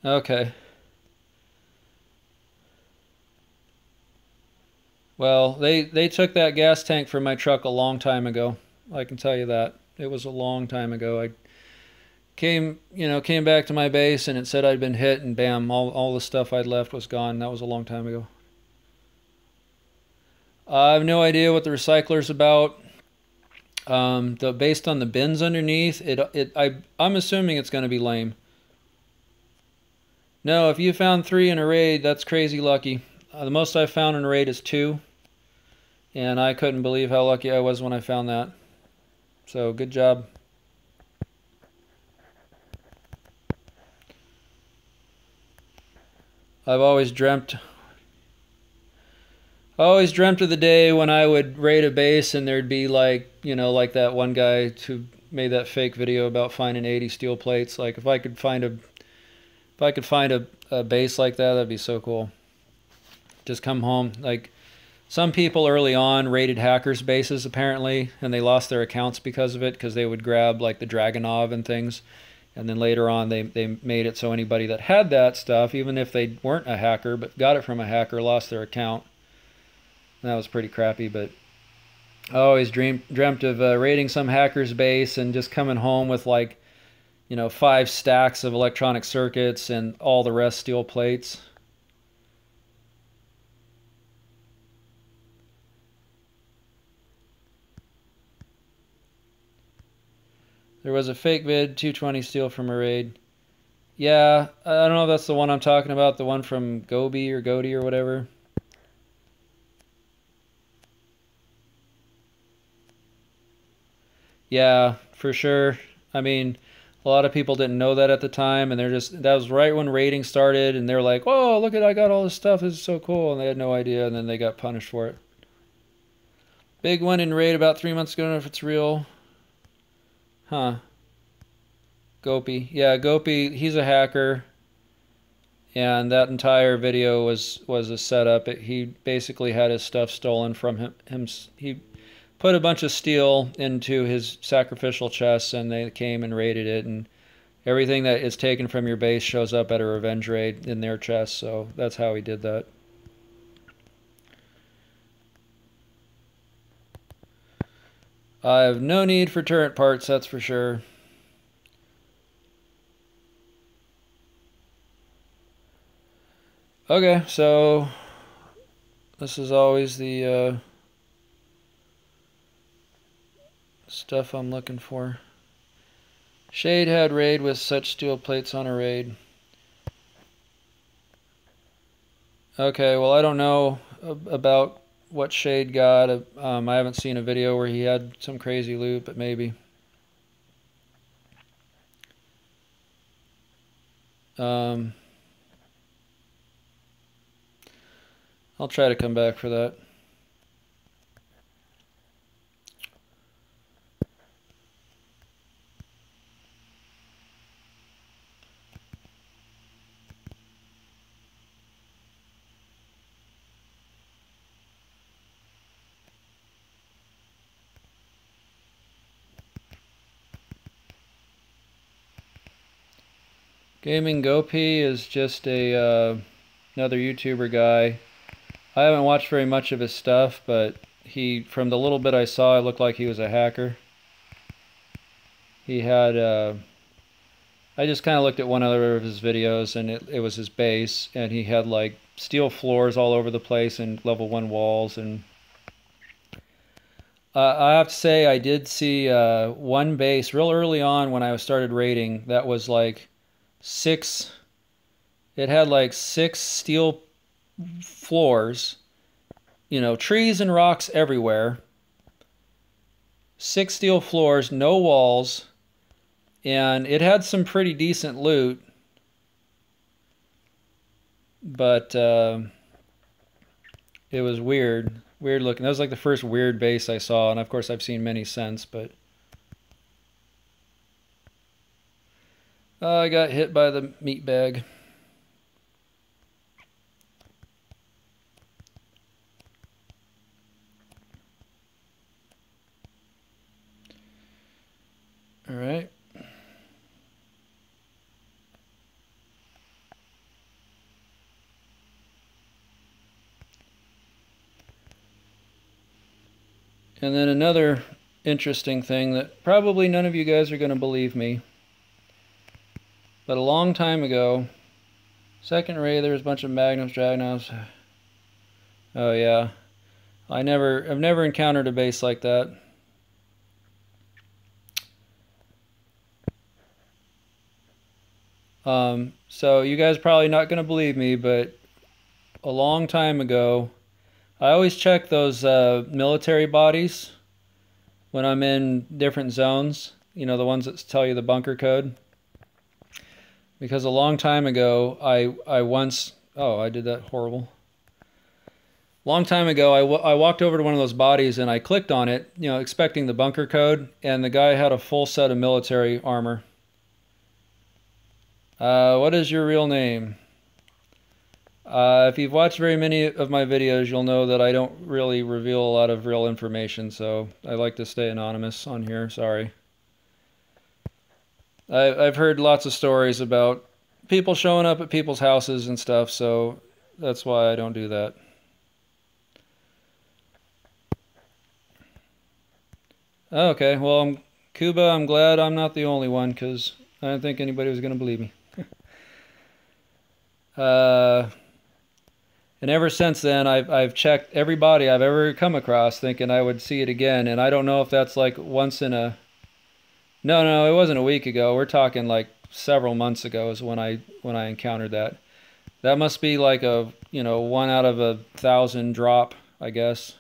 Okay. Well, they took that gas tank from my truck a long time ago. I can tell you that. It was a long time ago. I came back to my base and it said I'd been hit and bam, all the stuff I'd left was gone. That was a long time ago. I have no idea what the recycler's about. Based on the bins underneath, I'm assuming it's going to be lame. No, if you found 3 in a raid, that's crazy lucky. The most I found in a raid is 2, and I couldn't believe how lucky I was when I found that. So good job. I've always dreamt of the day when I would raid a base and there'd be like, like that one guy who made that fake video about finding 80 steel plates. Like if I could find a base like that, that'd be so cool. Just come home. Like some people early on raided hackers' bases apparently, and they lost their accounts because of it, because they would grab like the Dragonov and things. And then later on, they made it so anybody that had that stuff, even if they weren't a hacker but got it from a hacker, lost their account. And that was pretty crappy, but I always dreamt of raiding some hacker's base and just coming home with like, 5 stacks of electronic circuits and all the rest steel plates. There was a fake vid, 220 steel from a raid. Yeah, I don't know if that's the one I'm talking about, the one from Gobi or Godi or whatever. Yeah, for sure. I mean, a lot of people didn't know that at the time, and that was right when raiding started, and they're like, "Oh, look at, I got all this stuff, this is so cool," and they had no idea, and then they got punished for it. Big one in raid about 3 months ago, I don't know if it's real. Huh. Gopi. Yeah, Gopi, he's a hacker, and that entire video was a setup. He basically had his stuff stolen from him. He put a bunch of steel into his sacrificial chests, and they came and raided it, and everything that is taken from your base shows up at a revenge raid in their chests, so that's how he did that. I have no need for turret parts, that's for sure. Okay, so this is always the stuff I'm looking for. Shade had raid with such steel plates on a raid. Okay, well I don't know about what Shade got. I haven't seen a video where he had some crazy loot, but maybe. I'll try to come back for that. Gaming Gopi is just another YouTuber guy. I haven't watched very much of his stuff, but from the little bit I saw, it looked like he was a hacker. He had, I just kind of looked at one other of his videos, and it was his base, and he had like steel floors all over the place and level 1 walls, and I have to say I did see one base real early on when I started raiding that was like it had like 6 steel floors, trees and rocks everywhere, 6 steel floors, no walls, and it had some pretty decent loot, but it was weird looking. That was like the first weird base I saw, and of course I've seen many since, but I got hit by the meat bag. All right. And then another interesting thing that probably none of you guys are going to believe me, but a long time ago, second raid, there was a bunch of Magnums, Dragnos. Oh yeah, I've never encountered a base like that. So you guys are probably not going to believe me, but a long time ago, I always check those military bodies when I'm in different zones, you know, the ones that tell you the bunker code. Because a long time ago, I once, oh, I did that horrible. Long time ago, I walked over to one of those bodies and I clicked on it, you know, expecting the bunker code, and the guy had a full set of military armor. What is your real name? If you've watched very many of my videos, you'll know that I don't really reveal a lot of real information, so I like to stay anonymous on here. Sorry. I've heard lots of stories about people showing up at people's houses and stuff, so that's why I don't do that. Okay, well, Cuba, I'm glad I'm not the only one, because I didn't think anybody was going to believe me. And ever since then, I've checked every body I've ever come across, thinking I would see it again. And I don't know if that's like once in a... No, it wasn't a week ago. We're talking like several months ago is when I encountered that. That must be like a, you know, 1 out of 1,000 drop, I guess.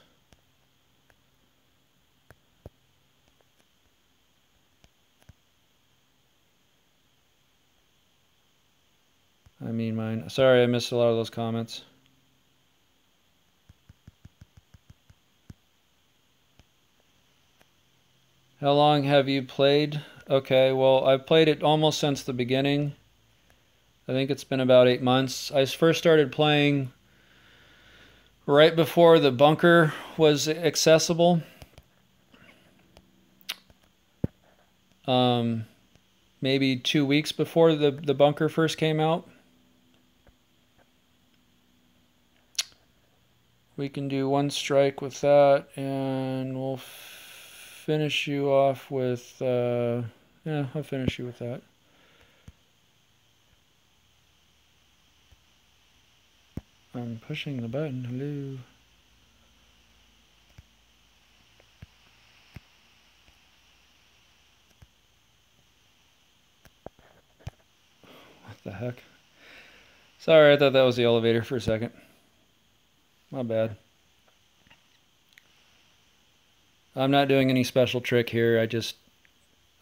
I mean mine. Sorry, I missed a lot of those comments. How long have you played? Okay, well, I've played it almost since the beginning. I think it's been about 8 months. I first started playing right before the bunker was accessible. Maybe 2 weeks before the bunker first came out. We can do one strike with that, and we'll finish you off with, yeah, I'll finish you with that. I'm pushing the button. Hello. What the heck? Sorry, I thought that was the elevator for a second. My bad. I'm not doing any special trick here.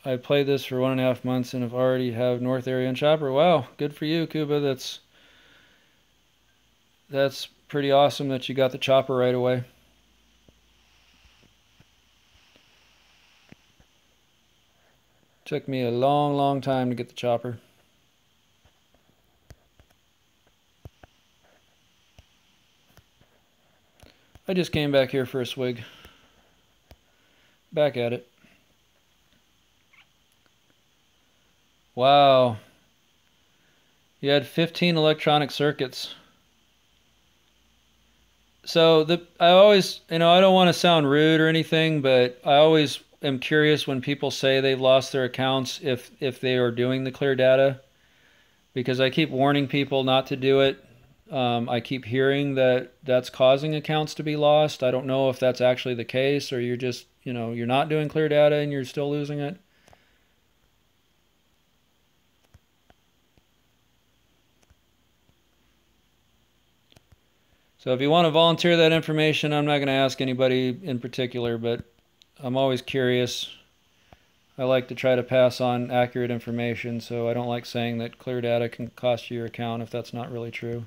I played this for 1.5 months and have already have North Area and Chopper. Wow, good for you, Cuba. That's pretty awesome that you got the chopper right away. Took me a long time to get the chopper. I just came back here for a swig. Back at it. Wow. You had 15 electronic circuits. So I always, you know, I don't want to sound rude or anything, but I always am curious when people say they've lost their accounts if they are doing the clear data, because I keep warning people not to do it. I keep hearing that that's causing accounts to be lost. I don't know if that's actually the case, or you're just, you know, you're not doing clear data and you're still losing it. So if you want to volunteer that information, I'm not going to ask anybody in particular, but I'm always curious. I like to try to pass on accurate information, so I don't like saying that clear data can cost you your account if that's not really true.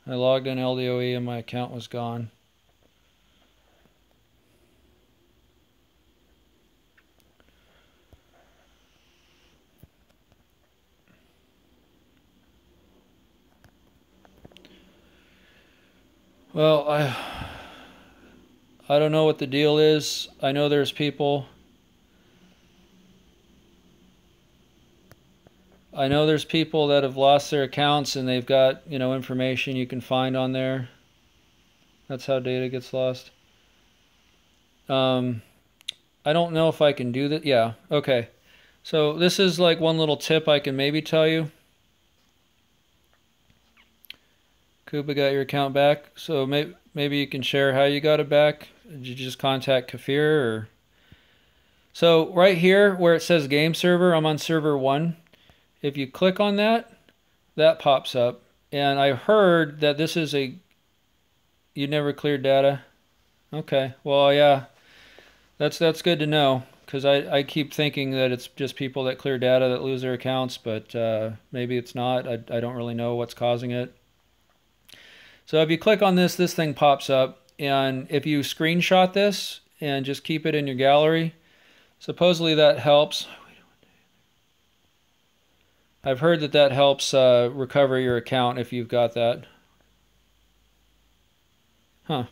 I logged in LDOE and my account was gone. Well, I don't know what the deal is. I know there's people. I know there's people that have lost their accounts and they've got, you know, information you can find on there. That's how data gets lost. I don't know if I can do that. Yeah, okay. So this is like one little tip I can maybe tell you. Kuba got your account back. So maybe you can share how you got it back. Did you just contact Kafir or? So right here where it says game server, I'm on server 1. If you click on that, that pops up. And I heard that this is a, you never cleared data. Okay, well, yeah, that's good to know, because I keep thinking that it's just people that clear data that lose their accounts, but maybe it's not. I don't really know what's causing it. So if you click on this, this thing pops up, and if you screenshot this and just keep it in your gallery, supposedly that helps. I've heard that that helps recover your account if you've got that. Huh.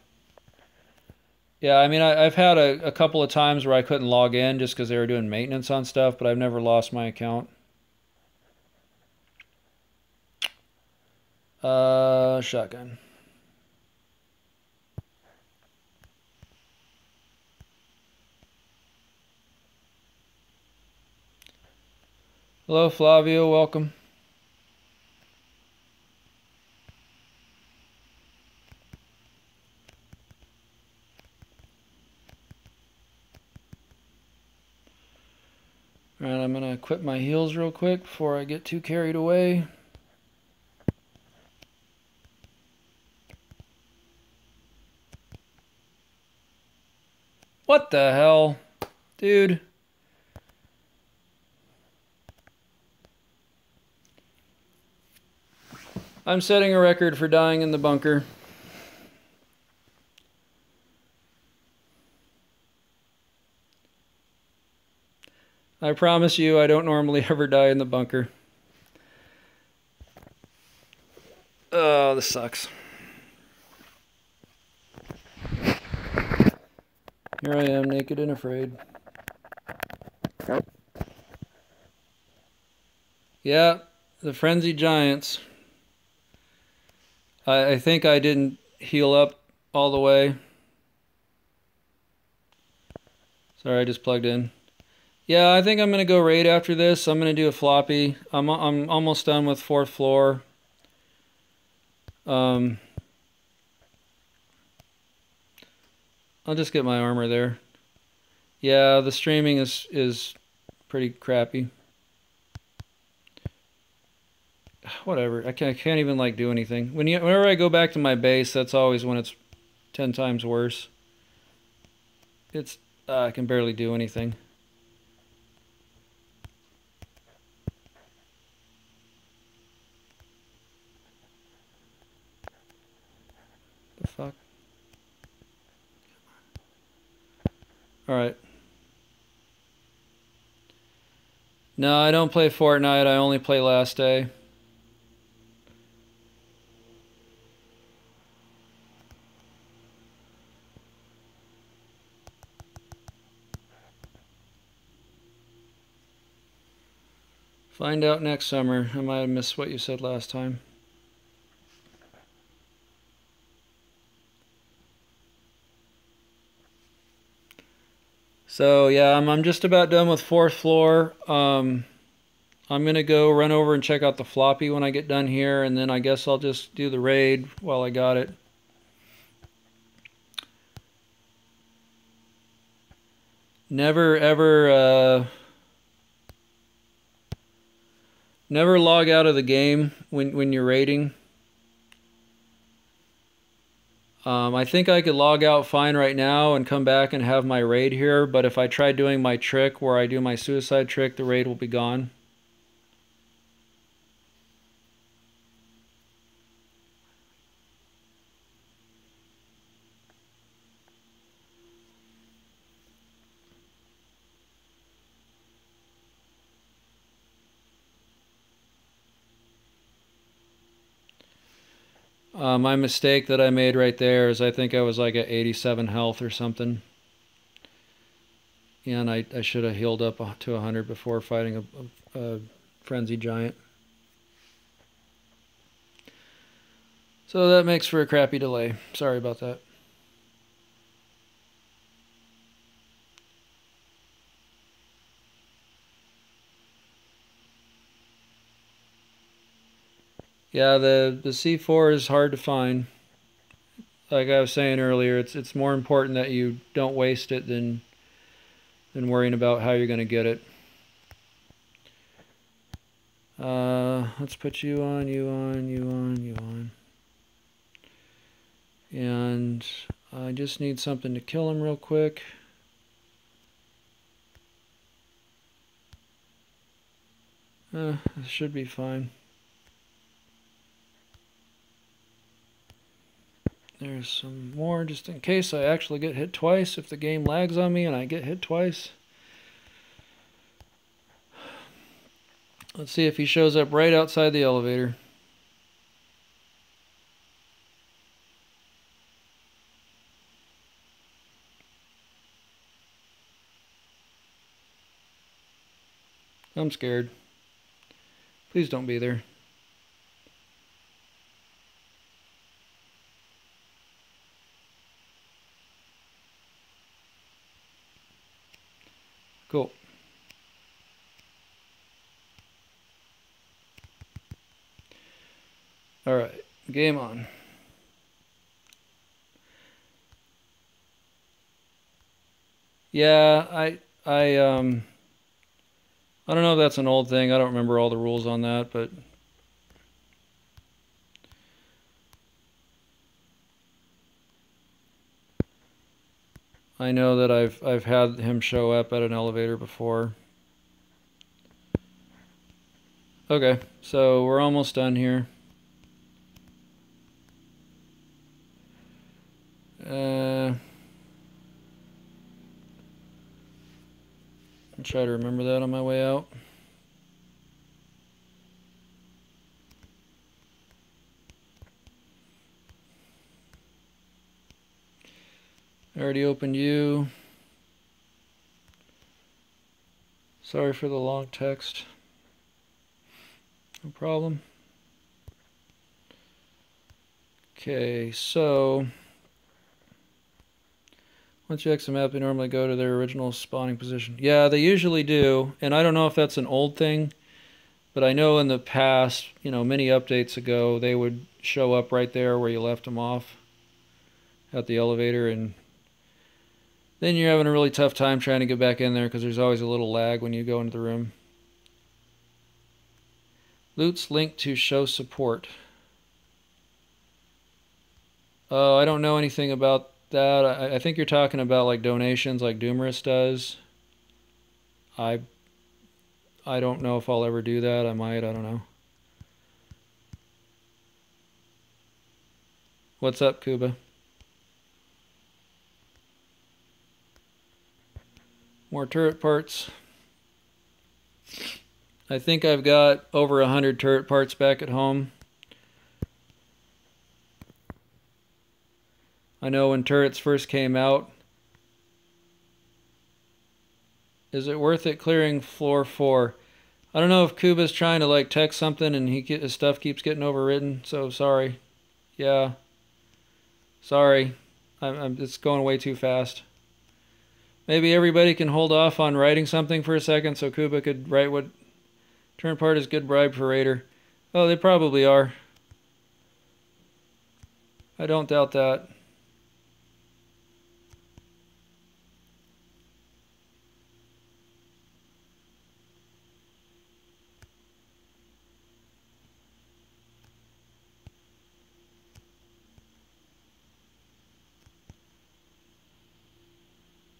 Yeah, I mean, I've had a couple of times where I couldn't log in just because they were doing maintenance on stuff, but I've never lost my account. Shotgun. Hello, Flavio, welcome. All right, I'm going to equip my heals real quick before I get too carried away. What the hell? Dude. I'm setting a record for dying in the bunker. I promise you I don't normally ever die in the bunker. Oh, this sucks. Here I am, naked and afraid. Yeah, the frenzied giants. I think I didn't heal up all the way. Sorry, I just plugged in. Yeah, I think I'm going to go raid after this. I'm going to do a floppy. I'm almost done with 4th floor. I'll just get my armor there. Yeah, the streaming is pretty crappy. Whatever. I can't even like do anything. Whenever I go back to my base, that's always when it's 10 times worse. It's I can barely do anything. The fuck? All right. No, I don't play Fortnite. I only play Last Day. Find out next summer. I might have missed what you said last time. So yeah, I'm just about done with 4th floor. I'm gonna go run over and check out the floppy when I get done here, and then I guess I'll just do the raid while I got it. Never ever never log out of the game when you're raiding. I think I could log out fine right now and come back and have my raid here, but if I try doing my trick where I do my suicide trick, the raid will be gone. My mistake that I made right there is I think I was like at 87 health or something. And I should have healed up to 100 before fighting a frenzy giant. So that makes for a crappy delay. Sorry about that. Yeah, the C4 is hard to find. Like I was saying earlier, it's more important that you don't waste it than worrying about how you're going to get it. Let's put you on, you on, you on, you on. And I just need something to kill him real quick. This should be fine. There's some more just in case I actually get hit twice. If the game lags on me and I get hit twice. Let's see if he shows up right outside the elevator. I'm scared. Please don't be there. Cool. All right, game on. Yeah, I don't know if that's an old thing. I don't remember all the rules on that, but I know that I've had him show up at an elevator before. Okay, so we're almost done here. I'll try to remember that on my way out. I already opened you. Sorry for the long text. No problem. Okay, so once you exit the map, they normally go to their original spawning position. Yeah, they usually do, and I don't know if that's an old thing, but I know in the past, you know, many updates ago, they would show up right there where you left them off at the elevator, and then you're having a really tough time trying to get back in there because there's always a little lag when you go into the room. Loot's linked to show support. Oh, I don't know anything about that. I think you're talking about like donations like Doomerus does. I don't know if I'll ever do that. I might. I don't know. What's up, Kuba? More turret parts. I think I've got over 100 turret parts back at home. I know when turrets first came out. Is it worth it clearing floor 4? I don't know if Kuba's trying to like text something and his stuff keeps getting overwritten, so sorry. Yeah. Sorry. It's going way too fast. Maybe everybody can hold off on writing something for a second so Kuba could write what turn part is good bribe for Raider. Oh, they probably are. I don't doubt that.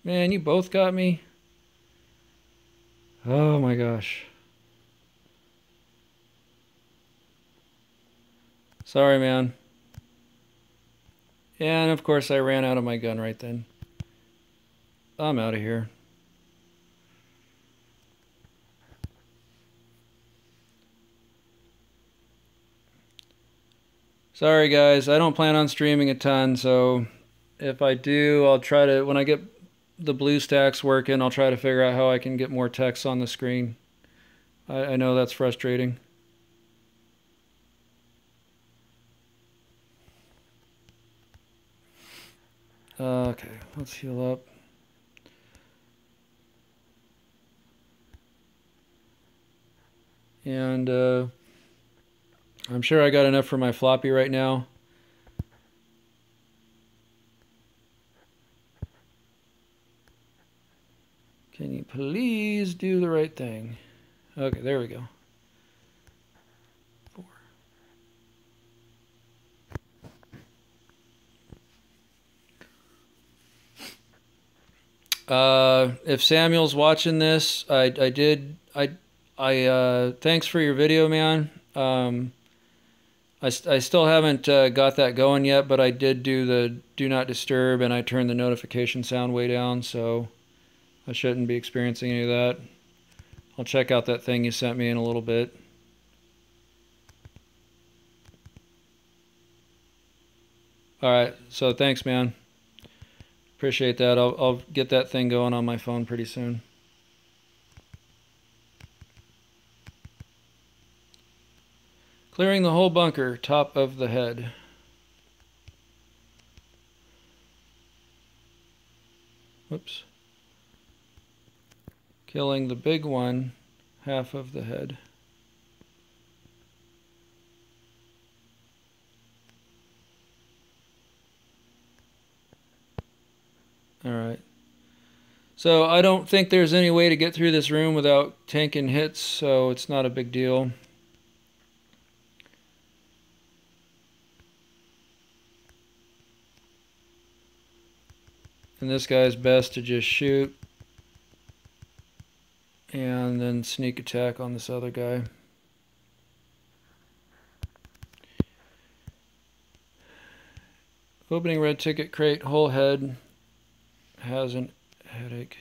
Man, you both got me. Oh my gosh. Sorry, man. And of course I ran out of my gun right then. I'm out of here. Sorry guys, I don't plan on streaming a ton, so if I do, I'll try to, when I get the BlueStacks working, I'll try to figure out how I can get more text on the screen. I know that's frustrating. Okay, let's heal up. And I'm sure I got enough for my floppy right now. Can you please do the right thing? Okay, there we go. 4. If Samuel's watching this, thanks for your video, man. I still haven't got that going yet, but I did do the do not disturb, and I turned the notification sound way down, so I shouldn't be experiencing any of that. I'll check out that thing you sent me in a little bit. All right, so thanks, man. Appreciate that. I'll get that thing going on my phone pretty soon. Clearing the whole bunker, top of the head. Whoops. Killing the big one, half of the head. Alright. So I don't think there's any way to get through this room without tanking hits, so it's not a big deal. And this guy's best to just shoot and then sneak attack on this other guy. Opening red ticket crate, whole head, has an headache.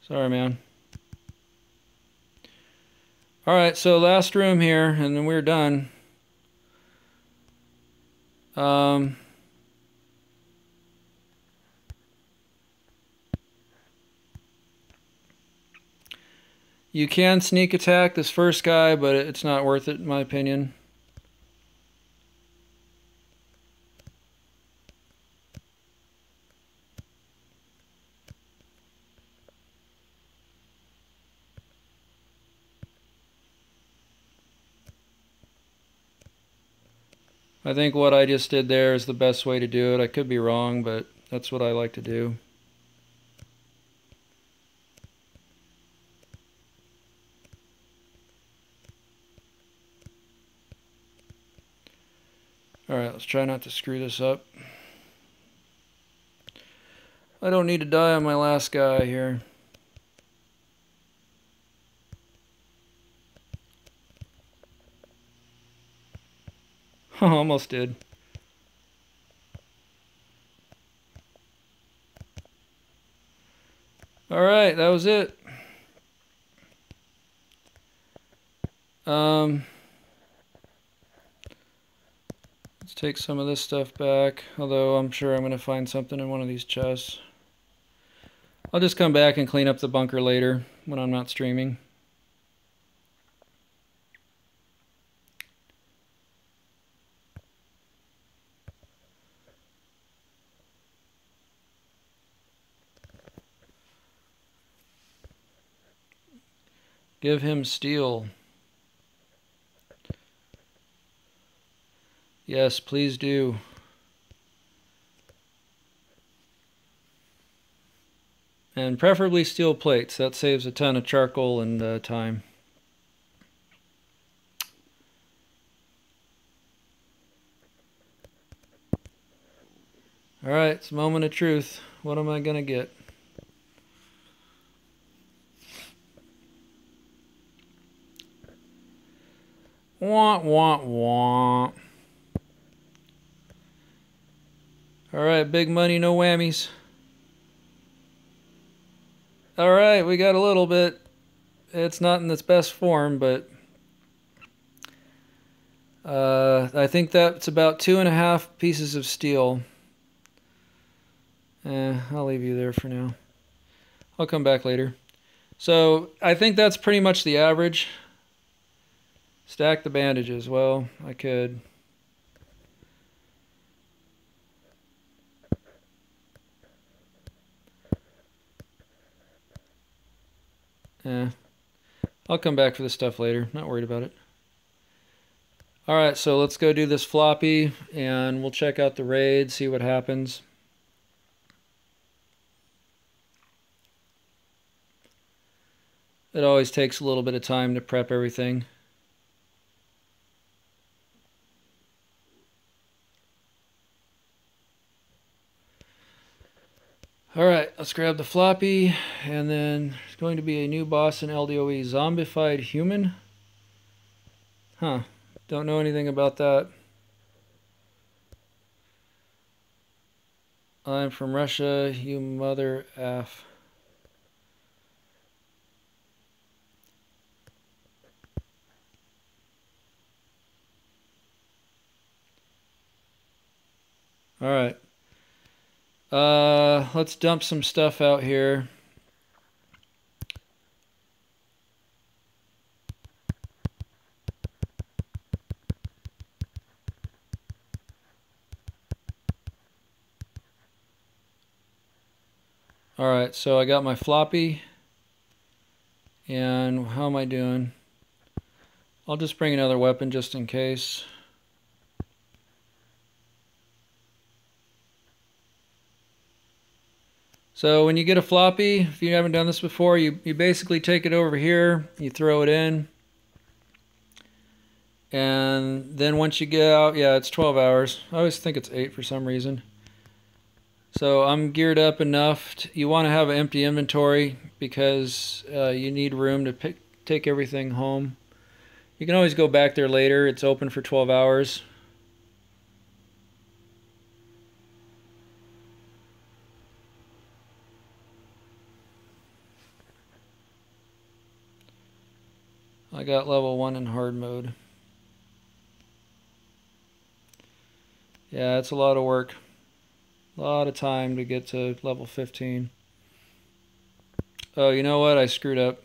Sorry, man. Alright, so last room here, and then we're done. You can sneak attack this first guy, but it's not worth it in my opinion. I think what I just did there is the best way to do it. I could be wrong, but that's what I like to do. Alright, let's try not to screw this up. I don't need to die on my last guy here. Almost did. Alright, that was it. Let's take some of this stuff back, although I'm sure I'm going to find something in one of these chests. I'll just come back and clean up the bunker later when I'm not streaming. Give him steel. Yes, please do. And preferably steel plates. That saves a ton of charcoal and time. Alright, it's a moment of truth. What am I gonna get? Wah, wah, wah. Alright, big money, no whammies. Alright, we got a little bit. It's not in its best form, but I think that's about 2.5 pieces of steel. I'll leave you there for now. I'll come back later. So I think that's pretty much the average. Stack the bandages. Well, I could. I'll come back for this stuff later. Not worried about it. Alright, so let's go do this floppy, and we'll check out the raid, see what happens. It always takes a little bit of time to prep everything. Alright, let's grab the floppy, and then there's going to be a new boss in LDOE, Zombified Human. Huh, don't know anything about that. I'm from Russia, you mother F. Alright. Let's dump some stuff out here. Alright, so I got my floppy. And how am I doing? I'll just bring another weapon just in case. So when you get a floppy, if you haven't done this before, you basically take it over here, you throw it in. And then once you get out, yeah, it's 12 hours. I always think it's 8 for some reason. So I'm geared up enough. You want to have an empty inventory because you need room to take everything home. You can always go back there later. It's open for 12 hours. I got level 1 in hard mode. Yeah, it's a lot of work. A lot of time to get to level 15. Oh, you know what? I screwed up.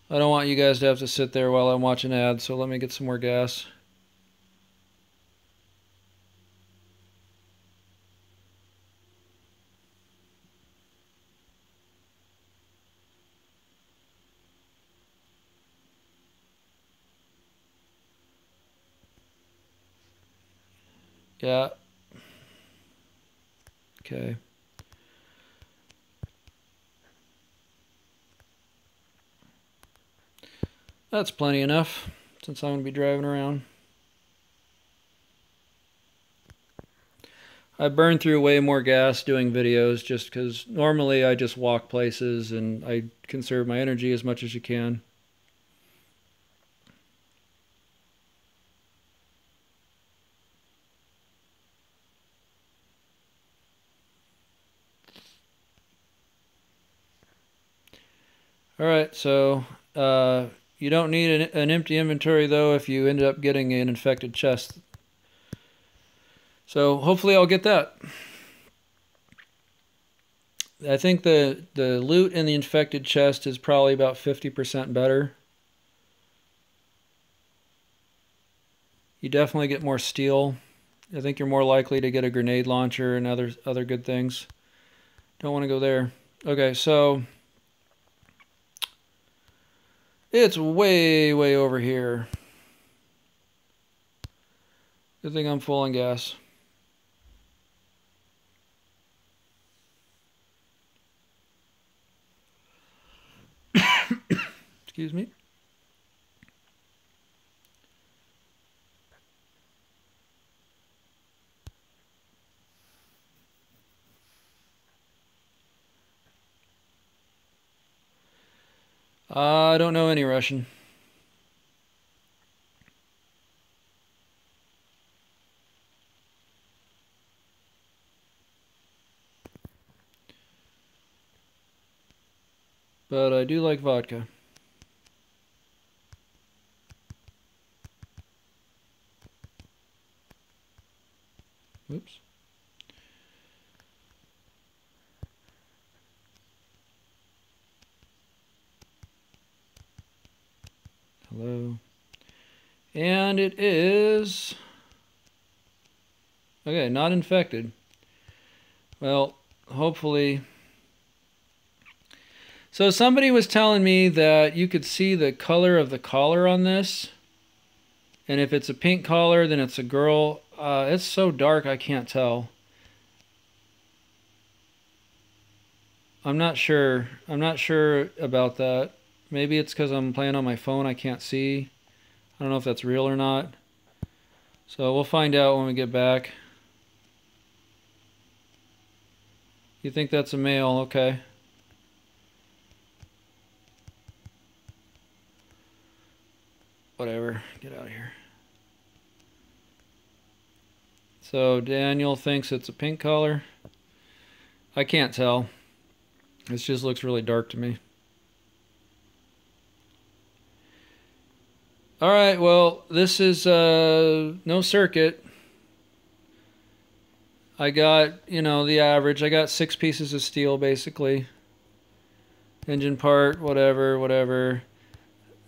I don't want you guys to have to sit there while I'm watching ads, so let me get some more gas. Yeah. Okay. That's plenty enough, since I'm going to be driving around. I burn through way more gas doing videos just because normally I just walk places and I conserve my energy as much as you can. Alright, so you don't need an empty inventory though if you end up getting an infected chest. So hopefully I'll get that. I think the loot in the infected chest is probably about 50% better. You definitely get more steel. I think you're more likely to get a grenade launcher and other good things. Don't want to go there. Okay, so it's way over here. Good thing I'm full on gas. Excuse me. I don't know any Russian. But I do like vodka. Oops. Hello. And it is... Okay, not infected. Well, hopefully... So somebody was telling me that you could see the color of the collar on this. And if it's a pink collar, then it's a girl. It's so dark I can't tell. I'm not sure. I'm not sure about that. Maybe it's because I'm playing on my phone. I can't see. I don't know if that's real or not. So we'll find out when we get back. You think that's a male? Okay. Whatever. Get out of here. So Daniel thinks it's a pink collar. I can't tell. This just looks really dark to me. Alright, well, this is no circuit. I got, you know, the average. I got 6 pieces of steel, basically. Engine part, whatever, whatever.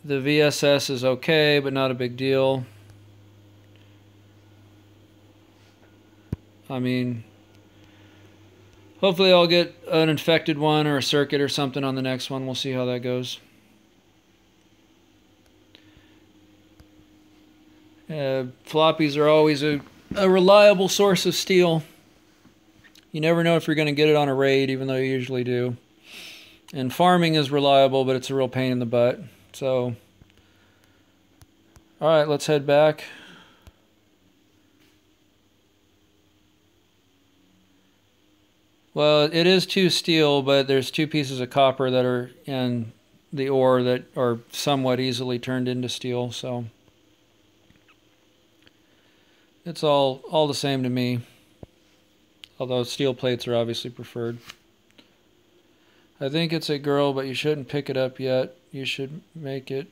The VSS is okay, but not a big deal. I mean, hopefully I'll get an infected one or a circuit or something on the next one. We'll see how that goes. Floppies are always a reliable source of steel. You never know if you're going to get it on a raid, even though you usually do. And farming is reliable, but it's a real pain in the butt. So, all right, let's head back. Well, it is 2 steel, but there's 2 pieces of copper that are in the ore that are somewhat easily turned into steel, so it's all the same to me. Although steel plates are obviously preferred. I think it's a girl, but you shouldn't pick it up yet. You should make it.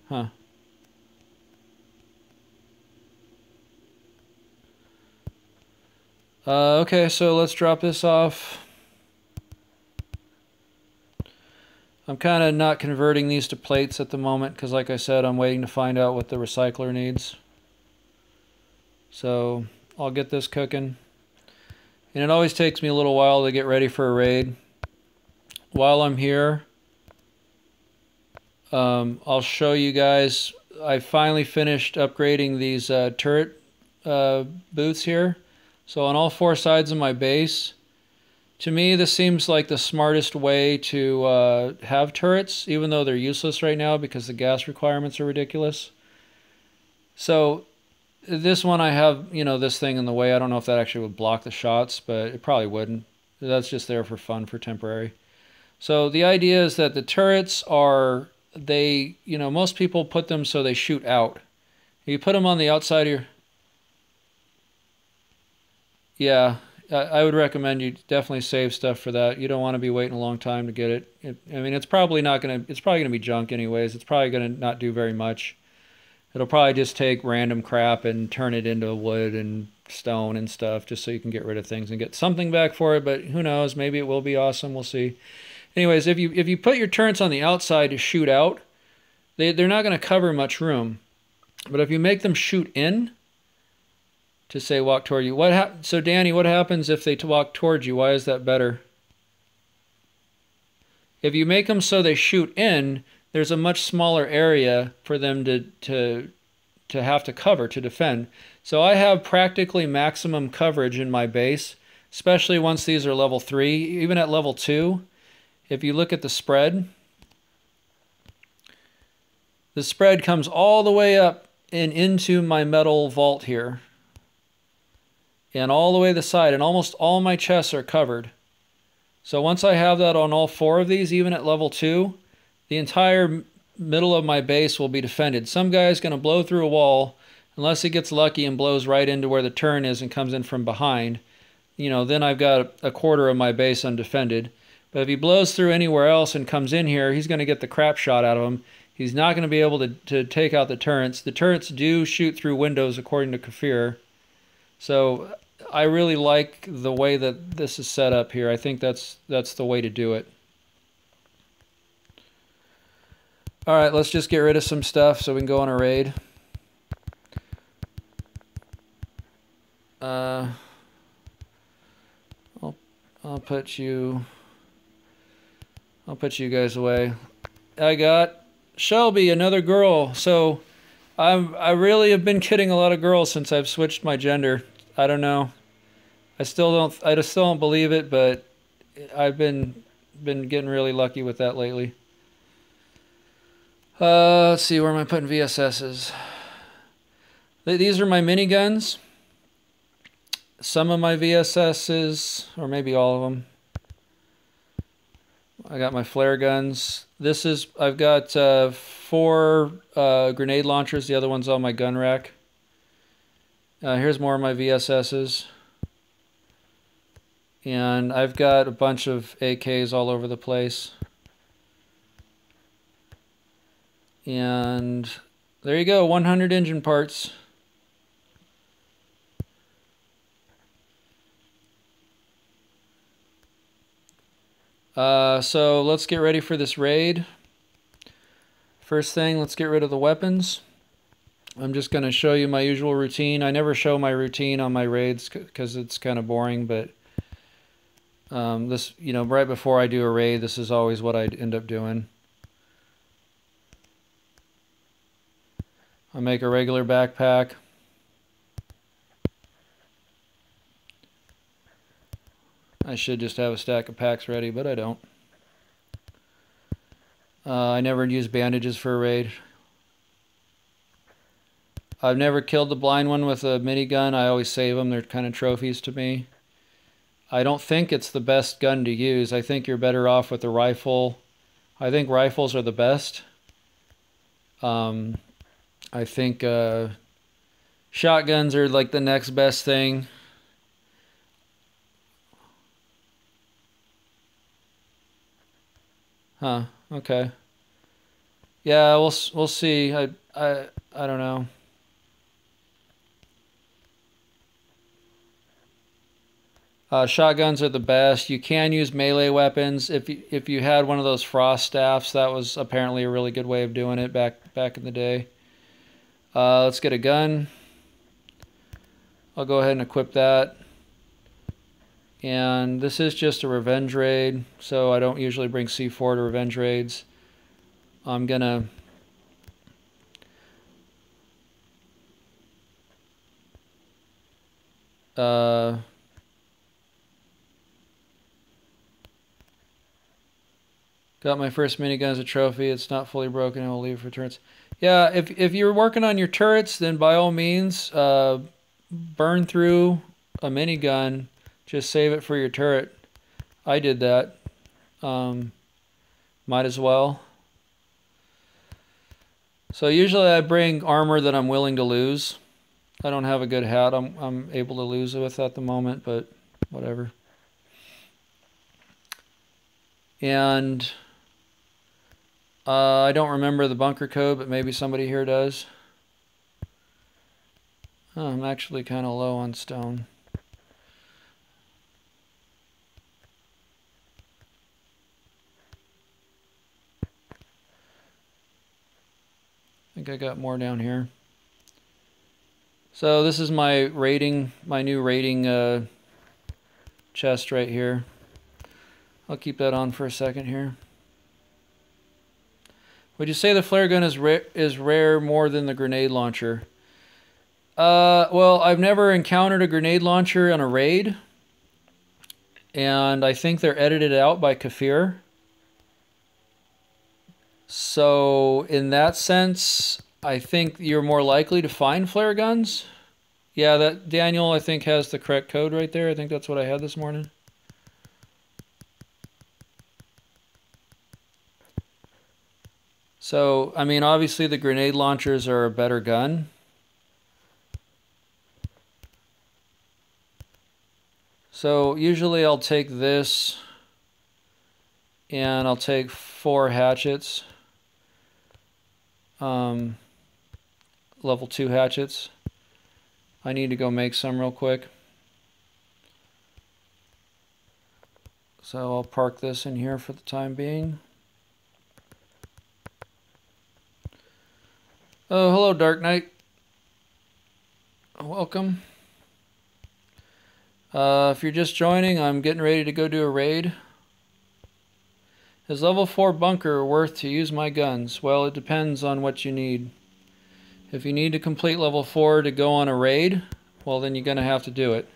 Huh. Okay, so let's drop this off. I'm kind of not converting these to plates at the moment because, like I said, I'm waiting to find out what the recycler needs. So I'll get this cooking. And it always takes me a little while to get ready for a raid. While I'm here, I'll show you guys. I finally finished upgrading these turret booths here. So on all 4 sides of my base, to me this seems like the smartest way to have turrets, even though they're useless right now because the gas requirements are ridiculous. So this one I have, you know, this thing in the way. I don't know if that actually would block the shots, but it probably wouldn't. That's just there for fun, for temporary. So the idea is that the turrets are, they, you know, most people put them so they shoot out. You put them on the outside of your... Yeah, I would recommend you definitely save stuff for that. You don't want to be waiting a long time to get it. I mean, it's probably going to be junk anyways. It's probably going to not do very much. It'll probably just take random crap and turn it into wood and stone and stuff just so you can get rid of things and get something back for it, but who knows, maybe it will be awesome, we'll see. Anyways, if you put your turrets on the outside to shoot out, they're not going to cover much room. But if you make them shoot in to say walk toward you, so Danny, what happens if they walk towards you? Why is that better? If you make them so they shoot in, there's a much smaller area for them to have to cover, to defend. So I have practically maximum coverage in my base, especially once these are level 3. Even at level 2, if you look at the spread comes all the way up and into my metal vault here. And all the way to the side, and almost all my chests are covered. So once I have that on all 4 of these, even at level 2, the entire middle of my base will be defended. Some guy's going to blow through a wall, unless he gets lucky and blows right into where the turn is and comes in from behind. You know, then I've got a quarter of my base undefended. But if he blows through anywhere else and comes in here, he's going to get the crap shot out of him. He's not going to be able to take out the turrets. The turrets do shoot through windows, according to Kafir. So I really like the way that this is set up here. I think that's the way to do it. All right, let's just get rid of some stuff so we can go on a raid. I'll put you guys away. I got Shelby, another girl. So I really have been kidding a lot of girls since I've switched my gender. I don't know. I just don't believe it, but I've been getting really lucky with that lately. Let's see, where am I putting VSSs? These are my miniguns. Some of my VSSs, or maybe all of them. I got my flare guns. I've got 4 grenade launchers. The other one's on my gun rack. Here's more of my VSSs. And I've got a bunch of AKs all over the place. And there you go, 100 engine parts. So let's get ready for this raid. First thing, let's get rid of the weapons. I'm just going to show you my usual routine. I never show my routine on my raids because it's kind of boring, but this, you know, right before I do a raid, this is always what I end up doing. I make a regular backpack. I should just have a stack of packs ready, but I don't. I never use bandages for a raid. I've never killed the blind one with a minigun. I always save them. They're kind of trophies to me. I don't think it's the best gun to use. I think you're better off with a rifle. I think rifles are the best. I think shotguns are like the next best thing. Huh, okay. Yeah, we'll see. I don't know. Shotguns are the best. You can use melee weapons. If you had one of those frost staffs, that was apparently a really good way of doing it back in the day. Let's get a gun. I'll go ahead and equip that. And this is just a revenge raid, so I don't usually bring C4 to revenge raids. I'm gonna got my first minigun as a trophy. It's not fully broken. I will leave it for turrets. Yeah, if you're working on your turrets, then by all means, burn through a minigun. Just save it for your turret. I did that. Might as well. So usually I bring armor that I'm willing to lose. I don't have a good hat I'm able to lose with at the moment, but whatever. And I don't remember the bunker code, but maybe somebody here does. Oh, I'm actually kind of low on stone. I think I got more down here. So this is my new rating chest right here. I'll keep that on for a second here. Would you say the flare gun is rare more than the grenade launcher? Well, I've never encountered a grenade launcher on a raid, and I think they're edited out by Kafir. So in that sense, I think you're more likely to find flare guns. Yeah, that Daniel I think has the correct code right there. I think that's what I had this morning. So, I mean, obviously the grenade launchers are a better gun. So usually I'll take this and I'll take 4 hatchets. Level 2 hatchets. I need to go make some real quick. So I'll park this in here for the time being. Oh, hello, Dark Knight. Welcome. If you're just joining, I'm getting ready to go do a raid. Is level 4 bunker worth to use my guns? Well, it depends on what you need. If you need to complete level 4 to go on a raid, well, then you're going to have to do it.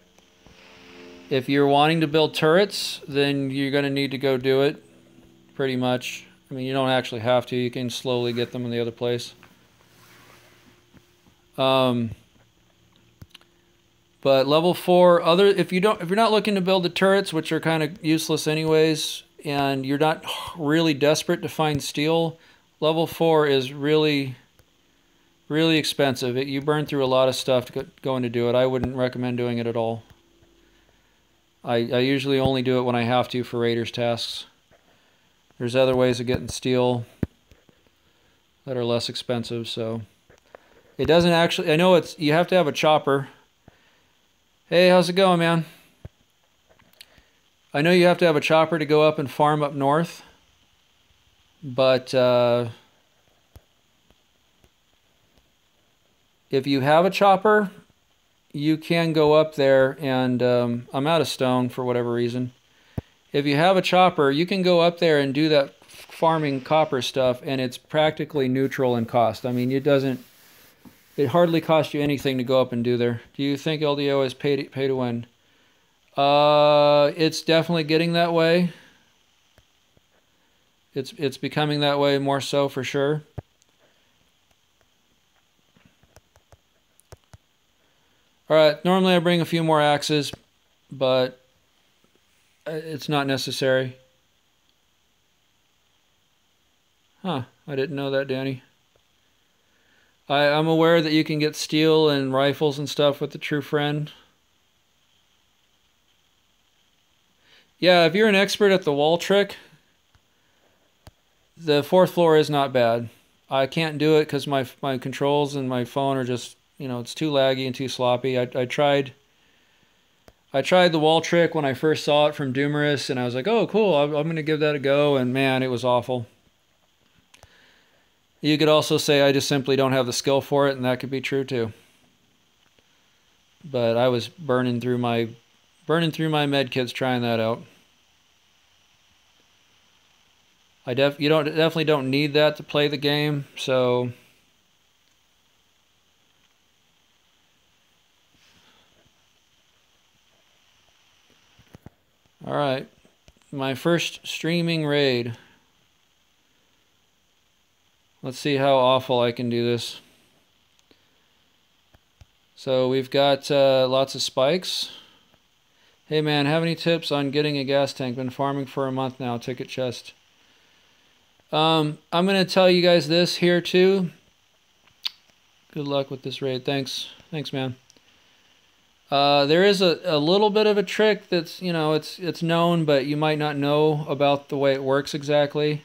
If you're wanting to build turrets, then you're going to need to go do it, pretty much. I mean, you don't actually have to. You can slowly get them in the other place. But level 4, if you're not looking to build the turrets, which are kind of useless anyways, and you're not really desperate to find steel, level 4 is really, really expensive. You burn through a lot of stuff to go in to do it. I wouldn't recommend doing it at all. I usually only do it when I have to for raiders tasks. There's other ways of getting steel that are less expensive, so it doesn't actually. I know you have to have a chopper. Hey, how's it going, man? I know you have to have a chopper to go up and farm up north, but if you have a chopper, you can go up there and I'm out of stone for whatever reason. If you have a chopper, you can go up there and do that farming copper stuff, and it's practically neutral in cost. I mean, it hardly costs you anything to go up and do there. Do you think LDO is pay to win? It's definitely getting that way. It's becoming that way more so for sure. Alright, normally I bring a few more axes, but it's not necessary. Huh, I didn't know that, Danny. I'm aware that you can get steel and rifles and stuff with the True Friend. Yeah, if you're an expert at the wall trick, the 4th floor is not bad. I can't do it because my controls and my phone are just, it's too laggy and too sloppy. I tried the wall trick when I first saw it from Doomerus, and I was like, oh, cool, I'm going to give that a go, and man, it was awful. You could also say I just simply don't have the skill for it, and that could be true too. But I was burning through my med kits trying that out. You definitely don't need that to play the game, so all right. My first streaming raid. Let's see how awful I can do this. So we've got lots of spikes. Hey man, have any tips on getting a gas tank? Been farming for a month now. Ticket chest. I'm going to tell you guys this here too. Good luck with this raid. Thanks, man. There is a little bit of a trick that's, it's known, but you might not know about the way it works exactly.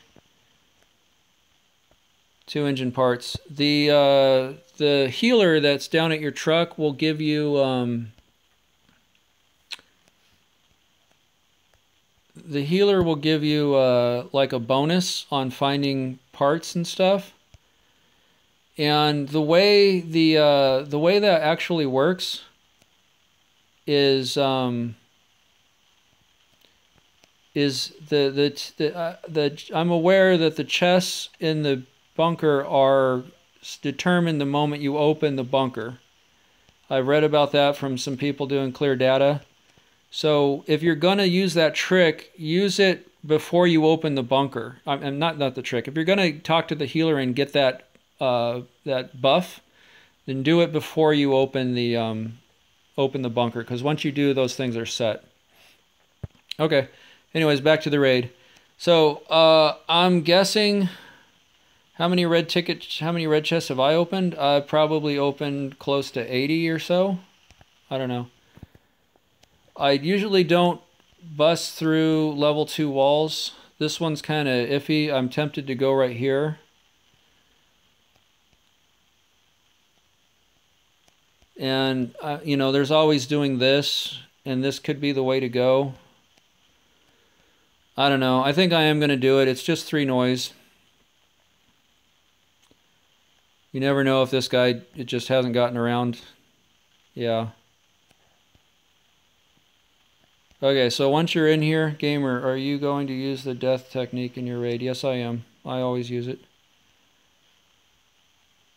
2 engine parts. The healer that's down at your truck will give you like a bonus on finding parts and stuff. And the way that actually works is I'm aware that the chests in the bunker are determined the moment you open the bunker. I've read about that from some people doing clear data. So if you're going to use that trick, use it before you open the bunker. And not the trick. If you're going to talk to the healer and get that buff, then do it before you open the bunker, because once you do, those things are set. Okay. Anyways, back to the raid. So I'm guessing How many red chests have I opened? I've probably opened close to 80 or so. I don't know. I usually don't bust through level 2 walls. This one's kind of iffy. I'm tempted to go right here. And, you know, there's always doing this, and this could be the way to go. I don't know. I think I am going to do it. It's just 3 noise. You never know if this guy, it just hasn't gotten around. Yeah. Okay, so once you're in here, gamer, are you going to use the death technique in your raid? Yes, I am. I always use it.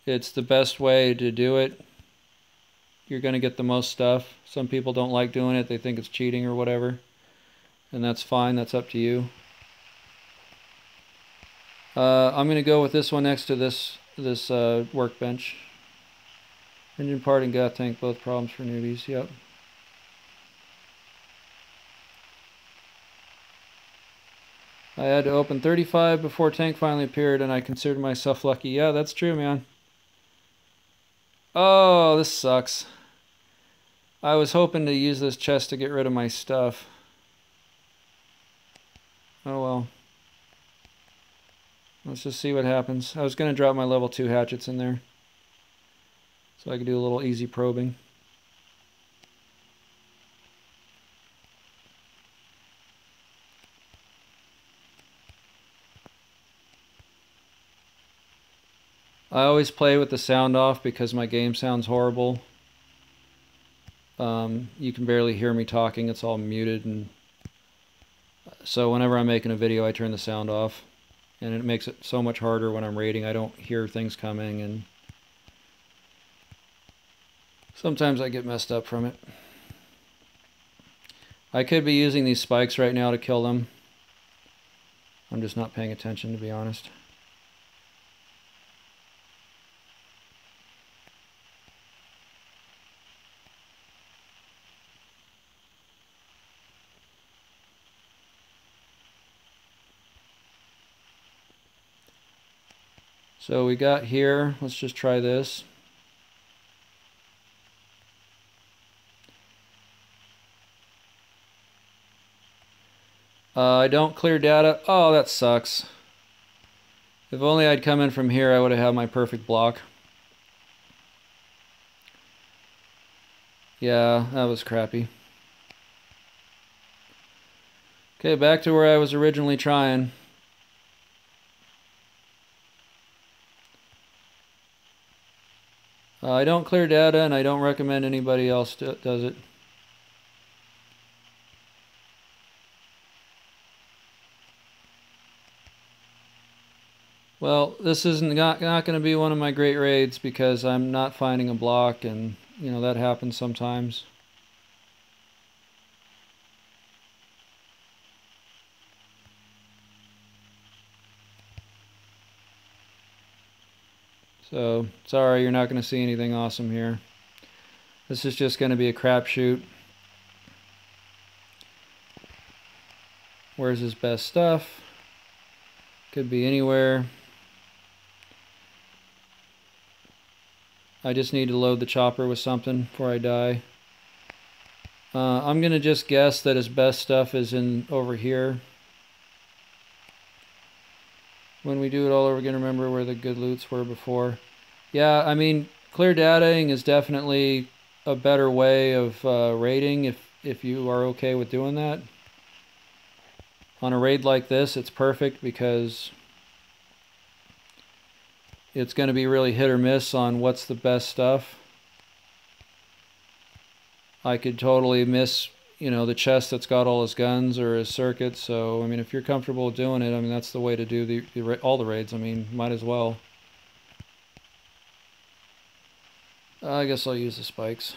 It's the best way to do it. You're going to get the most stuff. Some people don't like doing it. They think it's cheating or whatever. And that's fine. That's up to you. I'm going to go with this one next to this workbench. Engine part and gas tank, both problems for newbies. Yep. I had to open 35 before tank finally appeared, and I considered myself lucky. Yeah, that's true, man. Oh, this sucks. I was hoping to use this chest to get rid of my stuff. Oh well. Let's just see what happens. I was going to drop my level 2 hatchets in there, so I could do a little easy probing. I always play with the sound off because my game sounds horrible. You can barely hear me talking. It's all muted, and so whenever I'm making a video I turn the sound off, and it makes it so much harder when I'm raiding. I don't hear things coming, and sometimes I get messed up from it. I could be using these spikes right now to kill them. I'm just not paying attention, to be honest. So we got here, let's just try this. I don't clear data. Oh, that sucks. If only I'd come in from here, I would have had my perfect block. Yeah, that was crappy. Okay, back to where I was originally trying. I don't clear data, and I don't recommend anybody else does it. Well, this isn't not going to be one of my great raids because I'm not finding a block, and you know that happens sometimes. So, sorry, you're not going to see anything awesome here. This is just going to be a crapshoot. Where's his best stuff? Could be anywhere. I just need to load the chopper with something before I die. I'm going to just guess that his best stuff is in over here. When we do it all over again, remember where the good loots were before. Yeah, I mean, clear dataing is definitely a better way of raiding if you are okay with doing that. On a raid like this, it's perfect because it's going to be really hit or miss on what's the best stuff. I could totally miss, you know, the chest that's got all his guns or his circuits. So, I mean, if you're comfortable doing it, I mean, that's the way to do all the raids. I mean, might as well. I guess I'll use the spikes.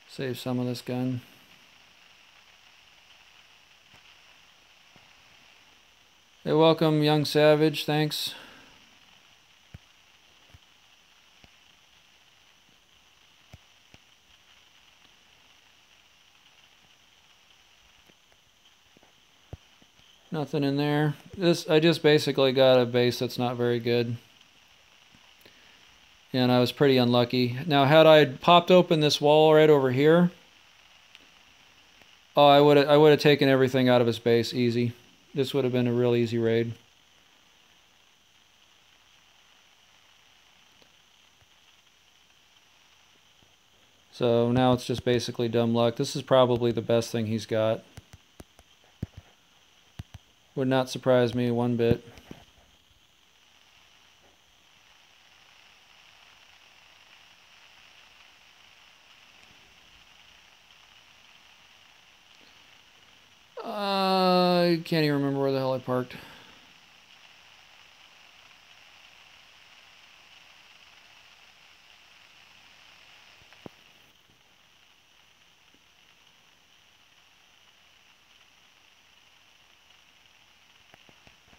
Save some of this gun. Hey, welcome, Young Savage. Thanks. Nothing in there. I just basically got a base that's not very good. And I was pretty unlucky. Now, had I popped open this wall right over here, oh, I would have taken everything out of his base easy. This would have been a real easy raid. So now it's just basically dumb luck. This is probably the best thing he's got. Would not surprise me one bit. I can't even remember where the hell I parked.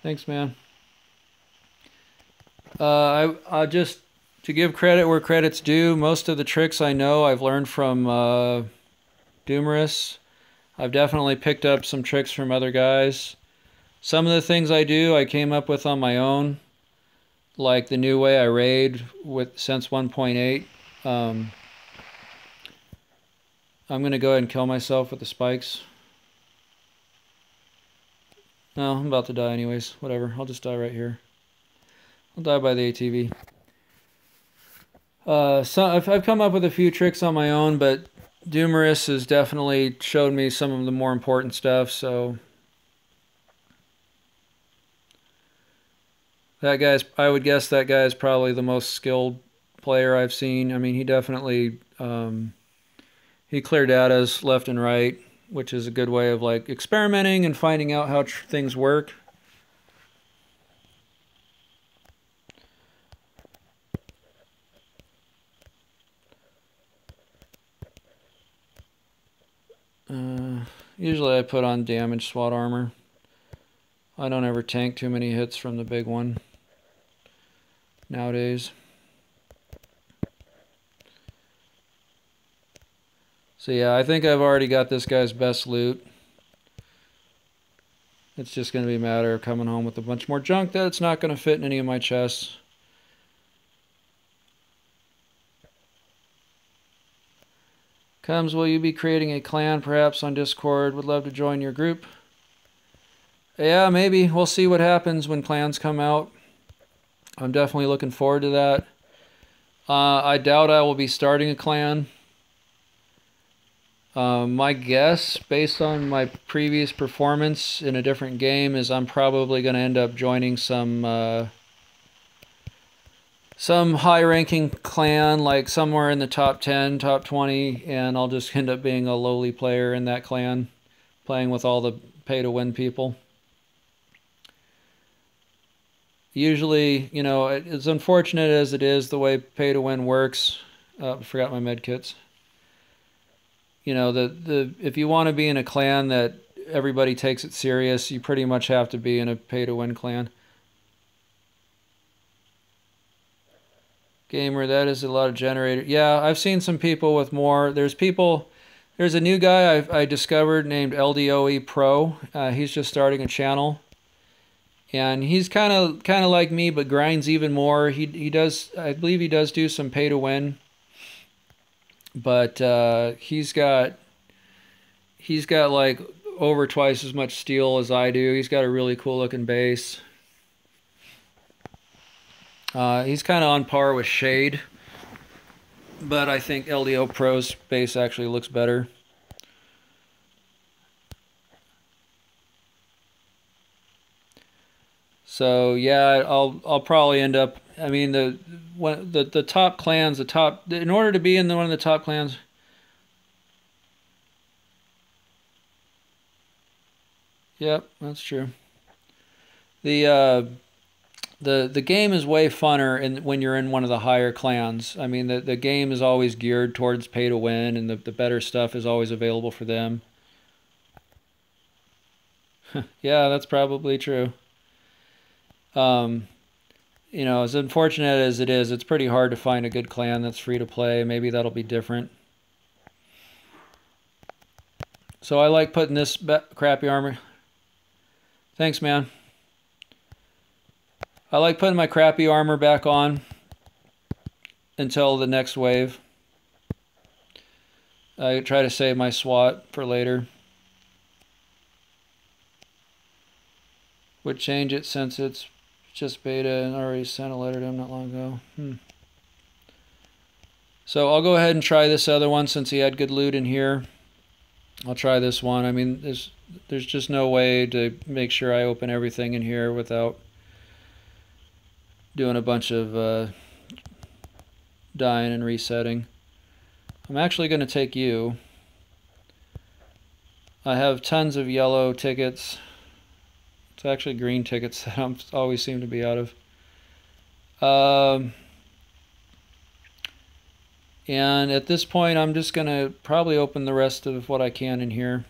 Thanks, man. I just, to give credit where credit's due, most of the tricks I know I've learned from Doomerus. I've definitely picked up some tricks from other guys. Some of the things I do I came up with on my own, like the new way I raid with since 1.8. I'm going to go ahead and kill myself with the spikes. No, I'm about to die anyways. Whatever, I'll just die right here. I'll die by the ATV. So I've come up with a few tricks on my own, but Doomerus has definitely showed me some of the more important stuff, so that guy's, I would guess that guy is probably the most skilled player I've seen. I mean, he definitely he cleared datas left and right, which is a good way of like experimenting and finding out how things work. Usually I put on damage SWAT armor. I don't ever tank too many hits from the big one nowadays. So yeah, I think I've already got this guy's best loot. It's just going to be a matter of coming home with a bunch more junk that's not going to fit in any of my chests. Comes, will you be creating a clan perhaps on Discord? Would love to join your group. Yeah, maybe. We'll see what happens when clans come out. I'm definitely looking forward to that. I doubt I will be starting a clan. My guess, based on my previous performance in a different game, is I'm probably going to end up joining some high-ranking clan, like somewhere in the top 10, top 20, and I'll just end up being a lowly player in that clan, playing with all the pay-to-win people. Usually, you know, as unfortunate as it is, the way pay-to-win works, I forgot my med kits. You know, if you want to be in a clan that everybody takes it serious, you pretty much have to be in a pay-to-win clan. Gamer, that is a lot of generator. Yeah, I've seen some people with more. There's a new guy I discovered named LDOE Pro. He's just starting a channel. And he's kind of like me, but grinds even more. He does, I believe he does do some pay to win. But he's got like over twice as much steel as I do. He's got a really cool looking base. He's kind of on par with Shade, but I think LDO Pro's base actually looks better. So yeah, I'll probably end up. I mean, the top clans, in order to be in one of the top clans. Yep, that's true. The game is way funner when you're in one of the higher clans. I mean, the game is always geared towards pay to win, and the better stuff is always available for them. Yeah, that's probably true. You know, as unfortunate as it is, it's pretty hard to find a good clan that's free to play. Maybe that'll be different. So I like putting this crappy armor. Thanks, man. I like putting my crappy armor back on until the next wave. I try to save my SWAT for later. Would change it since it's just beta and already sent a letter to him not long ago. So I'll go ahead and try this other one since he had good loot in here. I'll try this one. I mean, there's just no way to make sure I open everything in here without doing a bunch of dying and resetting. I'm actually going to take you. I have tons of yellow tickets. It's actually green tickets that I always seem to be out of. And at this point, I'm just going to probably open the rest of what I can in here.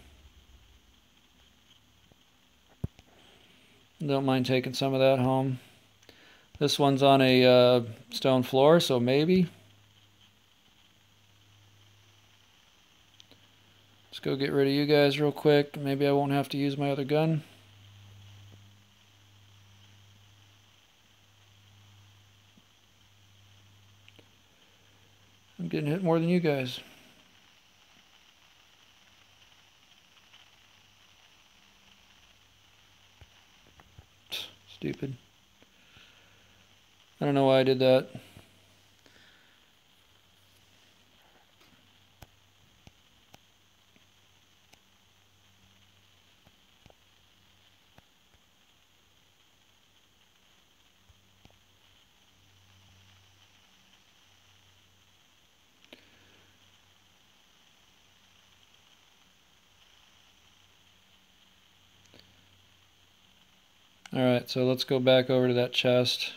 Don't mind taking some of that home. This one's on a stone floor, so maybe. Let's go get rid of you guys real quick. Maybe I won't have to use my other gun. I'm getting hit more than you guys. Stupid. I don't know why I did that. Alright, so let's go back over to that chest.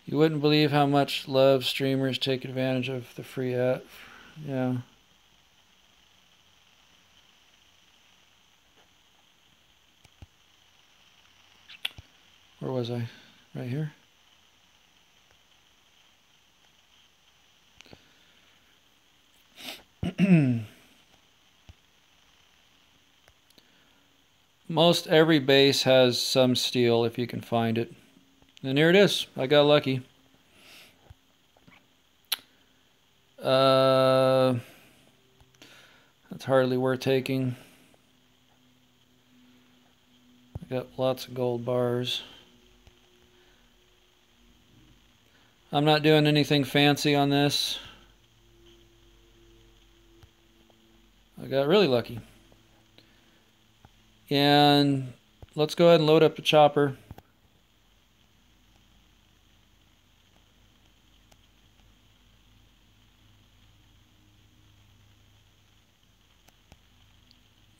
You wouldn't believe how much love streamers take advantage of the free app. Yeah. Where was I? Right here? Most every base has some steel if you can find it. And here it is. I got lucky. That's hardly worth taking. I got lots of gold bars. I'm not doing anything fancy on this. I got really lucky. And let's go ahead and load up the chopper.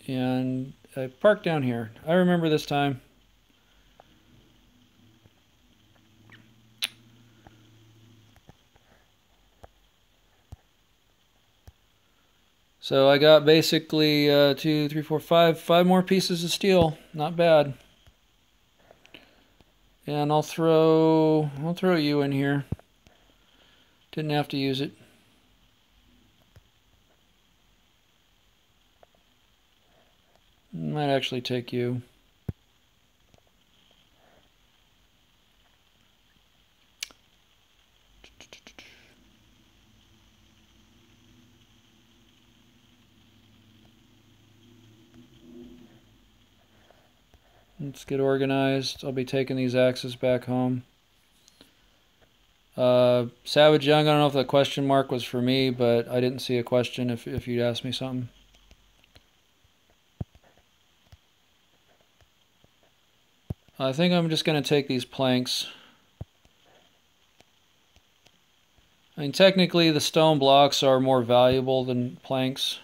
And I parked down here. I remember this time. So I got basically 2, 3, 4, 5 more pieces of steel. Not bad. And I'll throw you in here. Didn't have to use it. Might actually take you. Let's get organized. I'll be taking these axes back home. Savage Young, I don't know if the question mark was for me, but I didn't see a question if you'd asked me something. I think I'm just going to take these planks. I mean, technically the stone blocks are more valuable than planks.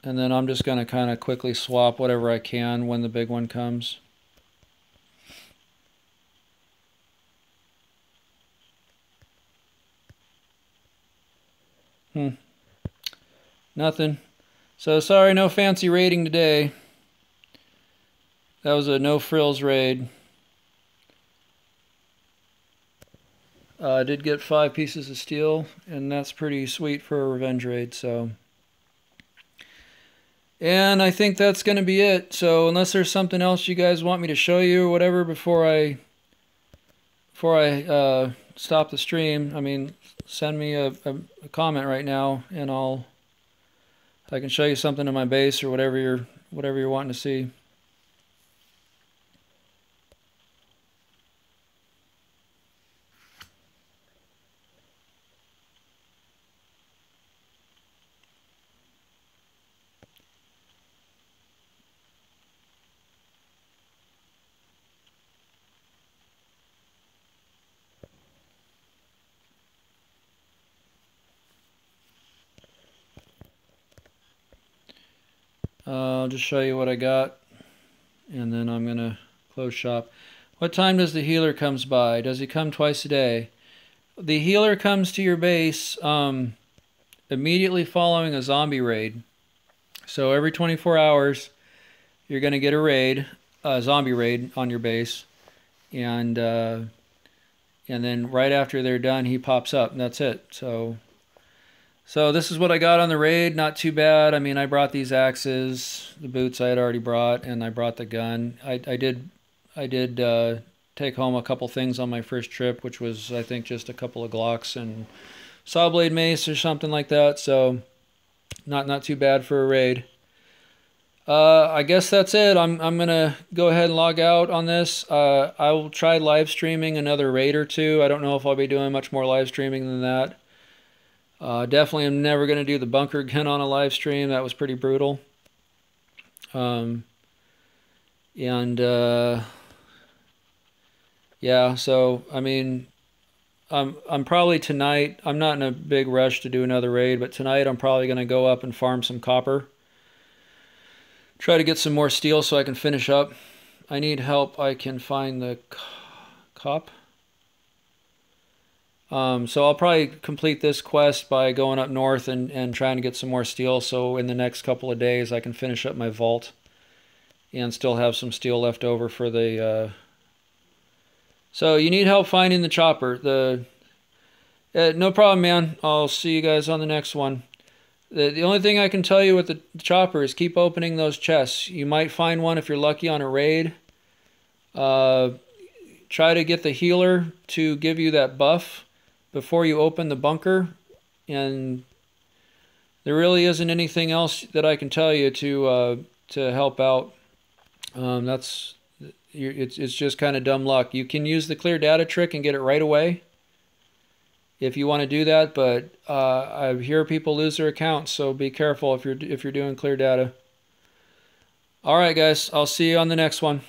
And then I'm just going to kind of quickly swap whatever I can when the big one comes. Nothing. So sorry, no fancy rating today. That was a no frills raid. I did get 5 pieces of steel, and that's pretty sweet for a revenge raid. So, and I think that's going to be it. So unless there's something else you guys want me to show you or whatever before I stop the stream, I mean, send me a comment right now, and I can show you something in my base or whatever you're wanting to see. I'll just show you what I got, and then I'm gonna close shop. What time does the healer comes by? Does he come twice a day? The healer comes to your base immediately following a zombie raid. So every 24 hours, you're gonna get a zombie raid on your base, and then right after they're done, he pops up, and that's it. So this is what I got on the raid. Not too bad. I mean, I brought these axes, the boots I had already brought, and I brought the gun. I did take home a couple things on my first trip, which was, I think, just a couple of Glocks and saw blade mace or something like that. So not too bad for a raid. I guess that's it. I'm gonna go ahead and log out on this. I will try live streaming another raid or two. I don't know if I'll be doing much more live streaming than that. Definitely am never going to do the bunker again on a live stream. That was pretty brutal. Yeah, so I mean, I'm probably tonight, I'm not in a big rush to do another raid, but tonight I'm probably going to go up and farm some copper. Try to get some more steel so I can finish up. I need help. I can find the cop. So I'll probably complete this quest by going up north and trying to get some more steel, so in the next couple of days I can finish up my vault and still have some steel left over for the... So you need help finding the chopper. No problem, man. I'll see you guys on the next one. The only thing I can tell you with the chopper is keep opening those chests. You might find one if you're lucky on a raid. Try to get the healer to give you that buff before you open the bunker, and there really isn't anything else that I can tell you to help out. It's just kind of dumb luck. You can use the clear data trick and get it right away if you want to do that, but I hear people lose their accounts, so be careful if you're doing clear data. All right, guys, I'll see you on the next one.